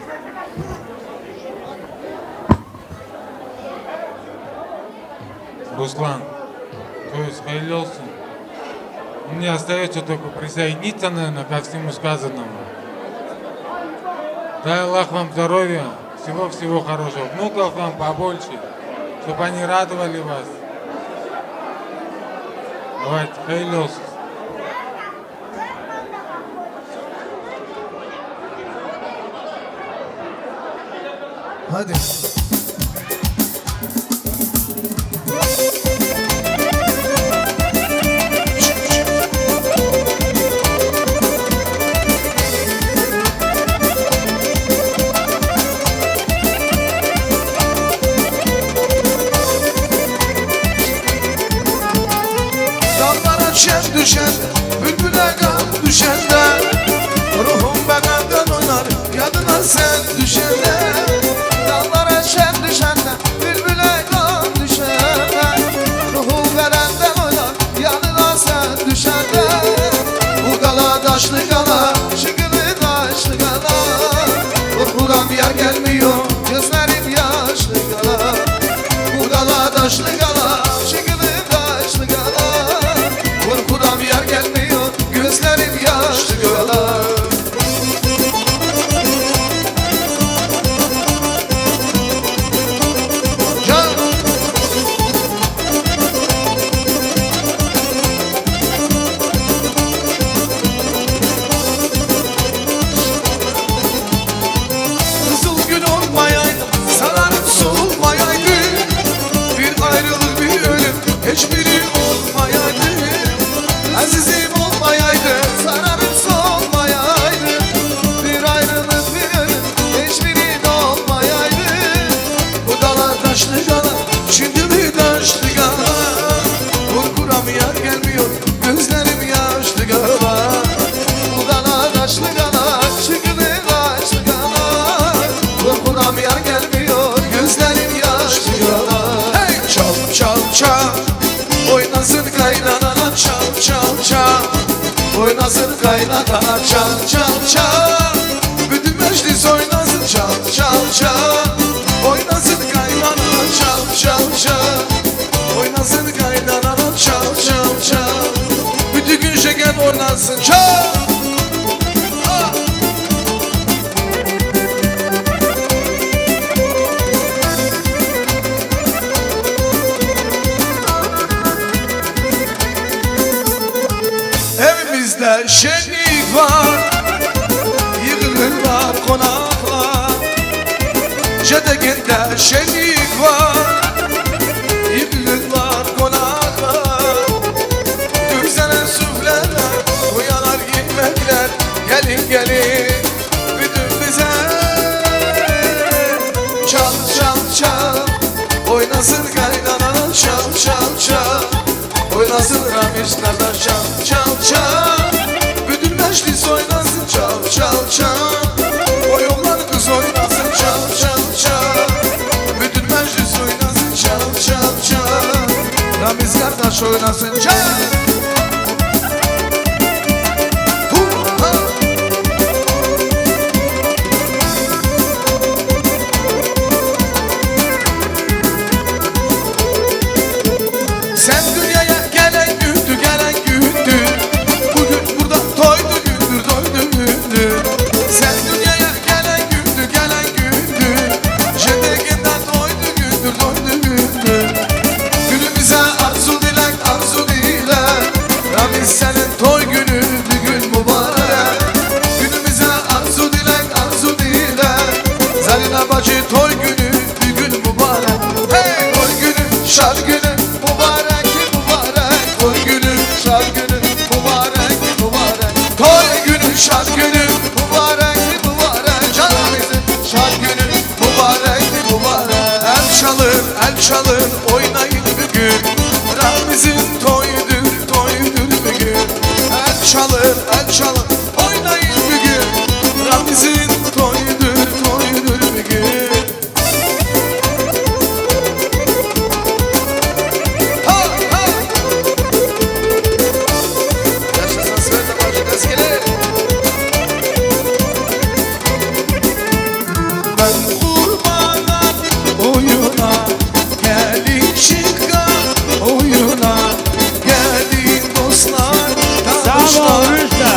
Руслан, то есть hayırlı olsun. Мне остается только присоединиться, наверное, ко всему сказанному. Дай Аллах вам здоровья, всего-всего хорошего. Внуков вам побольше, чтобы они радовали вас. Давайте, hayırlı olsun. Hadi. düşende Bülbüle kan düşende Ruhum bedenden oynar Yadına sen düşende Dağlara şen düşende Bülbüle kan düşende Ruhum bedenden oynar Yadına sen düşende Bu gala taşlı gala Şıkılı taşlı gala Korkudan bir yer gelmiyor Gözlerim yaşlı gala Bu gala taşlı gala Şıkılı taşlı gala Korkudan bir yer gelmiyor Gözlerim yaşlı gala Kızıl gül olmayaydı, sararıp solmayaydı Bir ayrılık bir ölüm, hiçbiri olmayaydı Azizim olmayaydı, sararıp solmayaydı Bir ayrılık bir ölüm, hiçbiri de olmayaydı Bu dala taşlı gala, şimdi mi taşlı gala Korkuram yer gelmiyor, gözlerim yaşlı gala Bu dala taşlı gala, şimdi taşlı gala Korkuram yer gelmiyor, gözlerim yaşlı gala Hey! Çal çal çal, oynasın kaynanalar çal çal çal Oynasın kaynanalar çal çal çal Bütün meclis oynasın çal çal çal Oynasın kaynanalar çal çal çal Oynasın kaynanalar çal çal çal Bütün gün şeker oynasın çal Evimizde şenlik var Yığılırlar konaklar Cedeginde şenlik var Yığılırlar konaklar Güzelen süfreler Uyanar yemekler Gelin gelin Bütün bize Çal çal çal Oynasın kaynanalar çal çal çal Oynasın ramişlerden çal çal çal Bütün meclis oynasın çal çal çal O yollar kız oynasın çal çal çal Bütün meclis oynasın çal çal çal Ramiz kardeş oynasın çal Sen dünyaya gelen gündü, gelen gündü Bugün burada toydu gündür, doydu gündür Sen dünyaya gelen gündü, gelen gündür Cedekinden doydu gündür, doydu gündür Günümüze arzu dilek, arzu dilek Ramiz senin toy günü, bugün mübarek Günümüze arzu dilek, arzu dilek Zarina bacı toy günü, bugün mübarek Hey toy günü, şad günü mübarek mübarek Toy günü şad günü mübarek mübarek Toy günü şad günü mübarek mübarek Canımızın şad günü mübarek mübarek El çalın el çalın oynayın bugün Rabbimizin toyudur toyudur bugün El çalın el çalın oynayın bugün Rabbimizin toyudur toyudur bugün Ben kurbana oyuna gelin şıkka oyuna gelin dostlar Sağ ol Rüştü.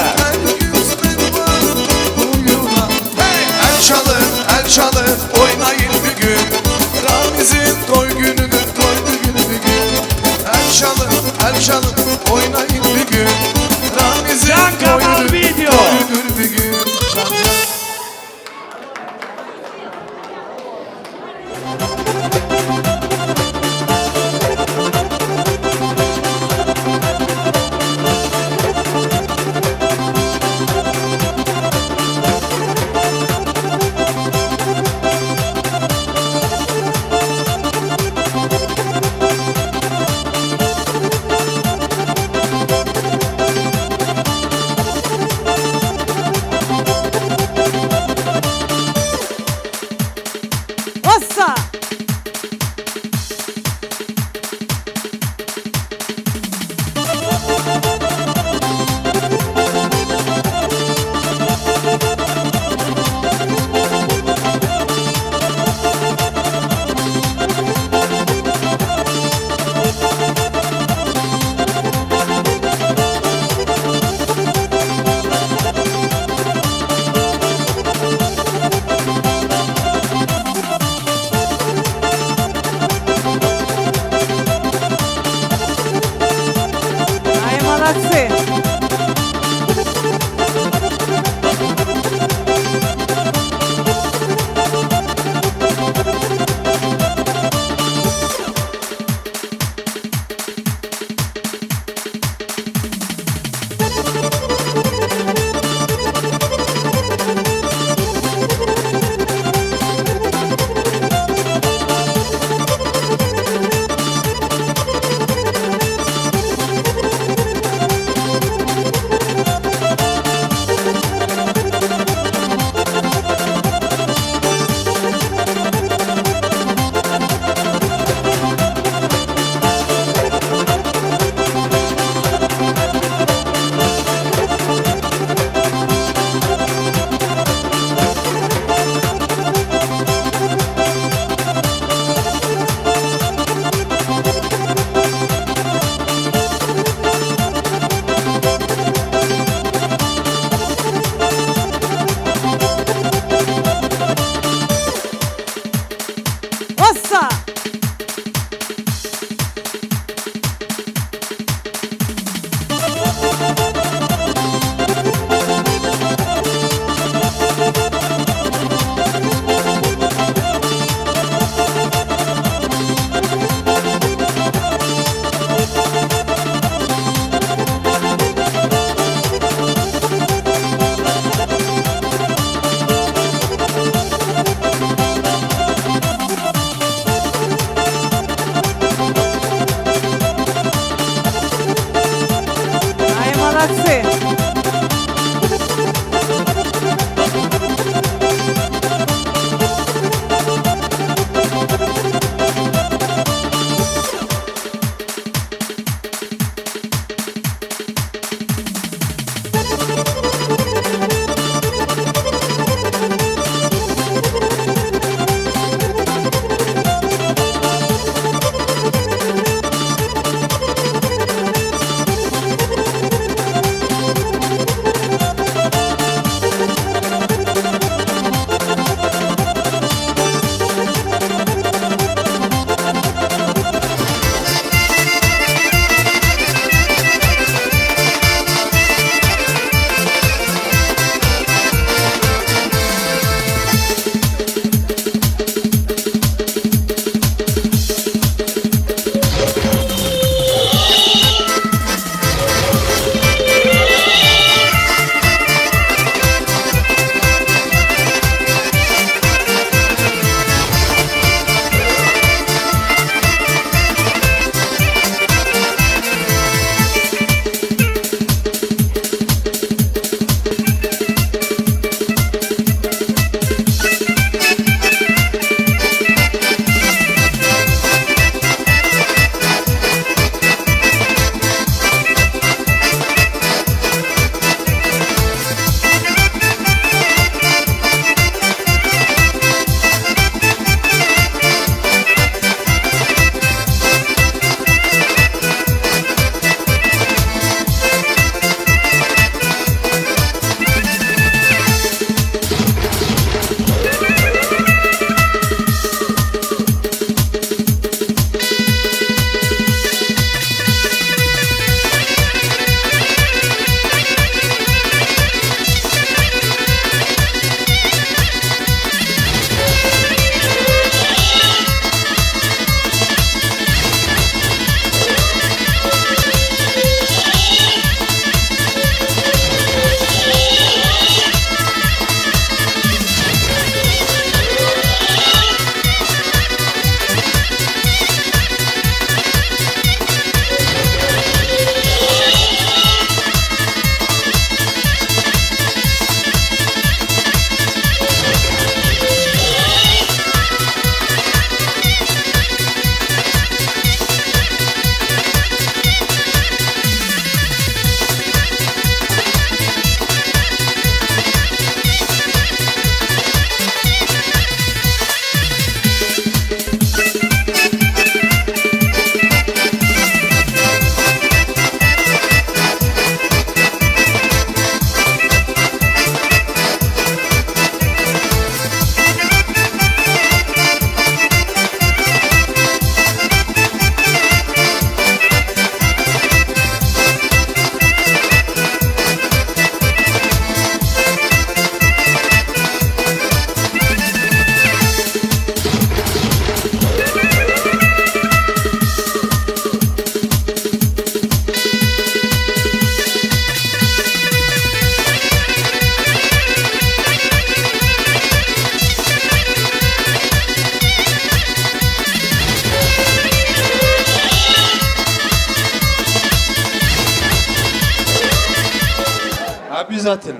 zaten.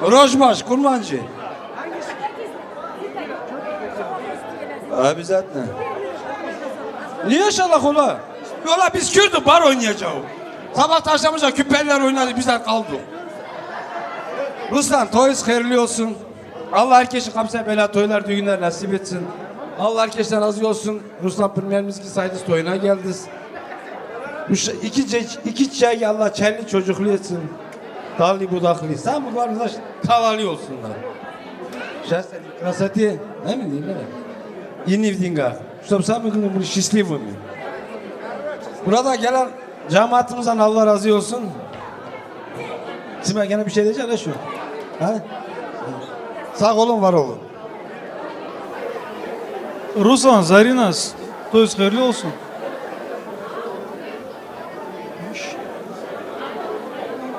Rojbaş, kurmancı. Abi zaten. Niye şalak ola? Yola biz Kürdü bar oynayacağız. Sabah taşlamışlar küpeller oynadı bizden kaldı. Ruslan toyuz hayırlı olsun. Allah herkese kamsa bela toylar düğünler nasip etsin. Allah herkesten razı olsun. Ruslan Premierimiz ki saydıs toyuna geldiniz. İki çiçeği Allah çelli çocuklu etsin. Dallı budaklı. Sen bunlarınızda tavalı olsunlar. Şahsen krasati ne mi diyeyim ne? İnivdinga. Чтобы самые главное были счастливыми. Burada gelen cemaatimizden Allah razı olsun. Size gene bir şey diyeceğim ne şu? Ha? Sağ olun, var olun. Ruslan, Zarina, toyuz hayırlı olsun.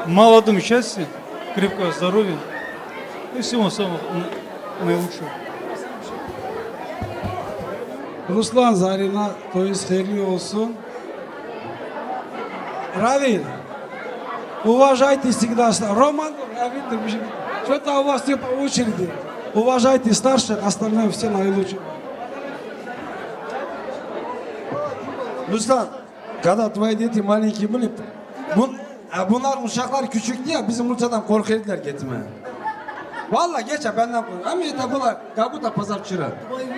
Молодым счастья, крепкого здоровья и всего самого наилучшего. Ruslan, Zarina, toyuz hayırlı olsun. Ravil, Уважайте всегда, Роман, Виктор, что-то у вас все по очереди. Уважайте старших, остальное все наилучшее. Ruslan, когда твои дети маленькие были, bunlar uşaklar küçüktü ya, bizim Rusya'dan korkuyorlar getirmeye. Vallahi geçe benden korkuyor. Ama yeter bunlar, kabuta pazarçıra.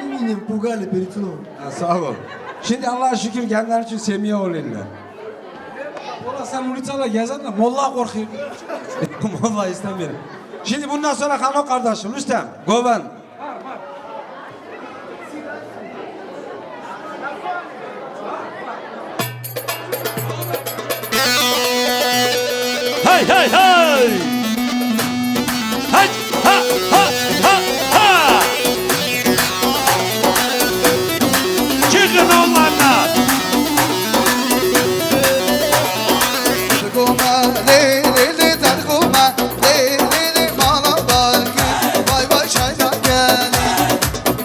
Eminim pugale перед сном. Sağ ol. Şimdi Allah'a şükür kendileri için semiye oluyorlar. Ola sen Rusya'da gezen de Molla korkuyor. Molla istemiyorum. Şimdi bundan sonra kanı kardeşim Rüstem, Govan. Hay hay hay! Hay ha ha ha ha! Çıkın onlarla! Goma le le le ter goma le le le mala barkın vay vay şaydan gel.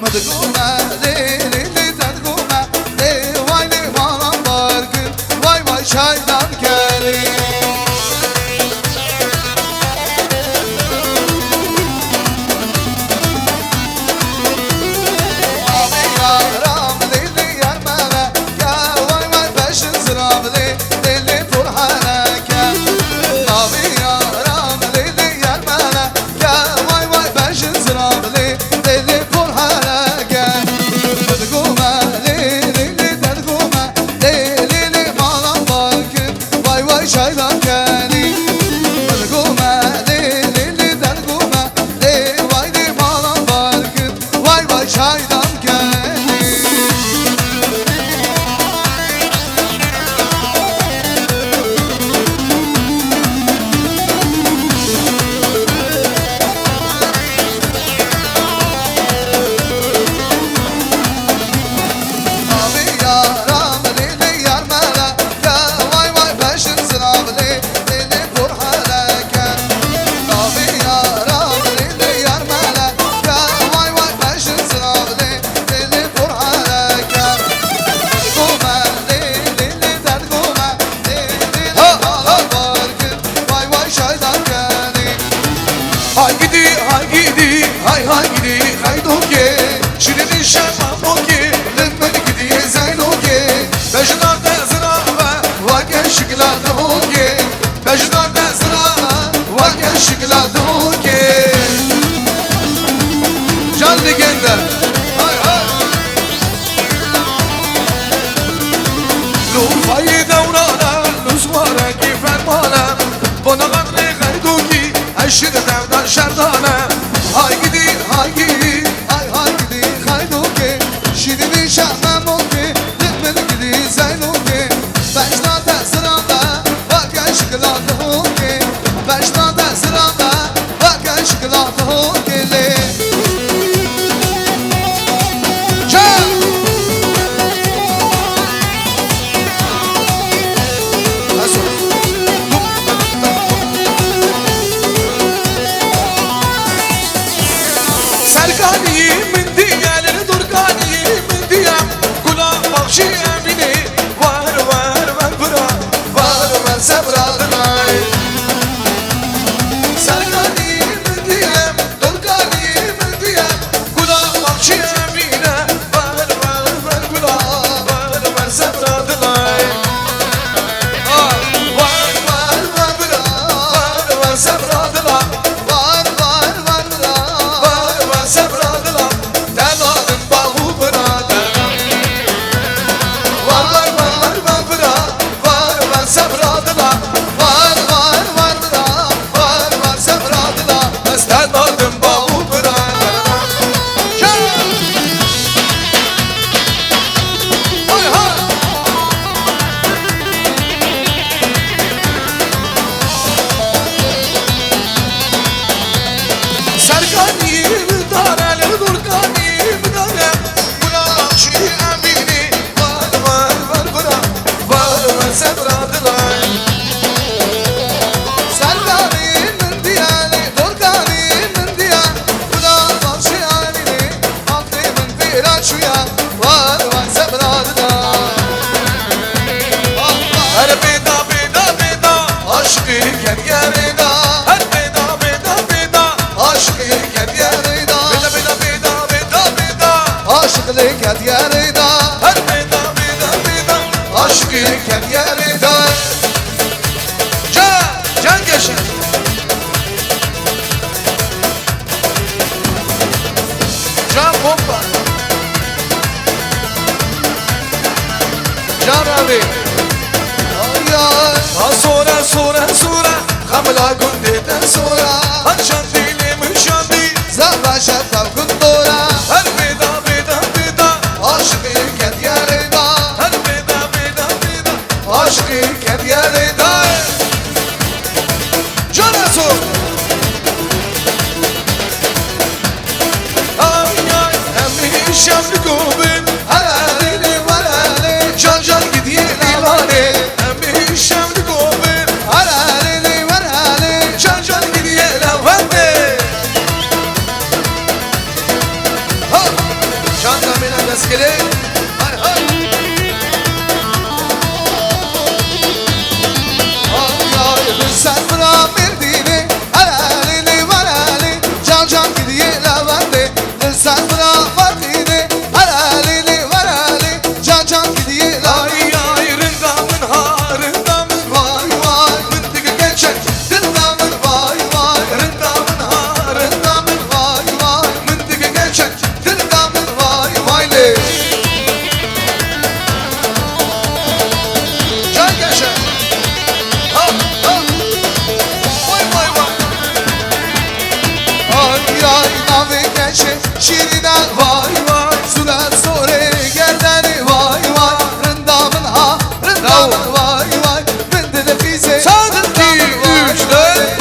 Madı goma le le le ter goma le vay le mala barkın vay vay şaydan gel. Şaydan geli, goma le le le der goma le vay le malan barkın vay vay şaydan geli. Abi yaram le le yar mala ya vay vay başın sınav le le le vur halaka. Abi yaram le le yar mala ya vay vay başın sınav le le le vur halaka. Goma le le le der goma le le le malan barkın vay vay şaydan geli. Hay gidi hay gidi hay hay gidi hay doke şirin şarma moke lütfen gidi zaynoke beşler de sıra vaken şıkla doke beşler de sıra vaken şıkla doke can legenda hay hay lo fayı davrana nusvara ki fermana bana kadri hayduki aşırı devdan şerdana hay gidi hay gidi hay hay gidi hayduki şirin şahma moke lütfen gidi zaynoke beşler de sırada vaken şıkla doke beşler de sırada vaken şıkla doke Serkani min diyeleri durkani min diyem kulak bakşı emini var var ben bura var ben sebradınay Serkani min diyem بری سورا سورا سورا خملا گندیت سورا هر شاندی لیمون شاندی زهرا شفاف کندورا هر بیدا بیدا بیدا عاشقی کد یاریدا هر بیدا بیدا بیدا عاشقی کد یاریدا جانسو همیشه نگوبین هلالی ولالی جان جان گدیه لیوانی همیشه نگوبین هلالی ولالی جان جان گدیه لیوانی جان زمین دستگیری sen bana verdiğini halaline varali can can gidiye lavande sen bana verdiğini halaline varali can can gidiye lavande ay rındamın ha rındamın vay vay mıntıkı geçen rındamın vay vay rındamın ha rındamın vay vay mıntıkı geçen rındamın vay vay le can yaşa şirine vay vay surat sore gerdeni vay vay rındamın ha rındamın vay vay bende de fize sadık ki 3 4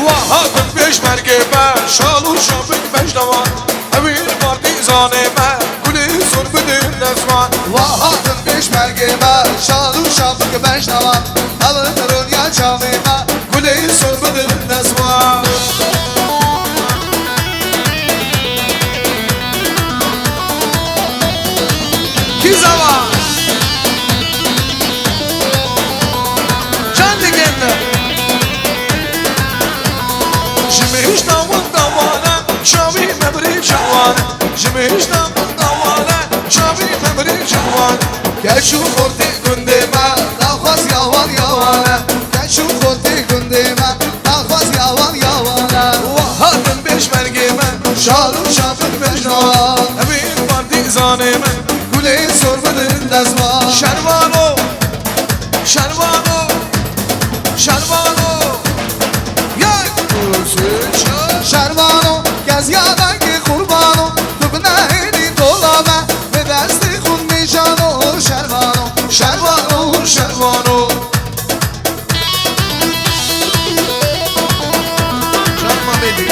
Vahadın beş merkebe şalu şafik beş davan Evin partizane me kuli sur bidin nesman Vahadın beş merkebe şalu şafik beş davan Alınırın ya çavime kuli sur bidin nesman Ki zaman Can dikenler Jimish damın davana Şavi mebri şavan Jimish damın davana Şavi mebri şavan Gel şu korti gündeme Nafas yavan yavana Gel şu korti gündeme Nafas yavan yavana Vahadın beş mergeme Şalım şafik mecnavan Emin partizaneme Kule sormadın dezman Şervano Şervano Şervano Şervano gez yadanki kurbano Tübneyni dolame Ve desti khud mijano Şervano Şervano Şervano Şerma bedi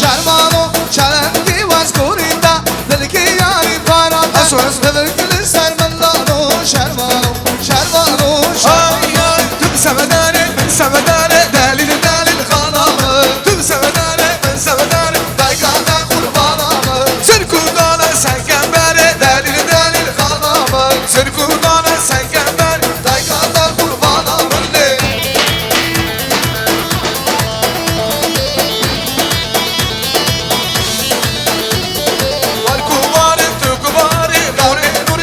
Şervano Çelendi vaz korinda Delki yari para Söz velir sermendano Şervano Şervano Şervano Tüm sevedare ben sevedare Delil delil kanamı Tüm sevedare ben sevedare Daygada kurbanamı Sırkudana sen kembere Delil delil kanamı Sırkudana sen kembere Daygada kurbanamı Var kuvarı tu kuvarı Nure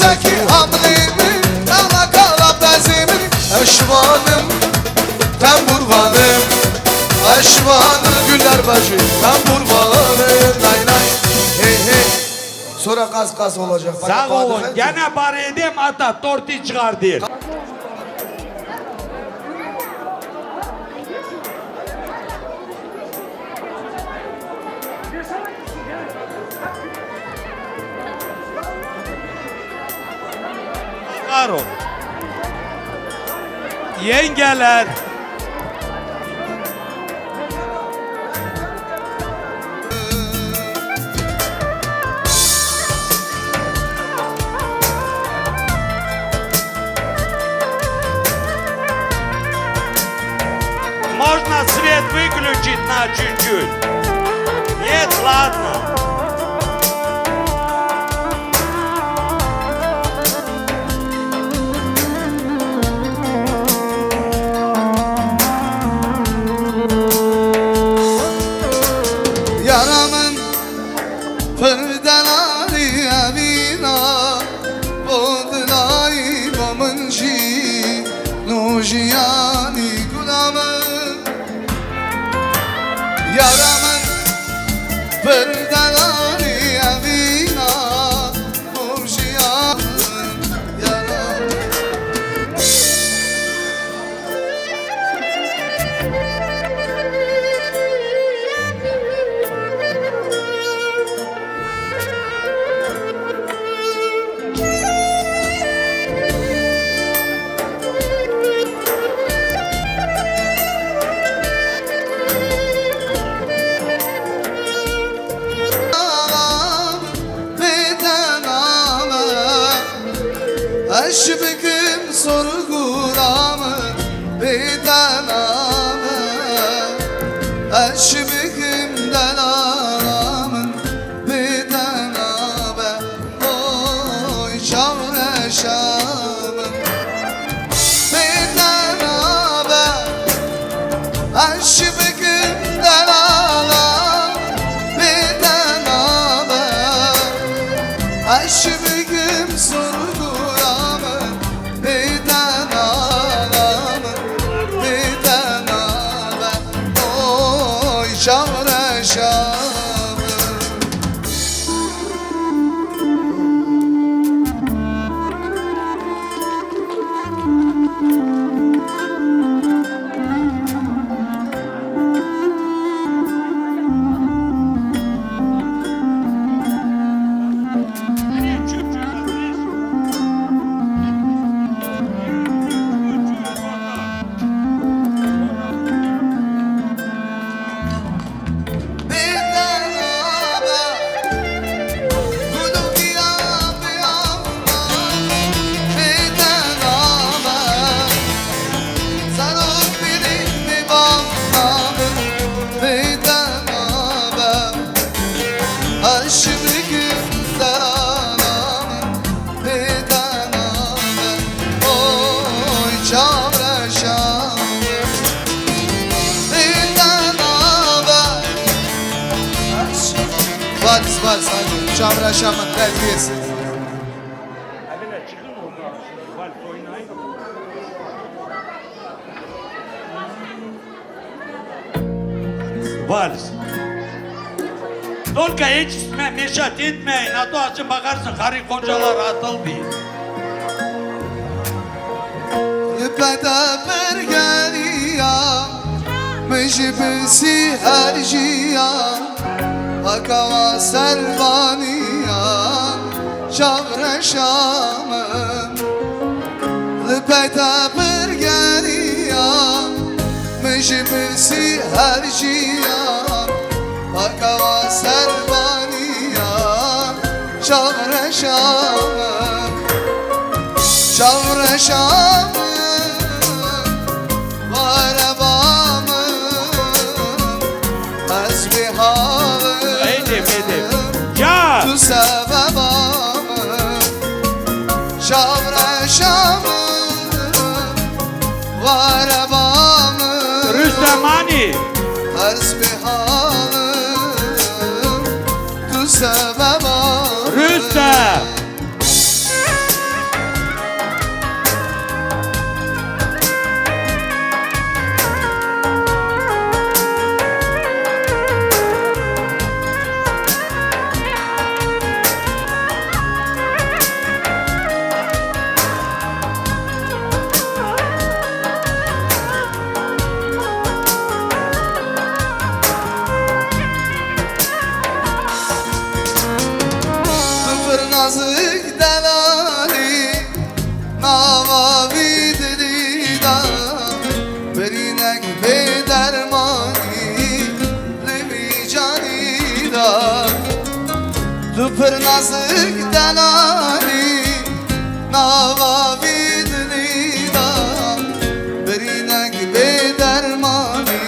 Zeki hamlimi Dala kalap bezimi Eşvanım Temburvanım Eşvanım Güller başı Temburvanım Nay nay Hey hey Sonra kas olacak. Sağ olun. Gene bari edeyim ata torti çıkardı. Karo. Yengeler. Можно свет выключить на чуть-чуть? Нет, ладно. Yaramın fırdaları evina Bodlay bomınci Nujiyani gulamın Yaramın fırdaları evina Nujiyani Yaramın Aşbıkım sorgulamı bedanamı Aşbıkım delalamın bedanamı Oy çavreşamın bedanamı Aşbıkım delalam bedanamı Aşbıkım sorgulamı Var sadece Çavraşam'ın terfiyesi. Vals. Только hiç meşat etmeyin. Adı açın bakarsın karı kocalar atıldı. Beda bergeriya Mecbisi herciya Akava servaniya Çavreşamın Beda bergeriya Mecbisi herciya Akava servaniya Çavreşamın Çavreşamın Tu sebebamı Şavreşamı Varebamı Rüstemani Hasbihalım Tu sebebamı Rüstem nazik delali nava vidrida berinek be dermani levi canida Tupır nazik delali nava vidrida berinek be dermani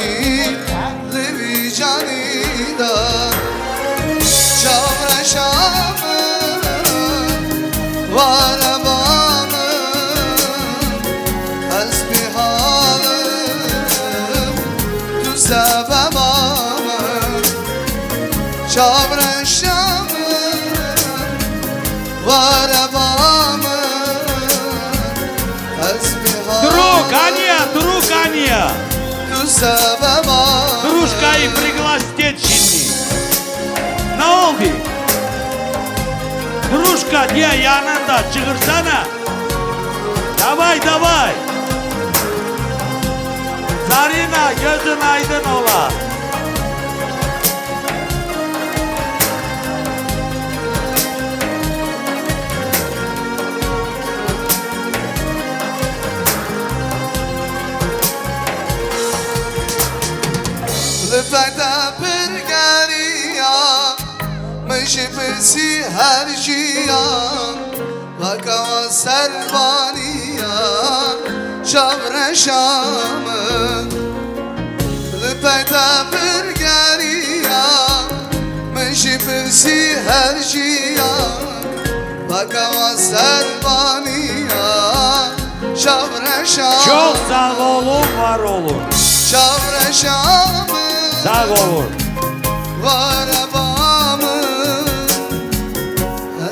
levi canida Çavreşamı var babamı Esbihalım tu sebebamı Çavreşamı var babamı Esbihalım Друг, Аня, друг Аня. tu sebebamı Дружкayı пригласить şimdi. Ne oldu? Дружка diye yanında çıkırsana. Davay davay. Zarina gözün aydın ola. Lüfete bir geriya Meşifesi her ciyan Vakava servaniya Çavreşamı Lüfete bir geriya Meşifesi her ciyan Vakava servaniya Çavreşamı Çok sağ olun, var olun. Çavreşamı Sağ olun. Var abamı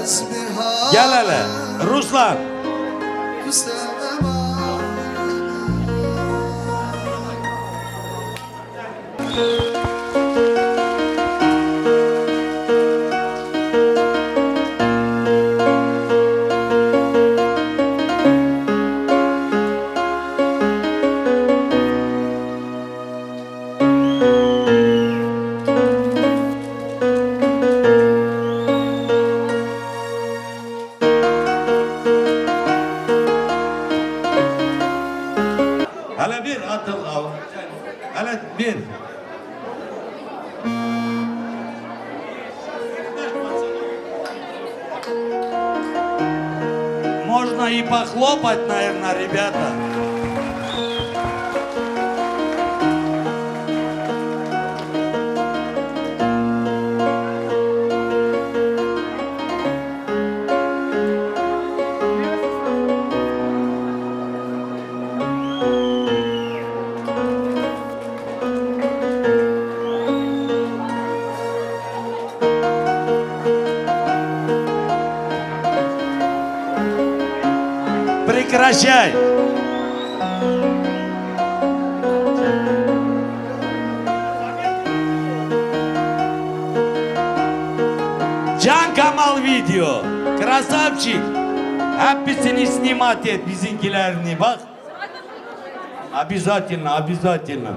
Esbiha Gel hele. Ruslan. Hele bir atıl al. Hele bir. Можно и похлопать, наверное, ребята. Прекращай! Can Kamal video. Krasavчик. Hepsini snimat et bizimkilerini bak. Обязательно, обязательно.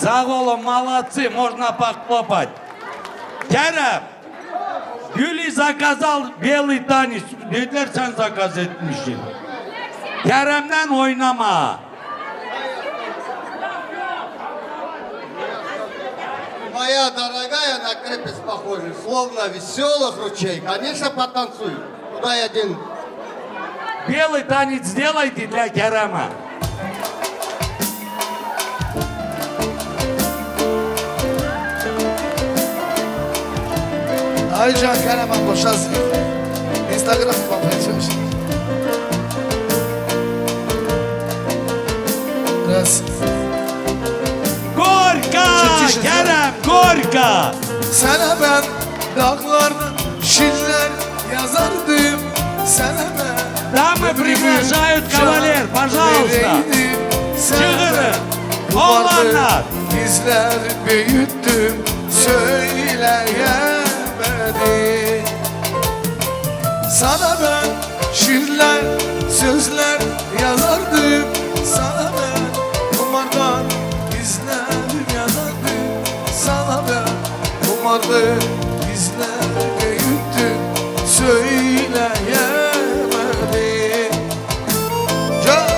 Sağ olun, молодцы, можно похлопать. Kerem, Gül'ü zakazal belli tanış. Dediler sen zakaz etmişsin. Kerem'den oynama. моя дорогая, на крепость похожа, словно веселых ручей. Конечно, потанцуй. Куда я один? Белый танец сделайте для Керема. Aycan Kerem abla şahsi. Instagram kapatıyoruz. Biraz. Gorka! Kerem, Gorka! Sana ben dağlardan şiirler yazardım. Sana ben Дамы приглашают кавалер, пожалуйста. Çıkırın. Oğlanlar. Bizler büyüttüm söyleyemedim. Sana ben şiirler, sözler yazardım. Sana ben kumardan bizler yazardım. Sana ben kumardan bizler büyüttüm söyleyemedim. Can.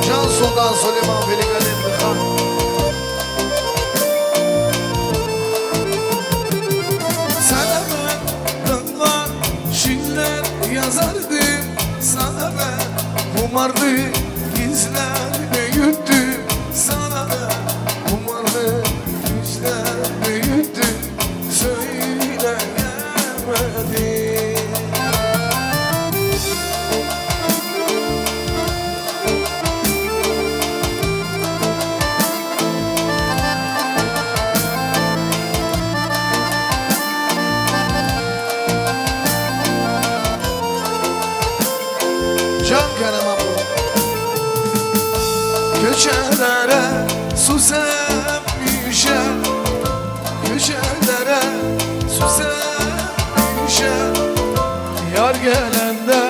Can Sultan Süleyman Velikan'ın Han. Sana ben dağlar, şiirler yazardım. Sana ben kumarlı gizler büyüttüm. Sana ben kumarlı gizler büyüttüm. Söyleyemedim. Can Kerem abla. Köşelere su sepmişem. Köşelere su sepmişem. Yar gelende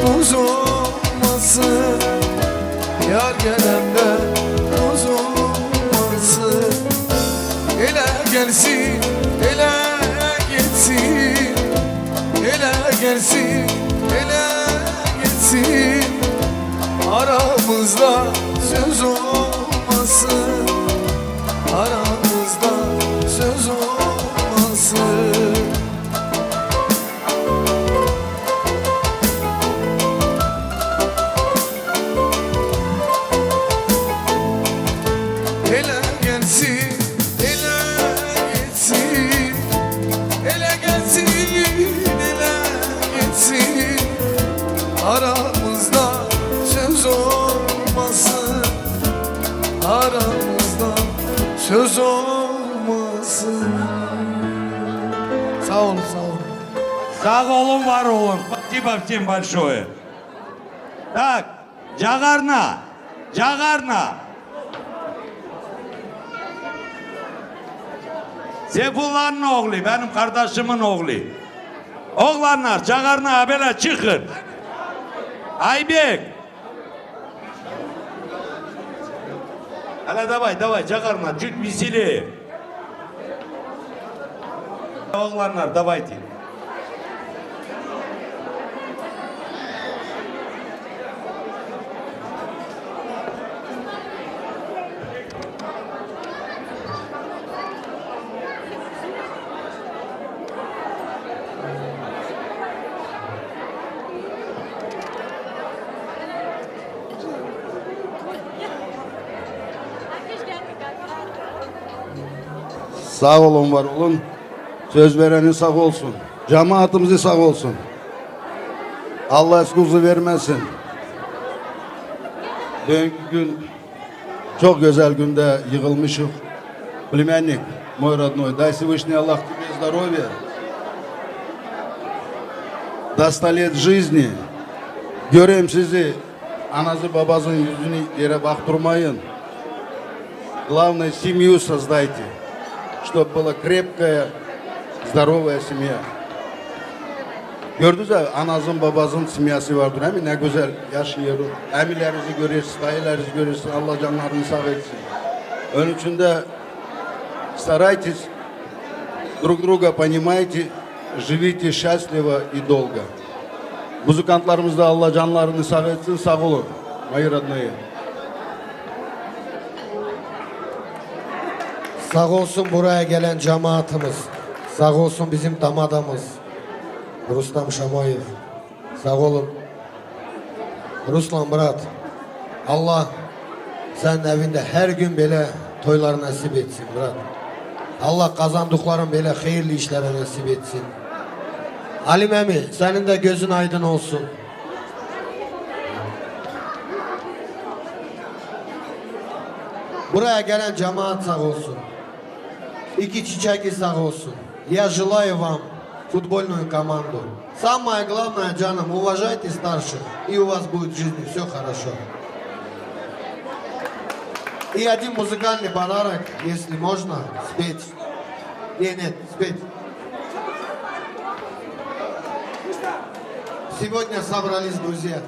tuz olmasın. Yar gelende tuz olmasın. Ele gelsin, ele gitsin. Ele gelsin, ele gitsin. Aramızda söz olmasın. Aramızda söz olmasın. Ele gelsin, ele gitsin. Ele gelsin, ele gitsin. Aramızda söz olmasın. Aramızda söz olmasın. Sağ olun, sağ olun. Sağ olun, var olun. Спасибо всем большое. Так, Cagarna. Cagarna. Seyfullah'ın oğlu, benim kardeşimin oğlu. Oğlanlar, Cagarna böyle çıkın. Aybek. Hele davay, Cagarna, чуть веселее. Oğlanlar, давайте. Sağ olun, var olun. Söz vereni sağ olsun. Cemaatimizi sağ olsun. Allah eskuzu vermesin. Bugün gün çok güzel günde yığılmışız. Племянник мой родной, дай Всевышний Аллах тебе здоровья. До 100 лет жизни. Göreyim sizi, anası babasının yüzünü yere baktırmayın. Главное, семью создайте, чтобы была крепкая, здоровая семья. Gördünüz mü? Anasının babasının simyası vardır. Hem ne güzel yaşıyor. Emilerinizi görürsünüz, dayılarınızı görürsünüz. Allah canlarını sağ etsin. Onun için de старайтесь, друг друга понимайте, живите счастливо и долго. Muzikantlarımız da Allah canlarını sağ etsin, sağ olun. Мои родные. Sağ olsun buraya gelen cemaatimiz. Sağ olsun bizim damadımız. Rustam Şamoyev. Sağ olun. Ruslan Murat. Allah senin evinde her gün böyle toylar nasip etsin Murat. Allah kazandıkların böyle hayırlı işlere nasip etsin. Ali Memi, senin de gözün aydın olsun. Buraya gelen cemaat sağ olsun. İki çiçeği sağ olsun. Я желаю вам футбольную команду. Самое главное, Джаном, уважайте старших, и у вас будет в жизни все хорошо. И один музыкальный подарок, если можно, спеть. Нет, спеть. Сегодня собрались друзья.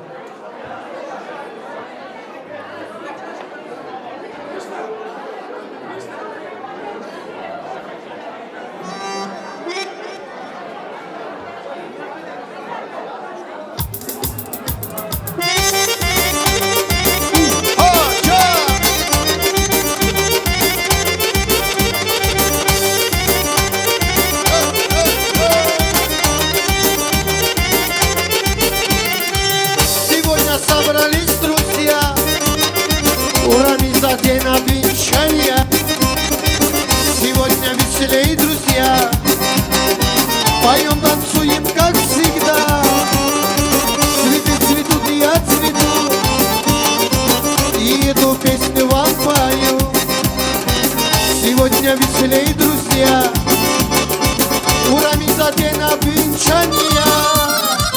День обещания. Сегодня веселей, друзья. Поем, танцуем, как всегда. Цветы цветут, и я цвету. И эту песню вам пою. Сегодня веселей, друзья. Ура, за день обещания.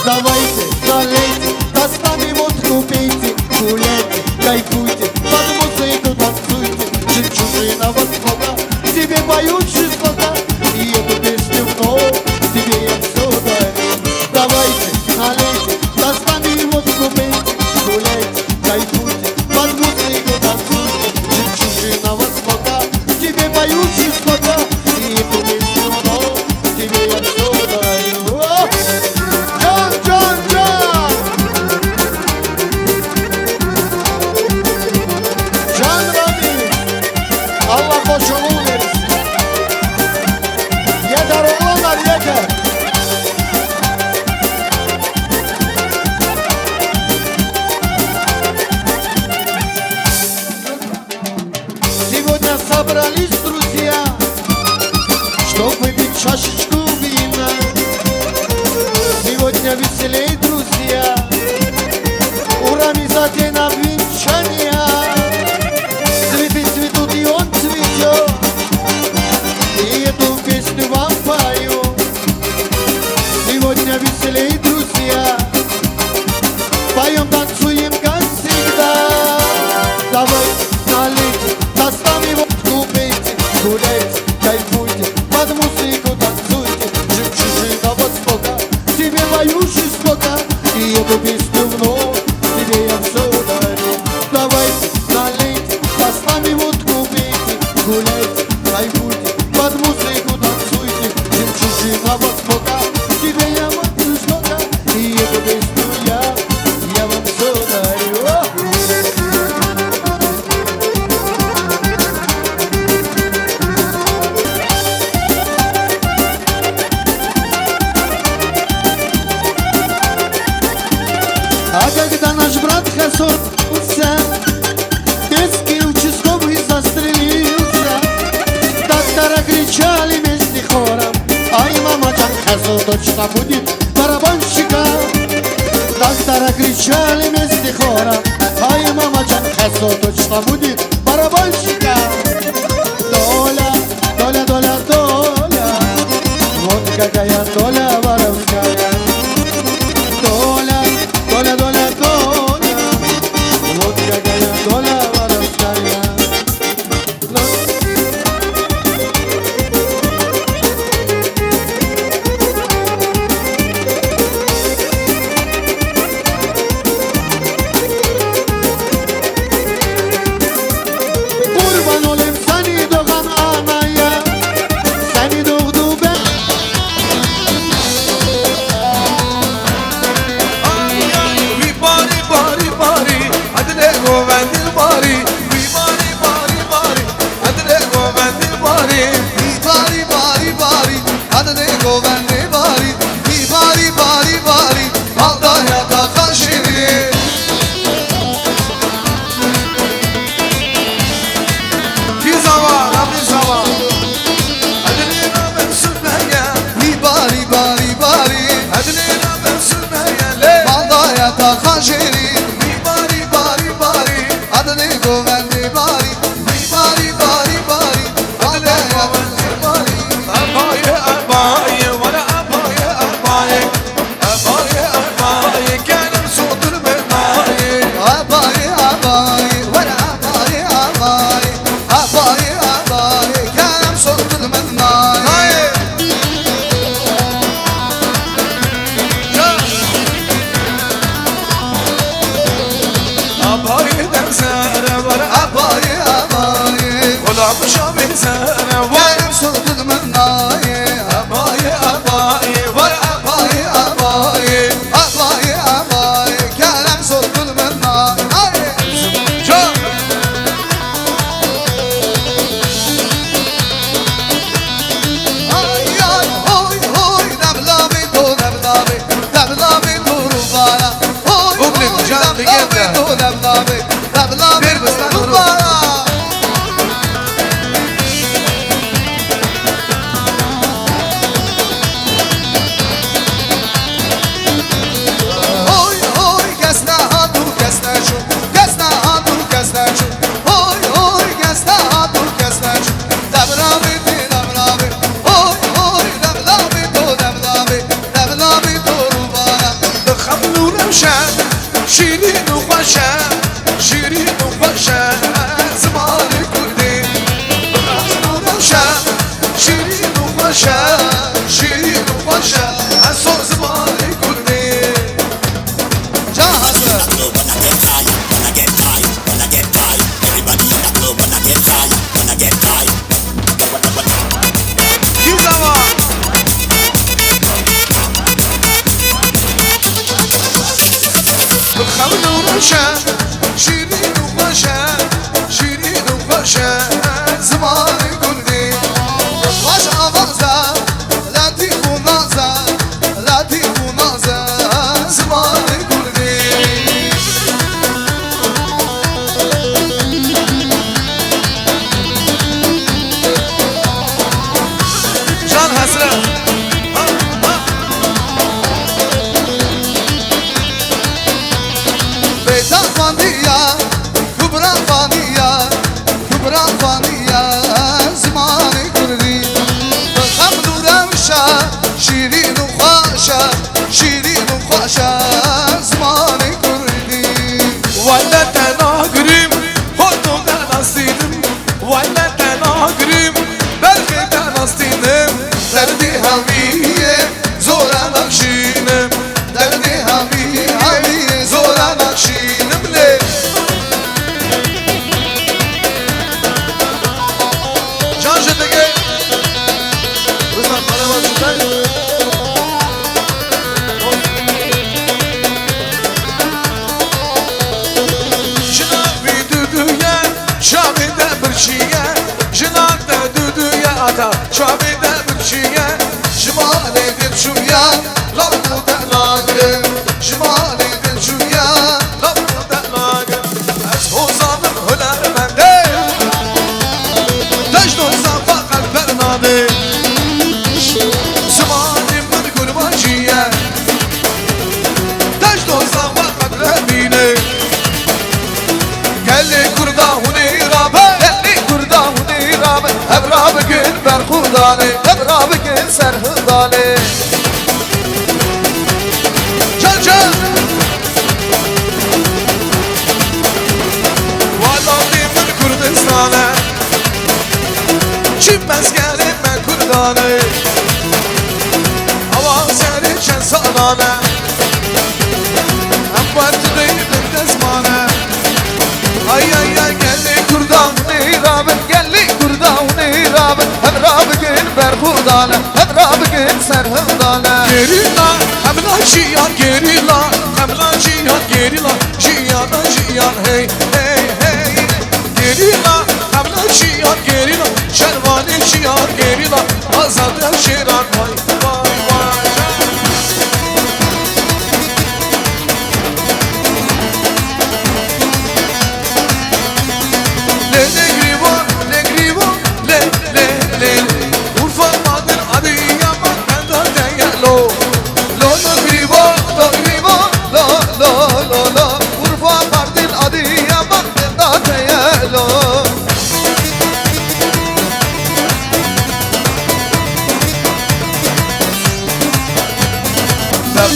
Давайте, налейте, костами водку пейте, гуляйте, кайфуйте. Танцуйте, жемчужина востока, тебе поющие слова, и эту песню вновь тебе я все дарю. Давайте, налейте, за нами водку пейте, гуляйте, кайфуйте, под музыку танцуйте, жемчужина востока, тебе поющие слова, и эту песню вновь тебе я все дарю. Джан, Джан, Джан! Allah koçuluğu versin. Yeter oğlanlar yeter. Сегодня собрались друзья, чтоб выпить чашечку вина. Сегодня веселей, друзья. Ура, за день обвенчания. Цветы цветут, и он цветет. И эту песню вам пою. Сегодня веселей, друзья. Поем, танцуем, как всегда. Давайте, налейте, достами водку пейте, гуляйте, кайфуйте, под музыку танцуйте, жемчужина востока, тебе поющий сколько, и эту песню вновь тебе я все дарю. Давайте, налейте, достами водку пейте, гуляйте, кайфуйте, под музыку танцуйте, жемчужина востока, тебе я могу сколько, и эту песню я вам все дарю. А когда наш брат Хасонся, детский участковый застрелился, доктора кричали вместе хором, ай, мама, Джан Хасо точно будет барабанщиком. Доктора кричали вместе хором, ай, мама, Джан Хасо точно будет барабанщиком. Доля, доля, доля, доля, вот какая доля воровская. Доля, доля, доля, доля, вот какая доля воровская. Kurban olayım seni doğan anaya, seni doğdu ben. Adlina mevsime yele Maldaya takan şirin Bari bari bari Adli govendi bari Bari bari bari Adlaya govendi bari Abaye abaye Vara abaye abaye Abaye abaye Gelin sodur benaye Abaye abaye Vara abaye abaye Abaye abaye Kerem soldul mennaye Abaye dersene Vara Abaye abaye Ola muşa benzene Vara Kerem soldul mennaye Abaye abaye Vara Abaye abaye Abaye abaye Kerem soldul mennaye Can Ay ay hoy hoy Devlavi do devlavi Devlavi do rubara Hoy Uglim, hoy can, devlavi legenda. do devlavi Devlavi Bir do bıstan vurun. rubara Hoy hoy kesne hatu kesne şu Kesne hatu kesne şu Hoy hoy kesne hatu kesne şu Devlavi di devlavi Hoy hoy devlavi do devlavi Devlavi do rubara خملو روشن شیرین و خوشن شیرین و خوشن زمان کردی خملو روشن شیرین و خوشن شیرین و خوشن از تو زمان کردی Can hazır Bir zaman خملو روشن شیرین و خوشن شیرین و خوشن Zaman kurdi Baş avaza Latif u naza Latif u naza Zaman kurdi Can hasret Beyta faniya Kubra faniya Kubra faniya Zaman kurdi Hamdu revşa Şirin u khoşa Şirin u khoşa Zaman kurdi Valla tenagrim Hortumdan aslidim Valla tenagrim Belki aslidim Derdi hamiye Zora nakşinem Derdi hamiye Zora nakşinem le Can Şeteke Rızan bana bak Jinavi düdüye Şabide bir şiye Jinakta düdüye ata Şabide bir şiye Şimali din şuya Lavru denagim Şimali din şuya Lavru denagim Ez hozanım hünermende Tecdon zafa kalper nade Sımanim ben gülbaşiye Tecdon zafa kalper bine Gelli kurda hunirabe Gelli kurda hunirabe Ebrabı gün berhudane Ebrabı gün serhudane Can can Vallahi ben Kürdistan'a Çin meskenim ben Kurdane Hava seni çen sanane Ama tüdeyim desmane Ay ay ay gelli kurda hunirabe Gelli kurda hunirabe Ebrabı gün berhudane Ebrabı gün serhudane Gerilla Hemla cihan gerilla Hemla cihan gerilla Cihandan cihan hey hey hey Gerilla Hemla cihan gerilla Şervani cihan gerilla Azad şiran vay vay vay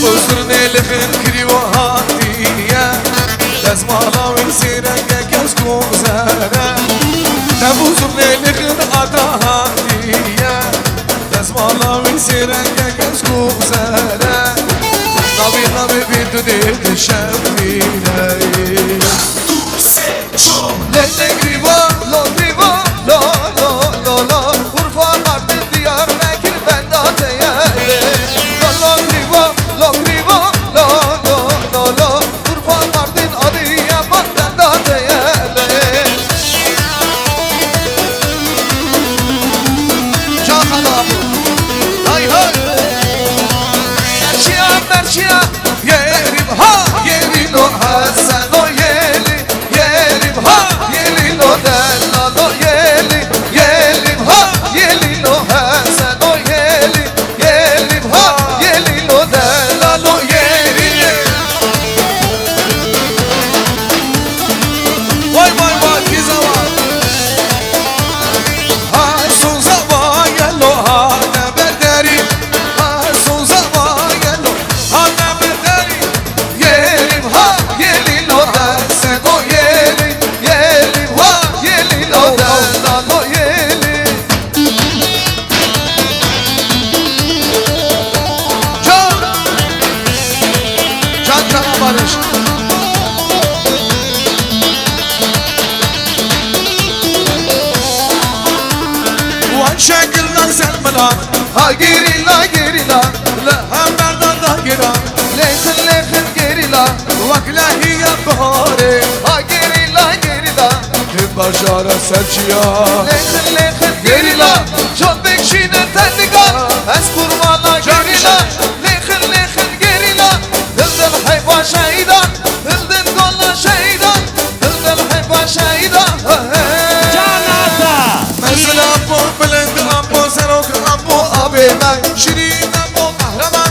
بزرگ لخن کری و هاتیه دزمالا و سیرنگه کس کوزره بزرگ لخن آتا هاتیه دزمالا و سیرنگه کس کوزره نبی نبی بیدو دید شمیره لنگریوا لنگریوا لا لا لا لا Urfa vardı diyar mekir ben de ateye La griva la griva la la la la Urfa vardı adiye bak ben de ateye Çakal abi hay hay Merçiya merçiya yerim ha yerin o hasen o yeli yerim ha yerin o delal o yeli yerim ha yerin o hasen o yeli yerim ha yerin o delal o yeli Vay vay vay güzel var Ha son zaman gel o ha ne bederi Ha son zaman gel o ha ne bederi Yerim ha yerin o hasen o yeli yerim ha yerin o delal o yeli Can cana barış Vay şekilden sen bana Ha gerila gerila La haberden da gira Lehın lehın gerila Vaklahiye bahare Ha gerila gerila Hep başara selçiya Lehın lehın gerila Çok bekşine tendika Ez kurmana gerila Lehın lehın gerila Hıldın hayvan şehidan Hıldın kolla şehidan Hıldın hayvan şehidan Canata Mesela bu bilindi ambo serok ambo abime Şirin ambo kahraman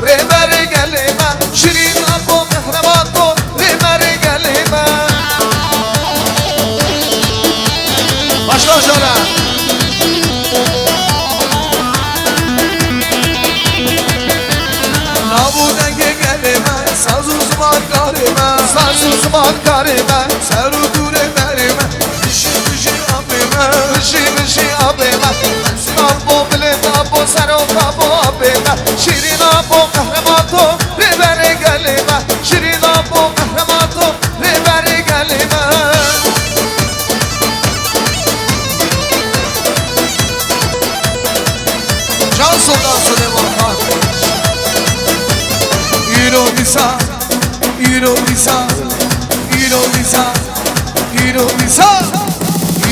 Rehberi gelime Şirin ambo kahraman bu Rehberi gelime Başla şöyle Nabudenge gelime Saz uzman karime Saz uzman karime Seru dure verime Mişi mişi abime Mişi mişi abime Ambo bilin ambo serok ambo abime Şirin ambo kahraman tu Rehberi gelime Şirin ambo kahraman tu Rehberi gelime Can Sultan Süleyman Han İrodisa İrodisa İrodisa İrodisa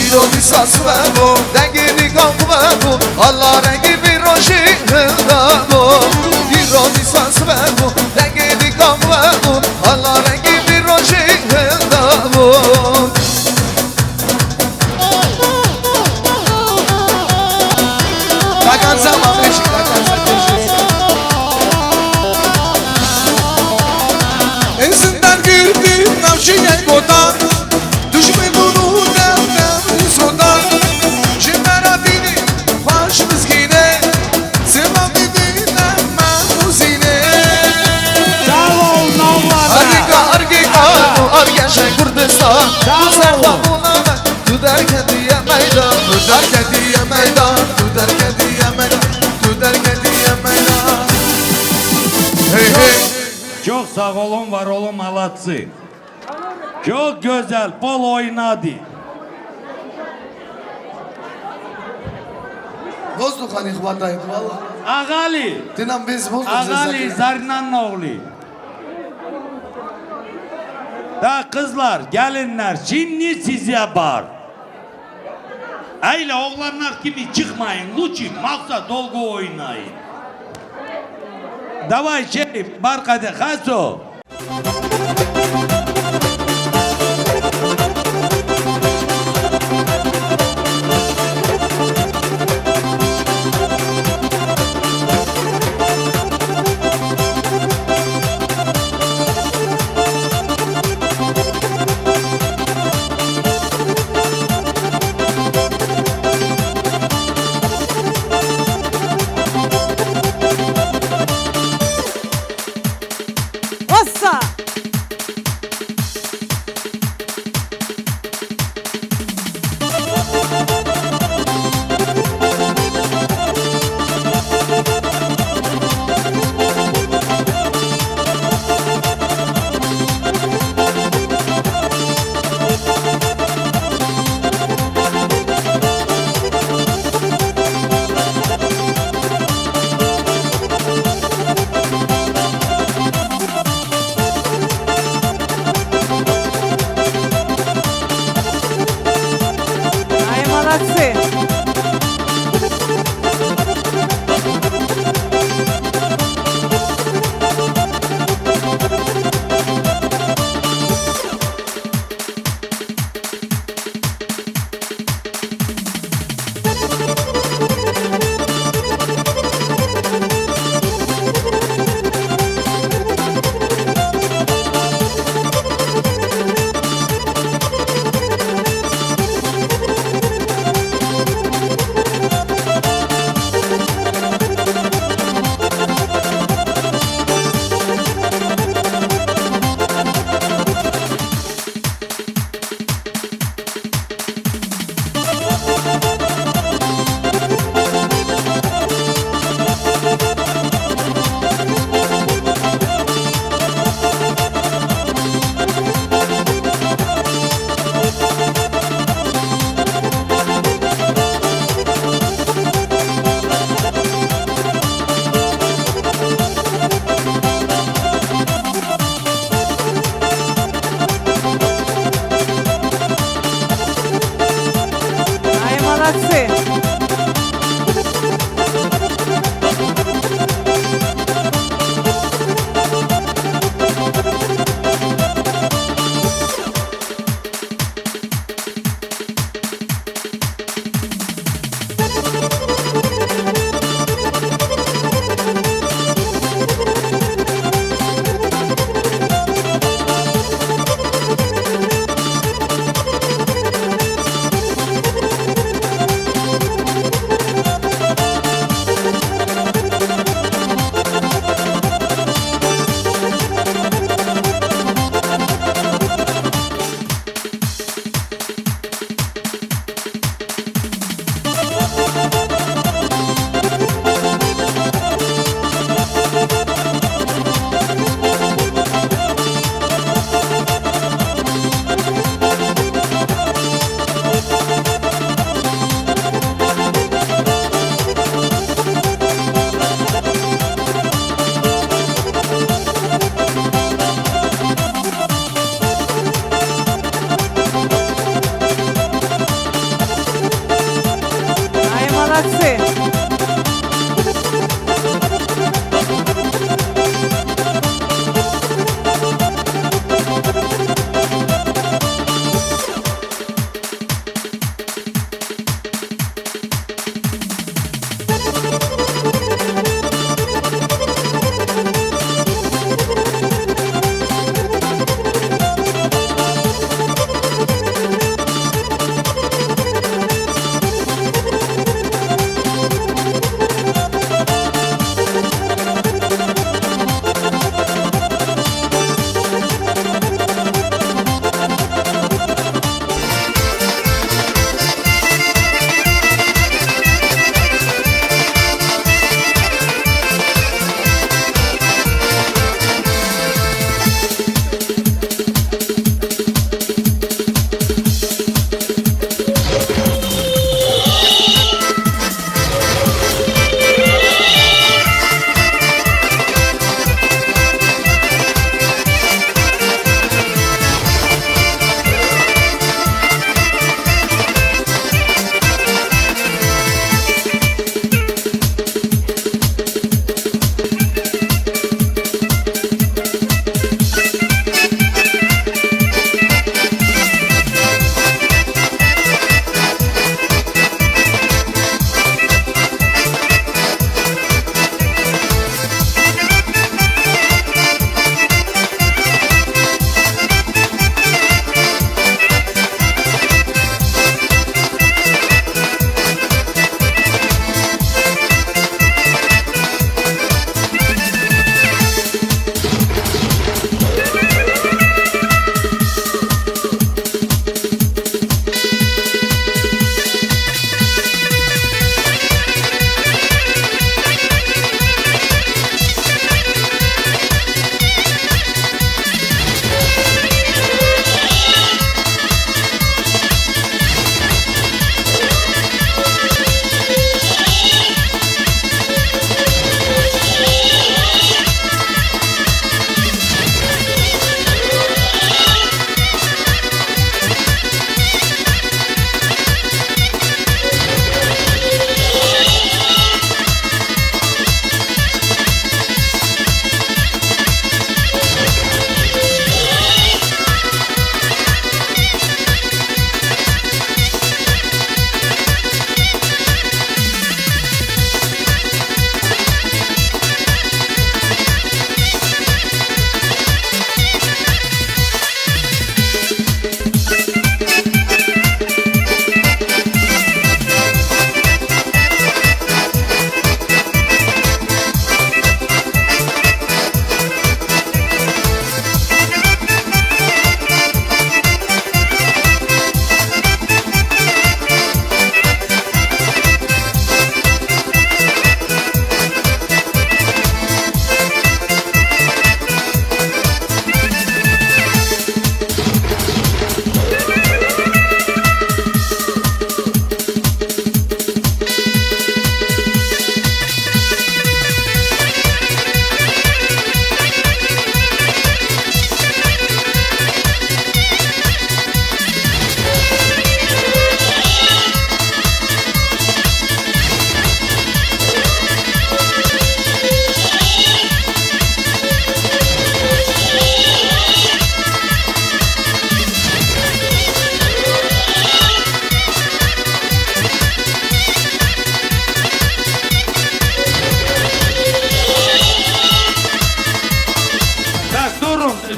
İrodisa Svebo Dengini kankubebo Allah rengi bir roşi hıldabo İrodisa Svebo Dengini kankubebo Allah rengi bir roşi hıldabo Takan zaman beşik takan sen Ensinden girdim navşiye kodan Düşme bunu nem sodan Şimdara bini baş mizgine Seva bini nem uzine Argi argeşe Kurdistan Tu serha bulame Tu derken diye meydan Tu derken diye meydan Tu derken diye meydan Tu derken diye meydan Hey hey Çok sağ olun, var olun, malatsı. Çok güzel, bol oynadı. Bozduk hani hvataydı valla. Ağali. Dinan biz bozduk. Ağali, Zarina'nın oğlu. Da kızlar, gelinler, şimdi size var. Öyle oğlanlar gibi çıkmayın, lütfen maksat dolgu oynayın. Давай, Şerif, barkade, haso.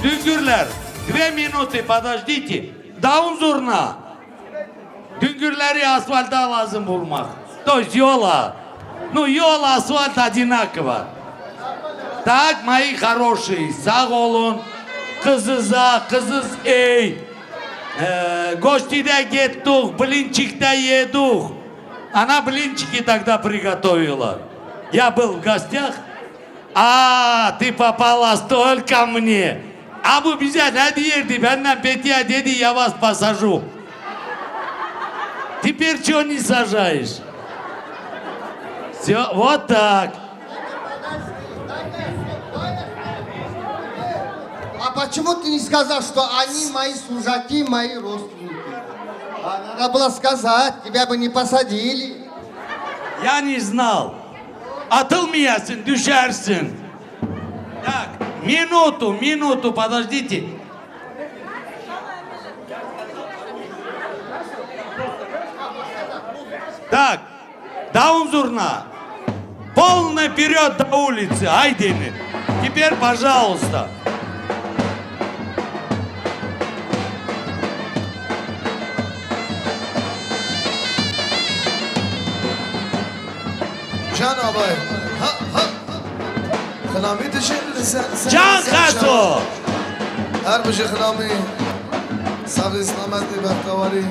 Düngürler. 2 minuty, подождите. Davul zurna. Düngürleri asfalta lazım bulmak. То есть yola. Ну, yol, asfalt одинаково. Так, мои хорошие, sağ olun. Kızıza, kızız ey. Гостиде gittik, блинчикte yedik. Она блинчики тогда приготовила. Я был в гостях. Ты попалась только мне. А bu bize ne diyerdi? Benden Petiye dedi, я вас посажу. Теперь что не сажаешь? Все, вот так. А почему ты не сказал, что они мои служаки, мои родственники? Надо было сказать, тебя бы не посадили. Я не знал. Atılmayasın, düşersin. Так, минуту, подождите. Так, даун зурна. Полный вперед до улицы, Айдены. Теперь, пожалуйста. Can abi. Xilami dişin sen. Can Hato. Her bir şey xilami. Sabri İslametli Berkavari.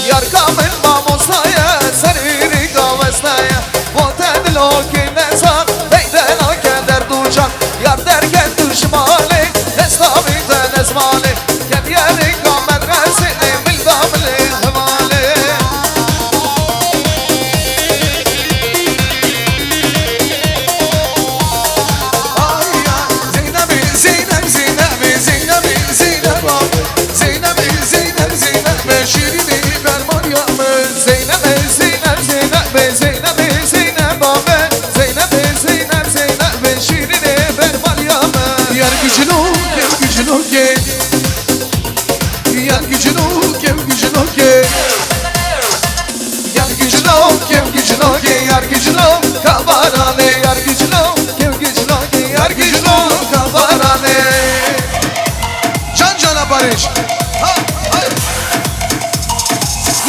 Yar kamil mamusaya serir gücüno ki yar gücüno kabarane yar gücüno kim gücüno ki yar gücüno kabarane. Can cana barış. Ha hayır.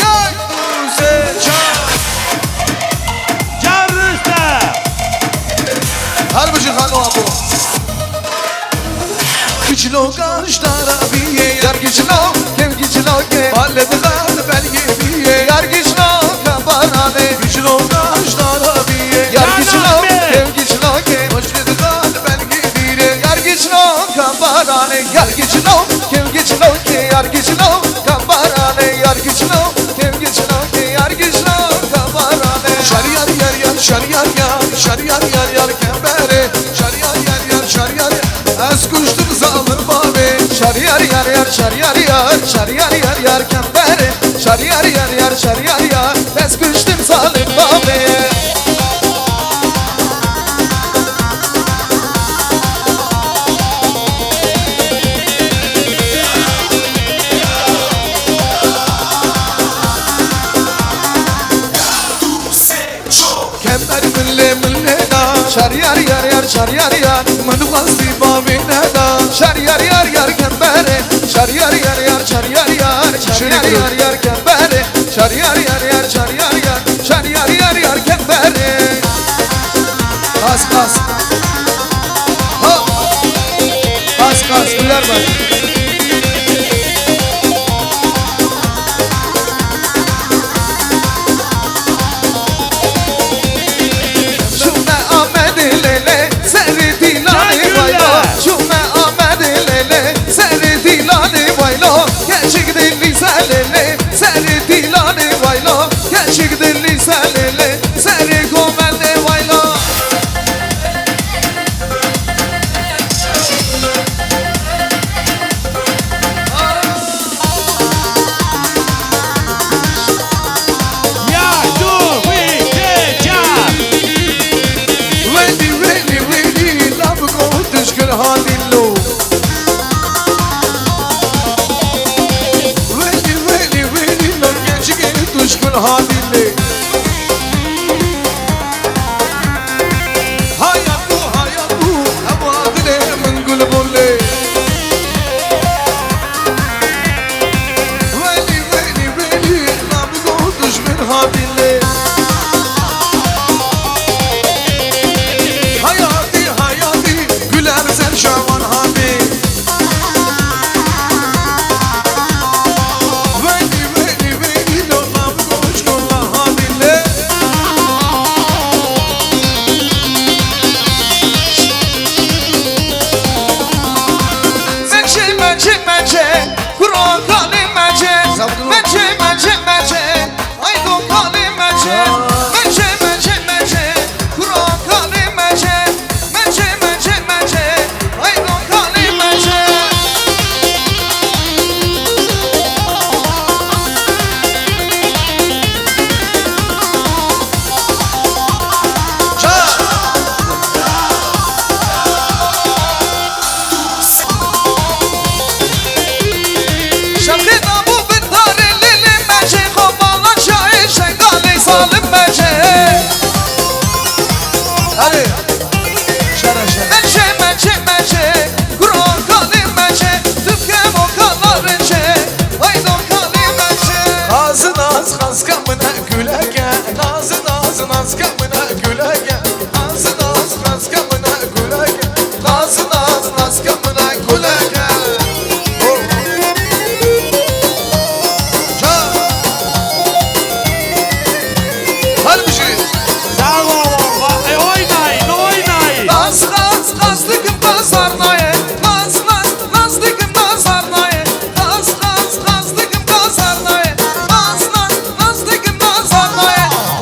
Yay Ruze can. Can Rüstem. Harbici hanı abu. Gücüno kaşlara biye yar gücüno kim gücüno ki balledi kanı belki biye yar gücüno kabarane. Gücüno kaşlara biye yar gücüno kim gücüno ki balledi kanı belki biye yar gücüno kabarane. Yar gücüno kim gücüno ki yar gücüno kabarane. Yar gücüno kim gücüno ki yar gücüno kabarane. Şar yar yar yar şar yar yar şar yar yar yar kembere şar yar yar yar şar yar yar. Az kuştum zalim babi şar yar yar yar şar yar yar şar yar yar yar kembere şar yar yar yar şar yar yar. Az kuştum zalim babi. Kember mille mille da şar yar yar yar şar yar yar manu qasdi babine da şar yar yar yar kembere şar yar yar yar şar yar yar şar yar yar yar kembere şar yar yar yar şar yar yar şar yar yar yar kembere. Kas kas ha kas kas güler bak. Gerçek dilli selele, seri dilane vayla. Gerçek dilli selele, seri komelle vayla. Ya du can. Ready, ready, ready, love go düşkün halillo. Düşkün halinle hayat bu evadile mengul bolle. Veli veli veli nabgo düşkün halinle hayati hayati güler sen şavan hami.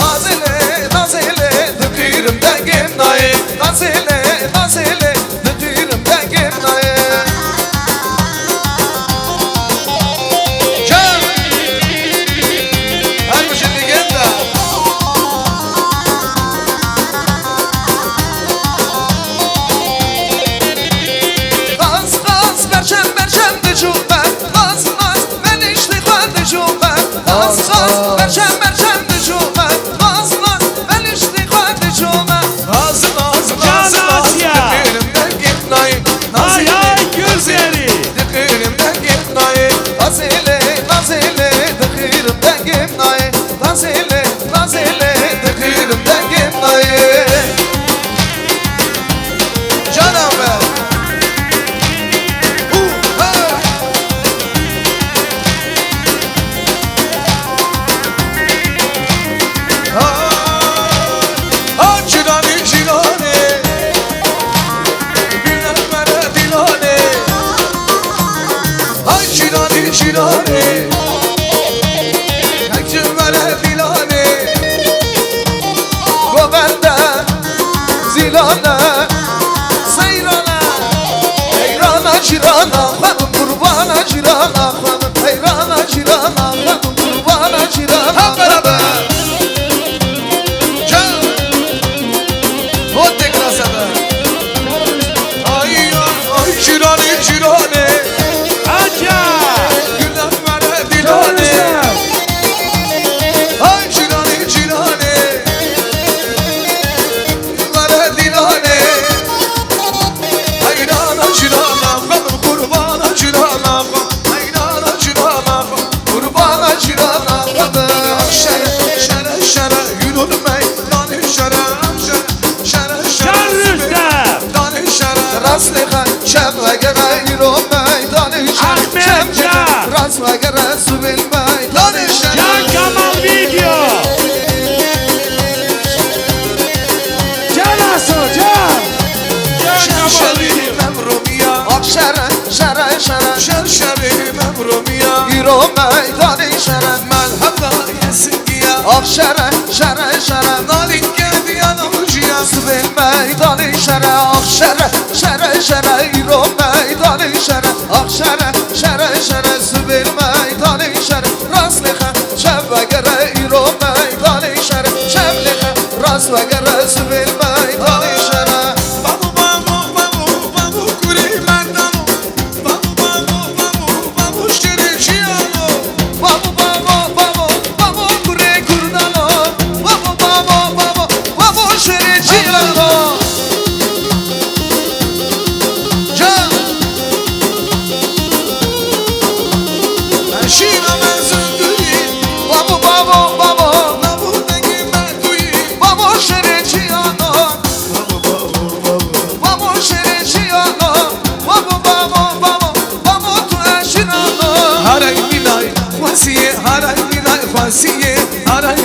Nazile benim dengim dayı. Canım be. Şirane Hekçim vere dilane Gobende Zilane Seyrane Heyrana cirana Hanım kurbana cirana Hanım heyrana cirana Hanım kurbana cirana Hep beraber Can O tekrar sana Ay ay ay cirane cirane Aca Ay cirane cirane Vere dilane Hayrana cirana Hanım kurbana cirana Hayrana cirana Kurbana cirana Şere şere şere Yürür meydanı şere Şere şere Meydanı şere Rastlığa şevve gere Yürür meydanı şere Rastlığa gere Sübil meydanı şere Can Kamal Video. Can Aso Can. Can Kamal Video. Memrumiya Akşere şere şere Şerşeri memrumiya Yürü meydanı şere Melhemda yesingiya Akşere şere şere Nalin geldi yanımcıya Sübil meydanı şere Akşere şere şere Yürü meydanı şere Akşere şere şere Sübil meydanı şere Rastlığa şevve gere Yürü meydanı şere Şevliğe rastlığa gere Sübil meydanı şere Fasiye, haray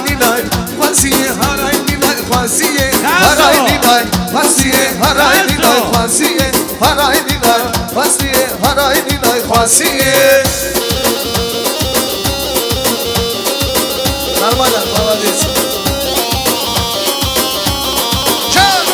nilay, fasiye, haray nilay, fasiye, haray nilay, fasiye, haray nilay, fasiye, haray nilay, fasiye, haray nilay, fasiye. Normalden bana desin. Can.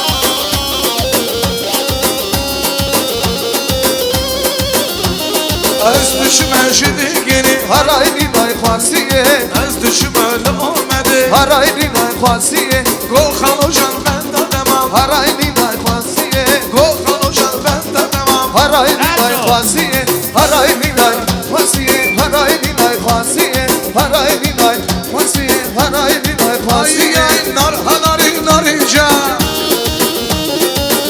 Az düşme şidigini, haray nilay, fasiye. Az düşme öyle olmadı, haray nilay, fasiye. Golkan hocam ben de demem, haray nilay, fasiye. Golkan hocam ben de demem, haray nilay, fasiye. Haray nilay, fasiye, haray nilay, fasiye. Haray nilay, fasiye, haray nilay, fasiye. Ay ay nar hanari narica,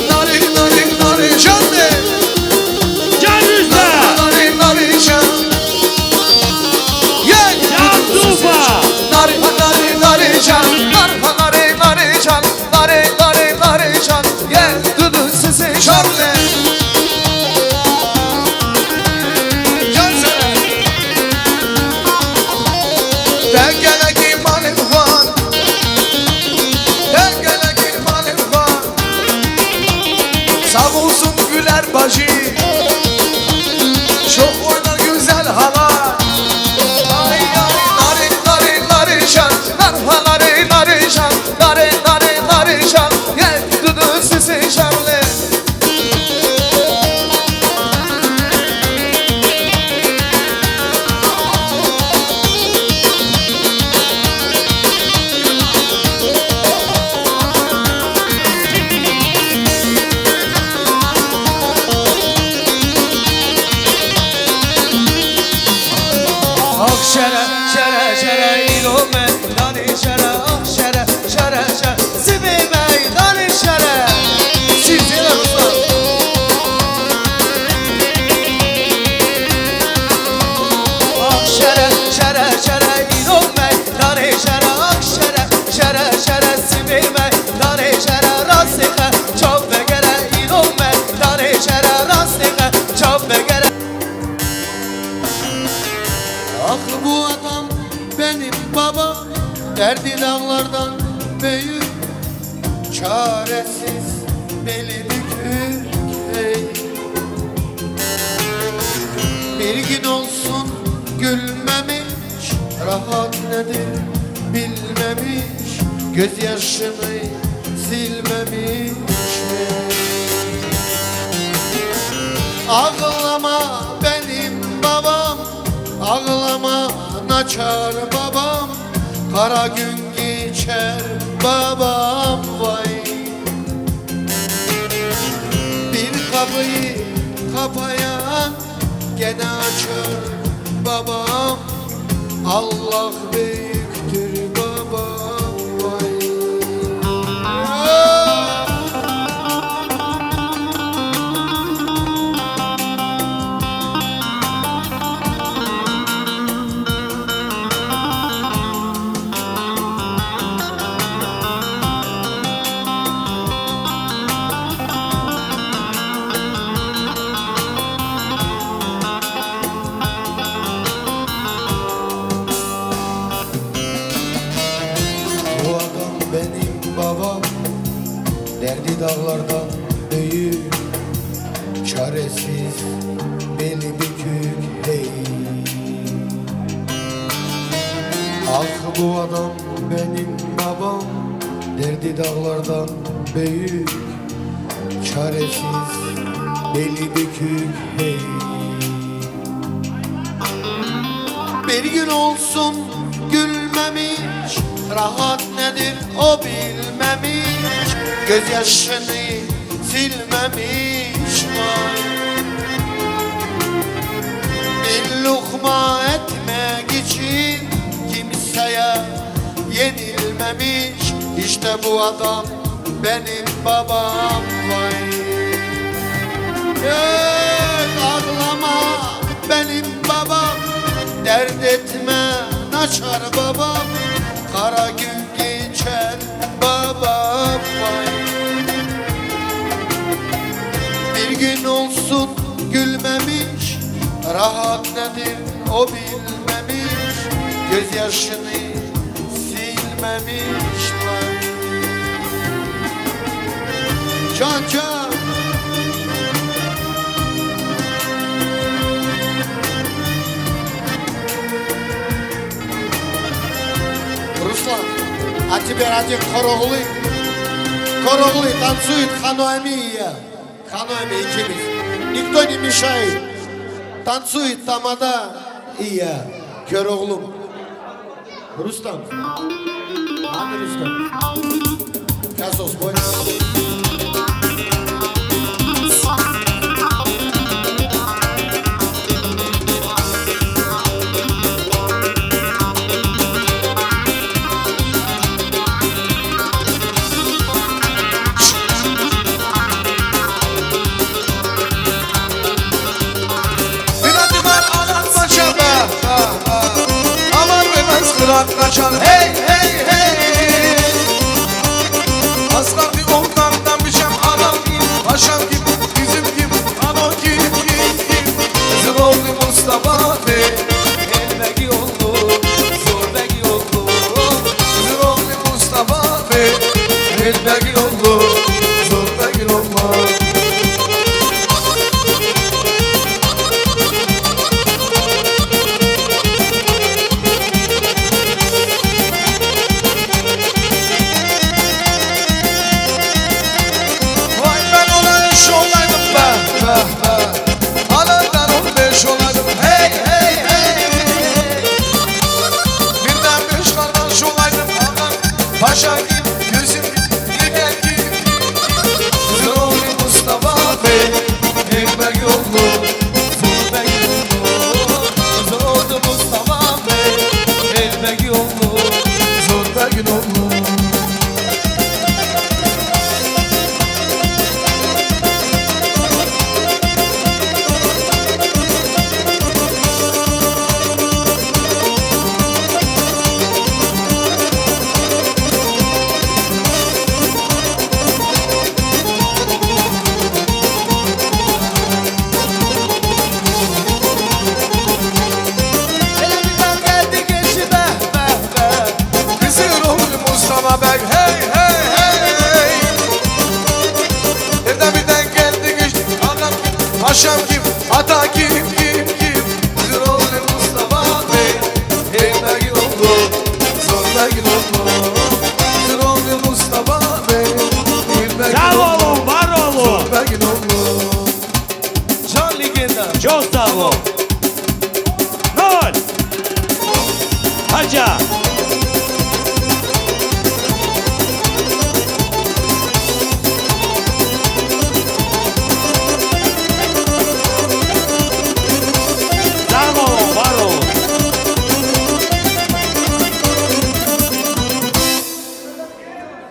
nari nari nari canne. Can Usta. Nari nari can. Can Tufa. Nari nari nari can, nari nari can, nari nari nari can. Gel dudu sizi şarlı. Can sana. Dengelek imanım var, dengelek imanım var. Sağ olsun güler bacı, çok oynar güzel hala. Ay ay nari nari nari can, nari nari can, nari nari nari can. Gel dudu sizi şarlı. Akşere şere şere ilome dani şere akşere şere şere sibi meydanı şere. Sizin Ruslar. Akşere şere şere ilome dani şere akşere şere şere sibi Derdi dağlardan büyük, çaresiz, beli bükük hey. Bir gün olsun gülmemiş, rahat nedir bilmemiş, gözyaşını silmemiş hey. Ağlama benim babam, ağlama naçar babam, kara gün geçer babam vay. Bir kapıyı kapayan gene açar babam, Allah büyüktür babam vay. Derdi dağlardan büyük, çaresiz, beli bükük hey. Ah bu adam benim babam, derdi dağlardan büyük, çaresiz, beli bükük hey. Bir gün olsun gülmemiş, rahat nedir o bilmemiş, gözyaşını silmemiş vay. Bir lokma etmek için kimseye yenilmemiş, İşte bu adam benim babam vay. Ağlama benim babam, dert etme naçar babam, kara gün geçer babam vay. Bir gün olsun gülmemiş, rahat nedir o bilmemiş, gözyaşını silmemiş vay. Can can Ruslan, а теперь один короглы, танцует Ханоэмия. Ханоэми ikimiz. Никто не мешает. Танцует тамада и я. Kör oğlum. Rustam. Hani Rustam? Kasos boy. Kaçan hey hey hey, asgardi onlardan biçem adam gibi, paşam gibi, bizim gibi, ano gibi. Bizim oldu Mustafa Bey, elbegi oldu, zorbegi oldu. Bizim oldu Mustafa Bey, elbegi oldu, zorbegi oldu. Paşa gibi gözüm gibi gel Paşam kim, ata kim, kim? Zırollu Mustafa Bey, Heybergin oldu, Zorbergin oldu. Zırollu Mustafa Bey, Heybergin Sağ oldu, olun, var olun. Zorbergin oldu. Can Ligenda. Çok sağ ol. Nol. Hacı. Sağ olun, var olun.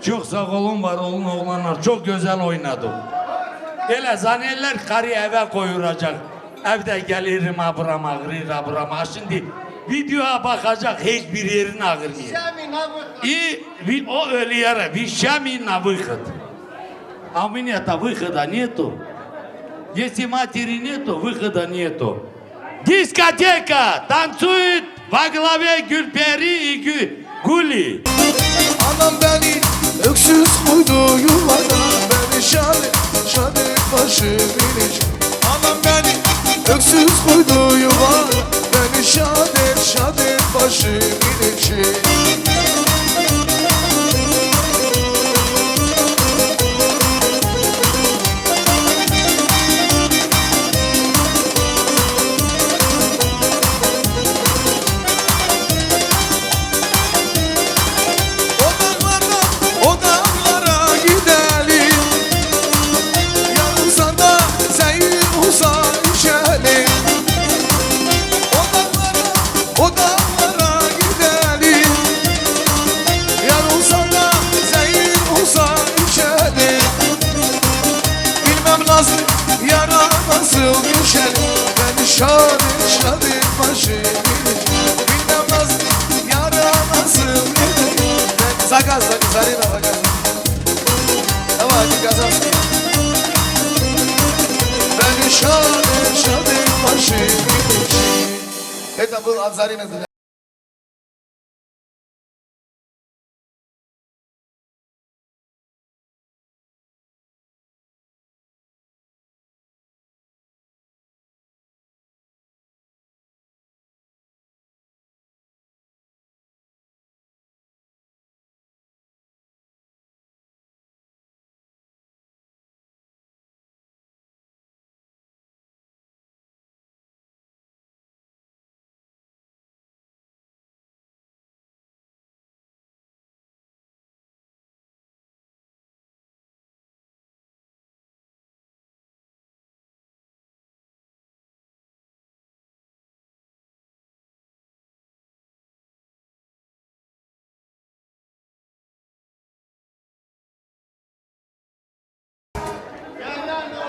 Çok sağ olun, var olun oğlanlar. Çok güzel oynadım. Elə zanellər karı eve koyuracak. Evde gelirim abram ağrır abram. Şimdi videoya bakacak hiçbir yerin ağrımıyor. И о Эльяра, вещами на выход. А у меня-то выхода нету. Если матери нету, выхода нету. Дискотека! Танцует во главе Gülperi и Guli. Anam beni öksüz koydu yuvada. Beni şadet başımın içi. Anam beni öksüz koydu yuvada. Beni şadet başımın içi. Odamlara gidelim. Yanımıza da zehir uzay içelim. Odamlara gidelim. Yanımıza da zehir uzay içelim. Bilmem nasıl yara nasıl düşelim. Beni şadet başımın içi. Bilmem nasıl yara nasıl düşelim. Zakaz, Zarina, zakaz. Давай, заказ. Beni şadet başımın içi. Это был от Зарины.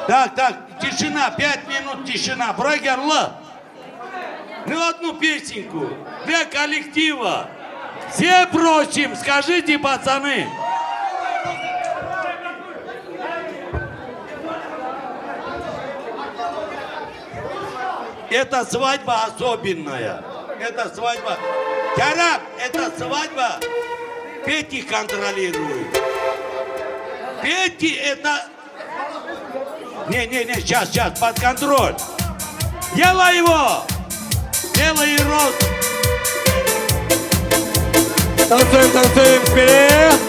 Так, тишина, 5 минут тишина. Брагерла. Ну одну песенку для коллектива. Все просим, скажите, пацаны. Это свадьба особенная. Это свадьба. Караб, это свадьба. Пети контролирует. Пети это... Не, сейчас, под контроль. Делай его! Делай рост. Танцуем, вперед!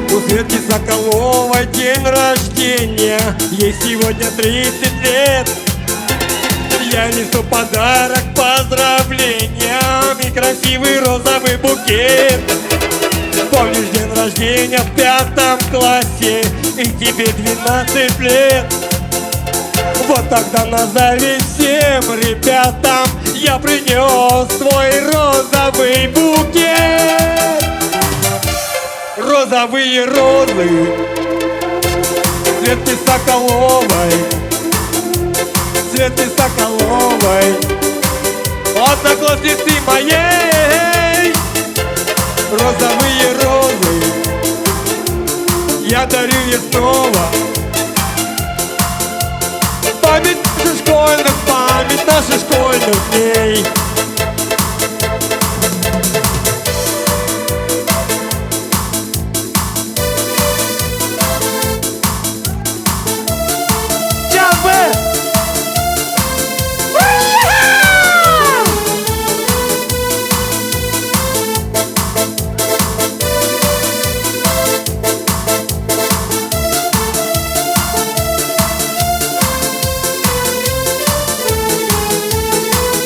У Светки Соколовой день рождения, ей сегодня 30 лет. Я несу подарок, поздравлениям и красивый розовый букет. Помнишь день рождения в 5 классе, и тебе 12 лет. Вот тогда назови всем ребятам я принес твой розовый букет. Розовые розы Светки Соколовой, Светки Соколовой, одноклассницы моей. Розовые розы я дарю ей снова. Память наших школьных дней.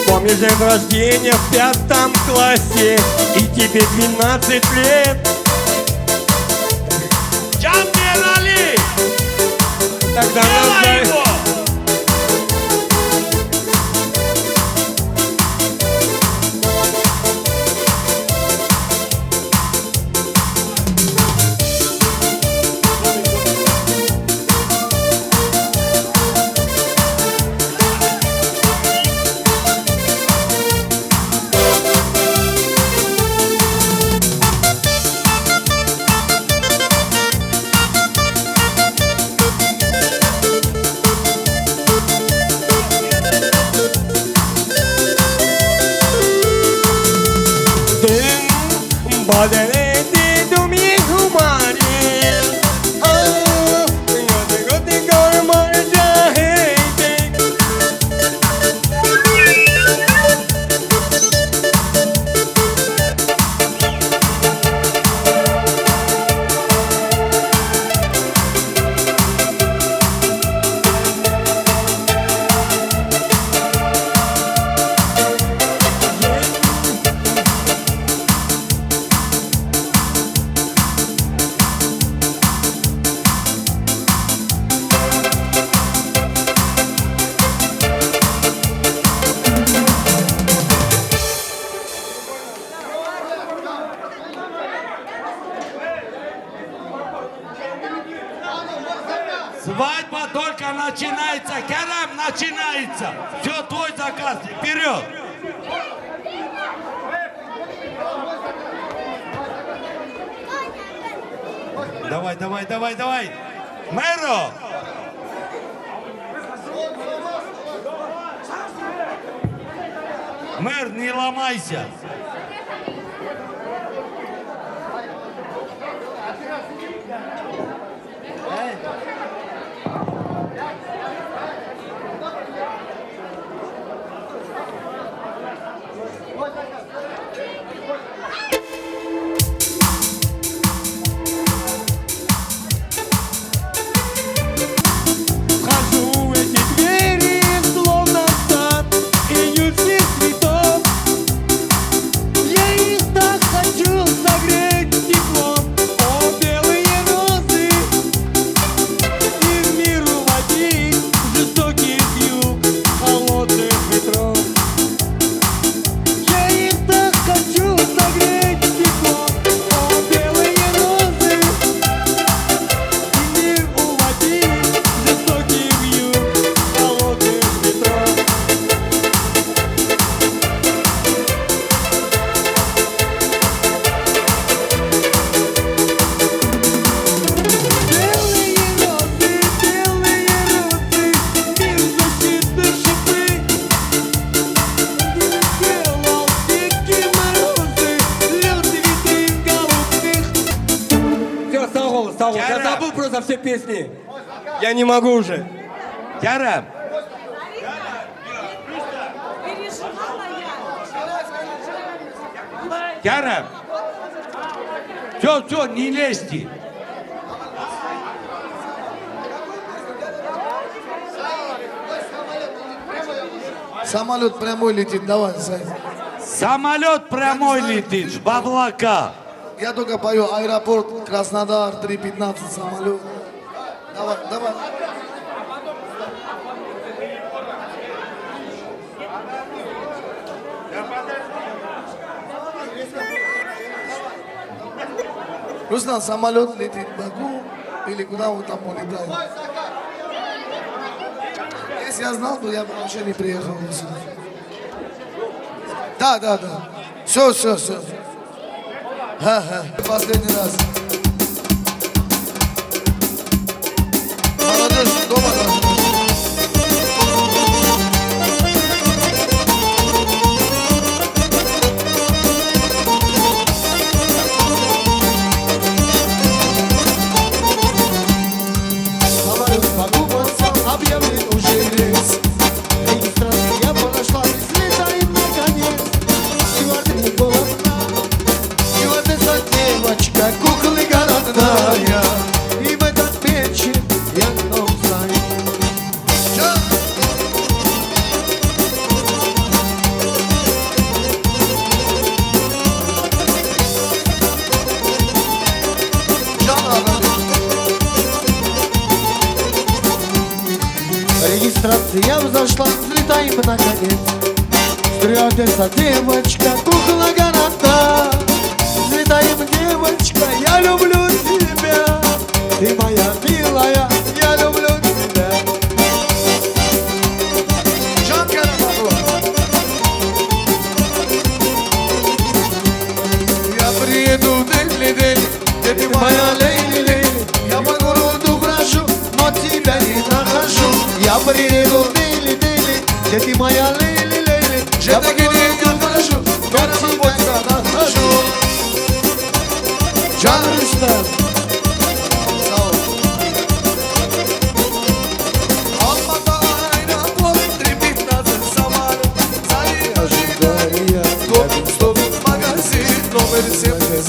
Помнишь день рождения в 5 классе, и тебе 12 лет? Джамбелали! Тогда Делай его! Poderete domingo mare. Oh, yo tengo que marchar. Свадьба только начинается. Керам, начинается. Все, твой заказ. Вперед. Давай. Мэро. Мэр, не ломайся. Вхожу в эти двери, словно в сад июльских цветов. Я их так хочу согреть теплом. О, белые розы, и в мир уводить жестоких юг, холодных ветров. Я их так хочу согреть теплом. О, белые розы, и в мир уводить жестоких юг, холодных ветров. Все, Саул, я забыл просто все песни. Я не могу уже. Керам. Керам. Все, не лезьте. Самолет прямой летит, давай, Сань. Самолет прямой летит в облака. Я только пою аэропорт, Краснодар, 3:15 самолет. Давай. Руслан, самолет летит в Баку или куда вы там улетаете? Если я знал, то я бы вообще не приехал сюда. Да. Все. Последний раз. взошла, взлетаем наконец. Стюардесса, девочка, кукла граната. Взлетаем, девочка, я люблю тебя. Ты моя милая, я люблю тебя. Can Karamanlı. Я приеду дели-дели, ты моя лейли-лейли. Я по городу брожу, но тебя не нахожу. Я приеду дели-дели, где ты моя лейли-лейли. Я по городу брожу, но тебя не нахожу. Can Rüstem. Sağ ol. Almada ayran bol, tripit nazır zamanı. Sayı ожидания. Стоп, стоп, магазин, номер 71.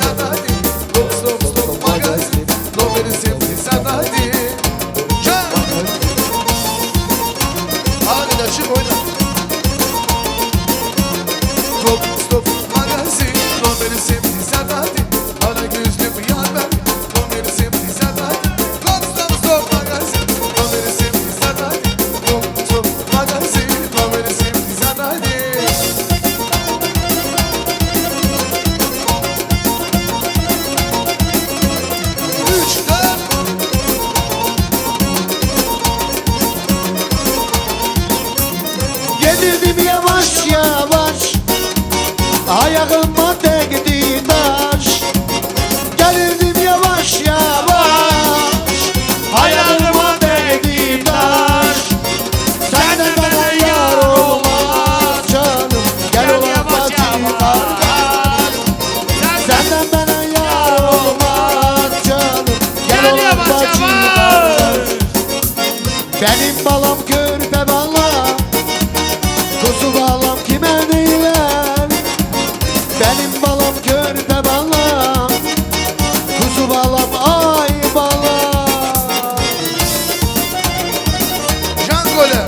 Стоп, стоп, стоп, магазин, номер 71. Can. Hadi de çık oyna. Stop, stop, magazin, номер 71. Ana gözlüm yar ben, номер 71. Stop, stop, stop, magazin, номер 71. Stop, stop, magazin, номер 71. Üç, dört. Gelirdim yavaş yavaş, ayağıma değdi taş. Gelirdim yavaş yavaş, ayağıma değdi taş. Senden bana yar olmaz canım, gel ola bacı kardeş. Senden bana yar olmaz canım, gel ola bacı kardeş. Benim balam körpe bala, kuzu balam kime neyler? Benim balam körpe balam, kuzu balam ay balam. Can Gole.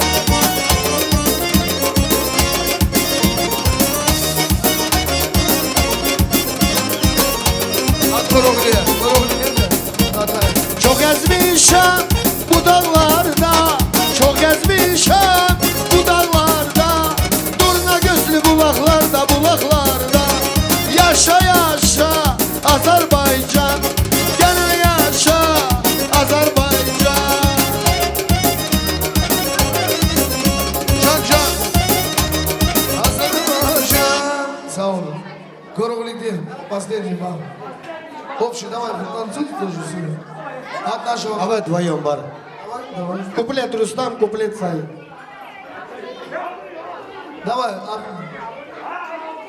At Koroglu'ya. Koroglu nerede? Hatay. Çok ezmişim bu dağlarda, çok ezmişim bu dağlarda. Durna gözlü bulaklarda, bulaklarda. Yaşa yaşa Azerbaycan, gene yaşa Azerbaycan. Can Can. Azerbaycan. Sağ olun. Koroglu değil. Последний бал. Общий, давай, танцуйте тоже с ними. От нашего. А вы вдвоем бар. Давай. Куплет Рустам, куплет Саид. Давай.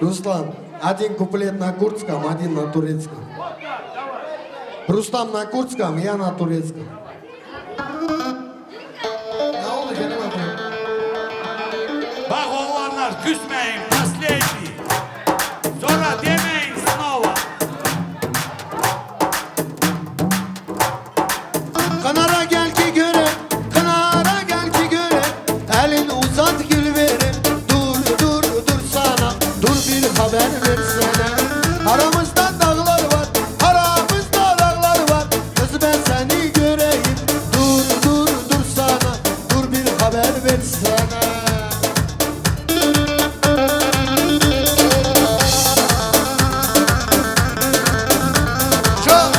Руслан, один куплет на курдском, один на турецком. Рустам на курдском, я на турецком. Ne oldu Kerim abi? Bak oğlanlar küsmeyin, последний. Sonra demeyin снова. Kınara gel ki göre, kınara gel ki göre. Elin uzat gül verim. Dur dur dur sana, dur bir haber versene. Aramızda dağlar var, aramızda dağlar var. Kız ben seni göreyim. Dur dur dur sana, dur bir haber versene. Can.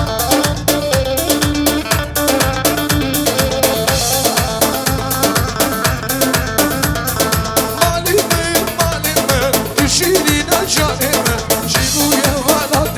Malime, malime, düşürüne canime. Jiguye vala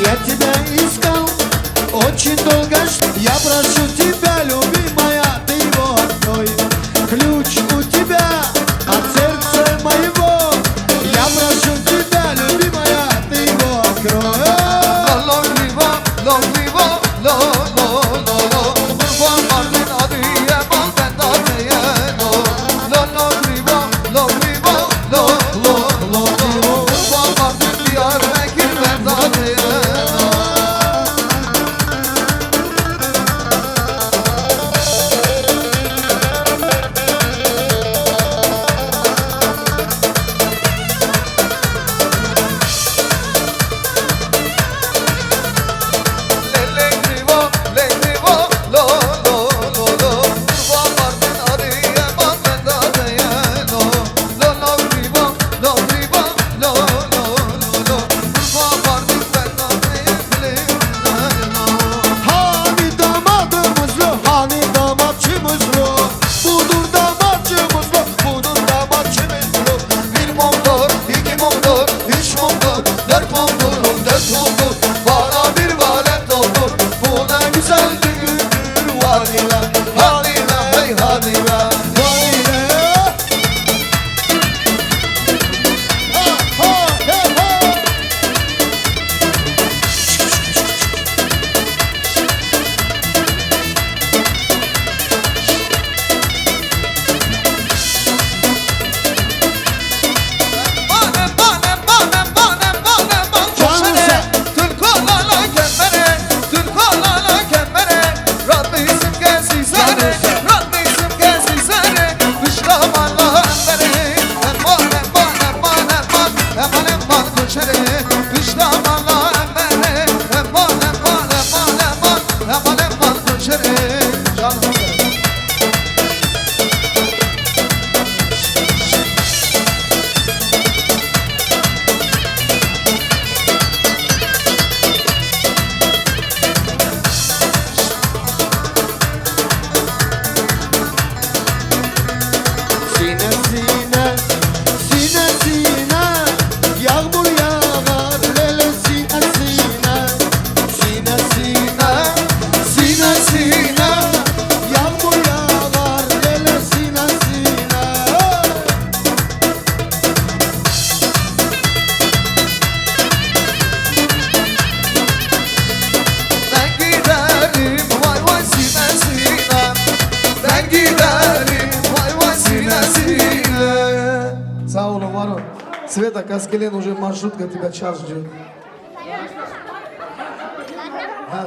я тебя искал очень долго. Я прошу тебя, любимая, ты его открой. Ключ у тебя от сердца моего. Я прошу тебя, любимая, ты его открой. Света, Каскелен, уже маршрутка тебя час ждет.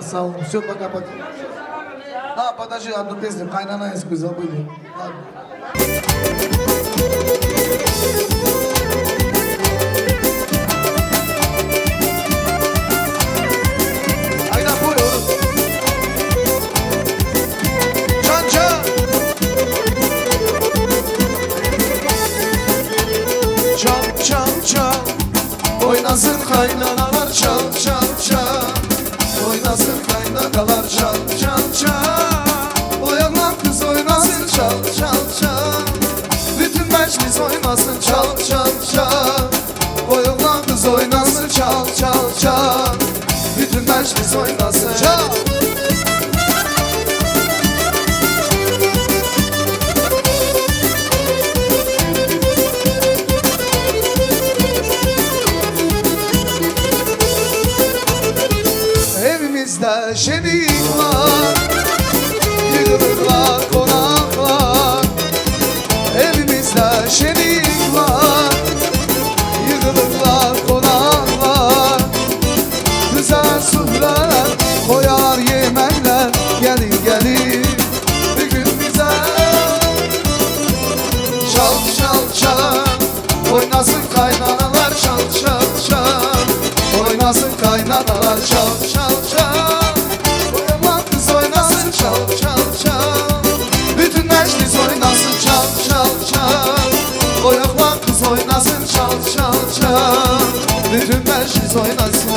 Салон, все, пока, пока. Подожди, одну песню, Хайнанайскую забыли. Ладно. Oynasın kaynanalar çal çal çal. Oynasın kaynanalar çal çal çal. Oyalan kız oynasın çal çal çal. Bütün meclis oynasın çal çal çal. Oyalan kız oynasın çal çal çal. Bütün meclis oynasın çal. Evimizde şenik var, yığılırlar konaklar. Evimizde şenik var, yığılırlar konaklar. Güzel sufralar koyar yemekler. Gelin gelin bir gün bize. Çal çal çal, oynasın kaynanalar çal çal çal. Oynasın kaynanalar çal çal çal. Oyalan kız oynasın çal çal çal. Bütün meclis oynasın çal çal çal. Oyalan kız oynasın çal çal çal. Bütün meclis oynasın.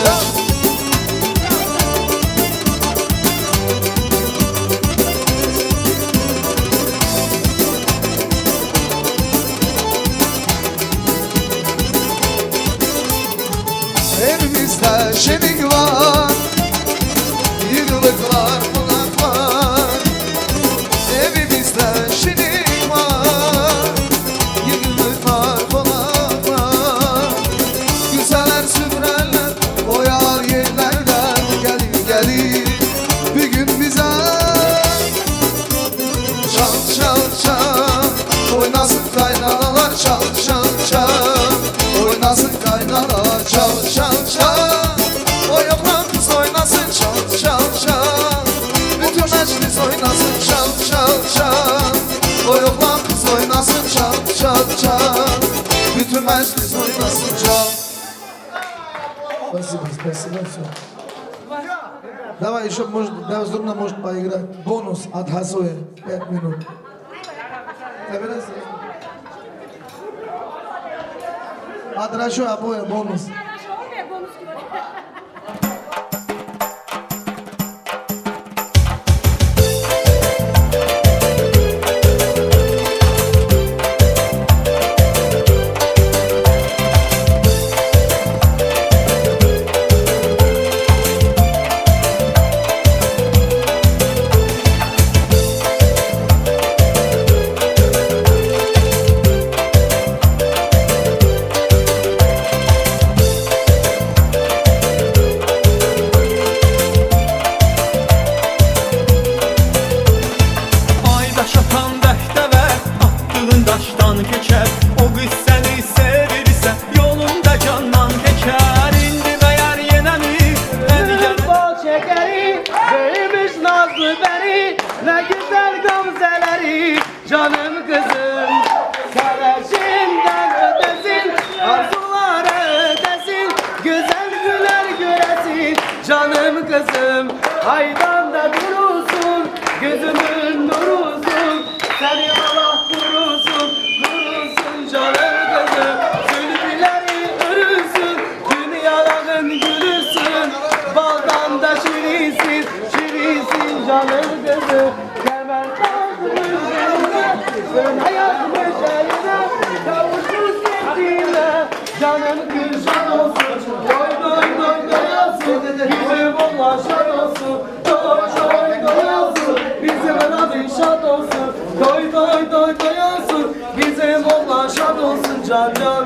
meclis oynasın can. Спасибо, спасибо, все. Давай еще, может, Давзурна может поиграть. Бонус от Хасоя. 5 минут. Собирайся. От Рашо обоя бонус. Canım kızım, sarışından ödesin, arzular ödesin, güzel güler göresin. Canım kızım, aydan da durursun, gözümün nurusun, seni Allah kurusun, kurusun canım kızım. Zülfüleri örürsün, dünyaların gülürsün, baldan da şirinsin, şirinsin canım kızım. Kemer sen hayatmış eline, kavuşmuş sevdiğine, canım gülşen olsun, doy doy doy doyasın, bizim Allah şad olsun, doy doy doyasın, bizim Rabbim şad olsun, doy doy doy doyasın, bizim Allah şad olsun can can.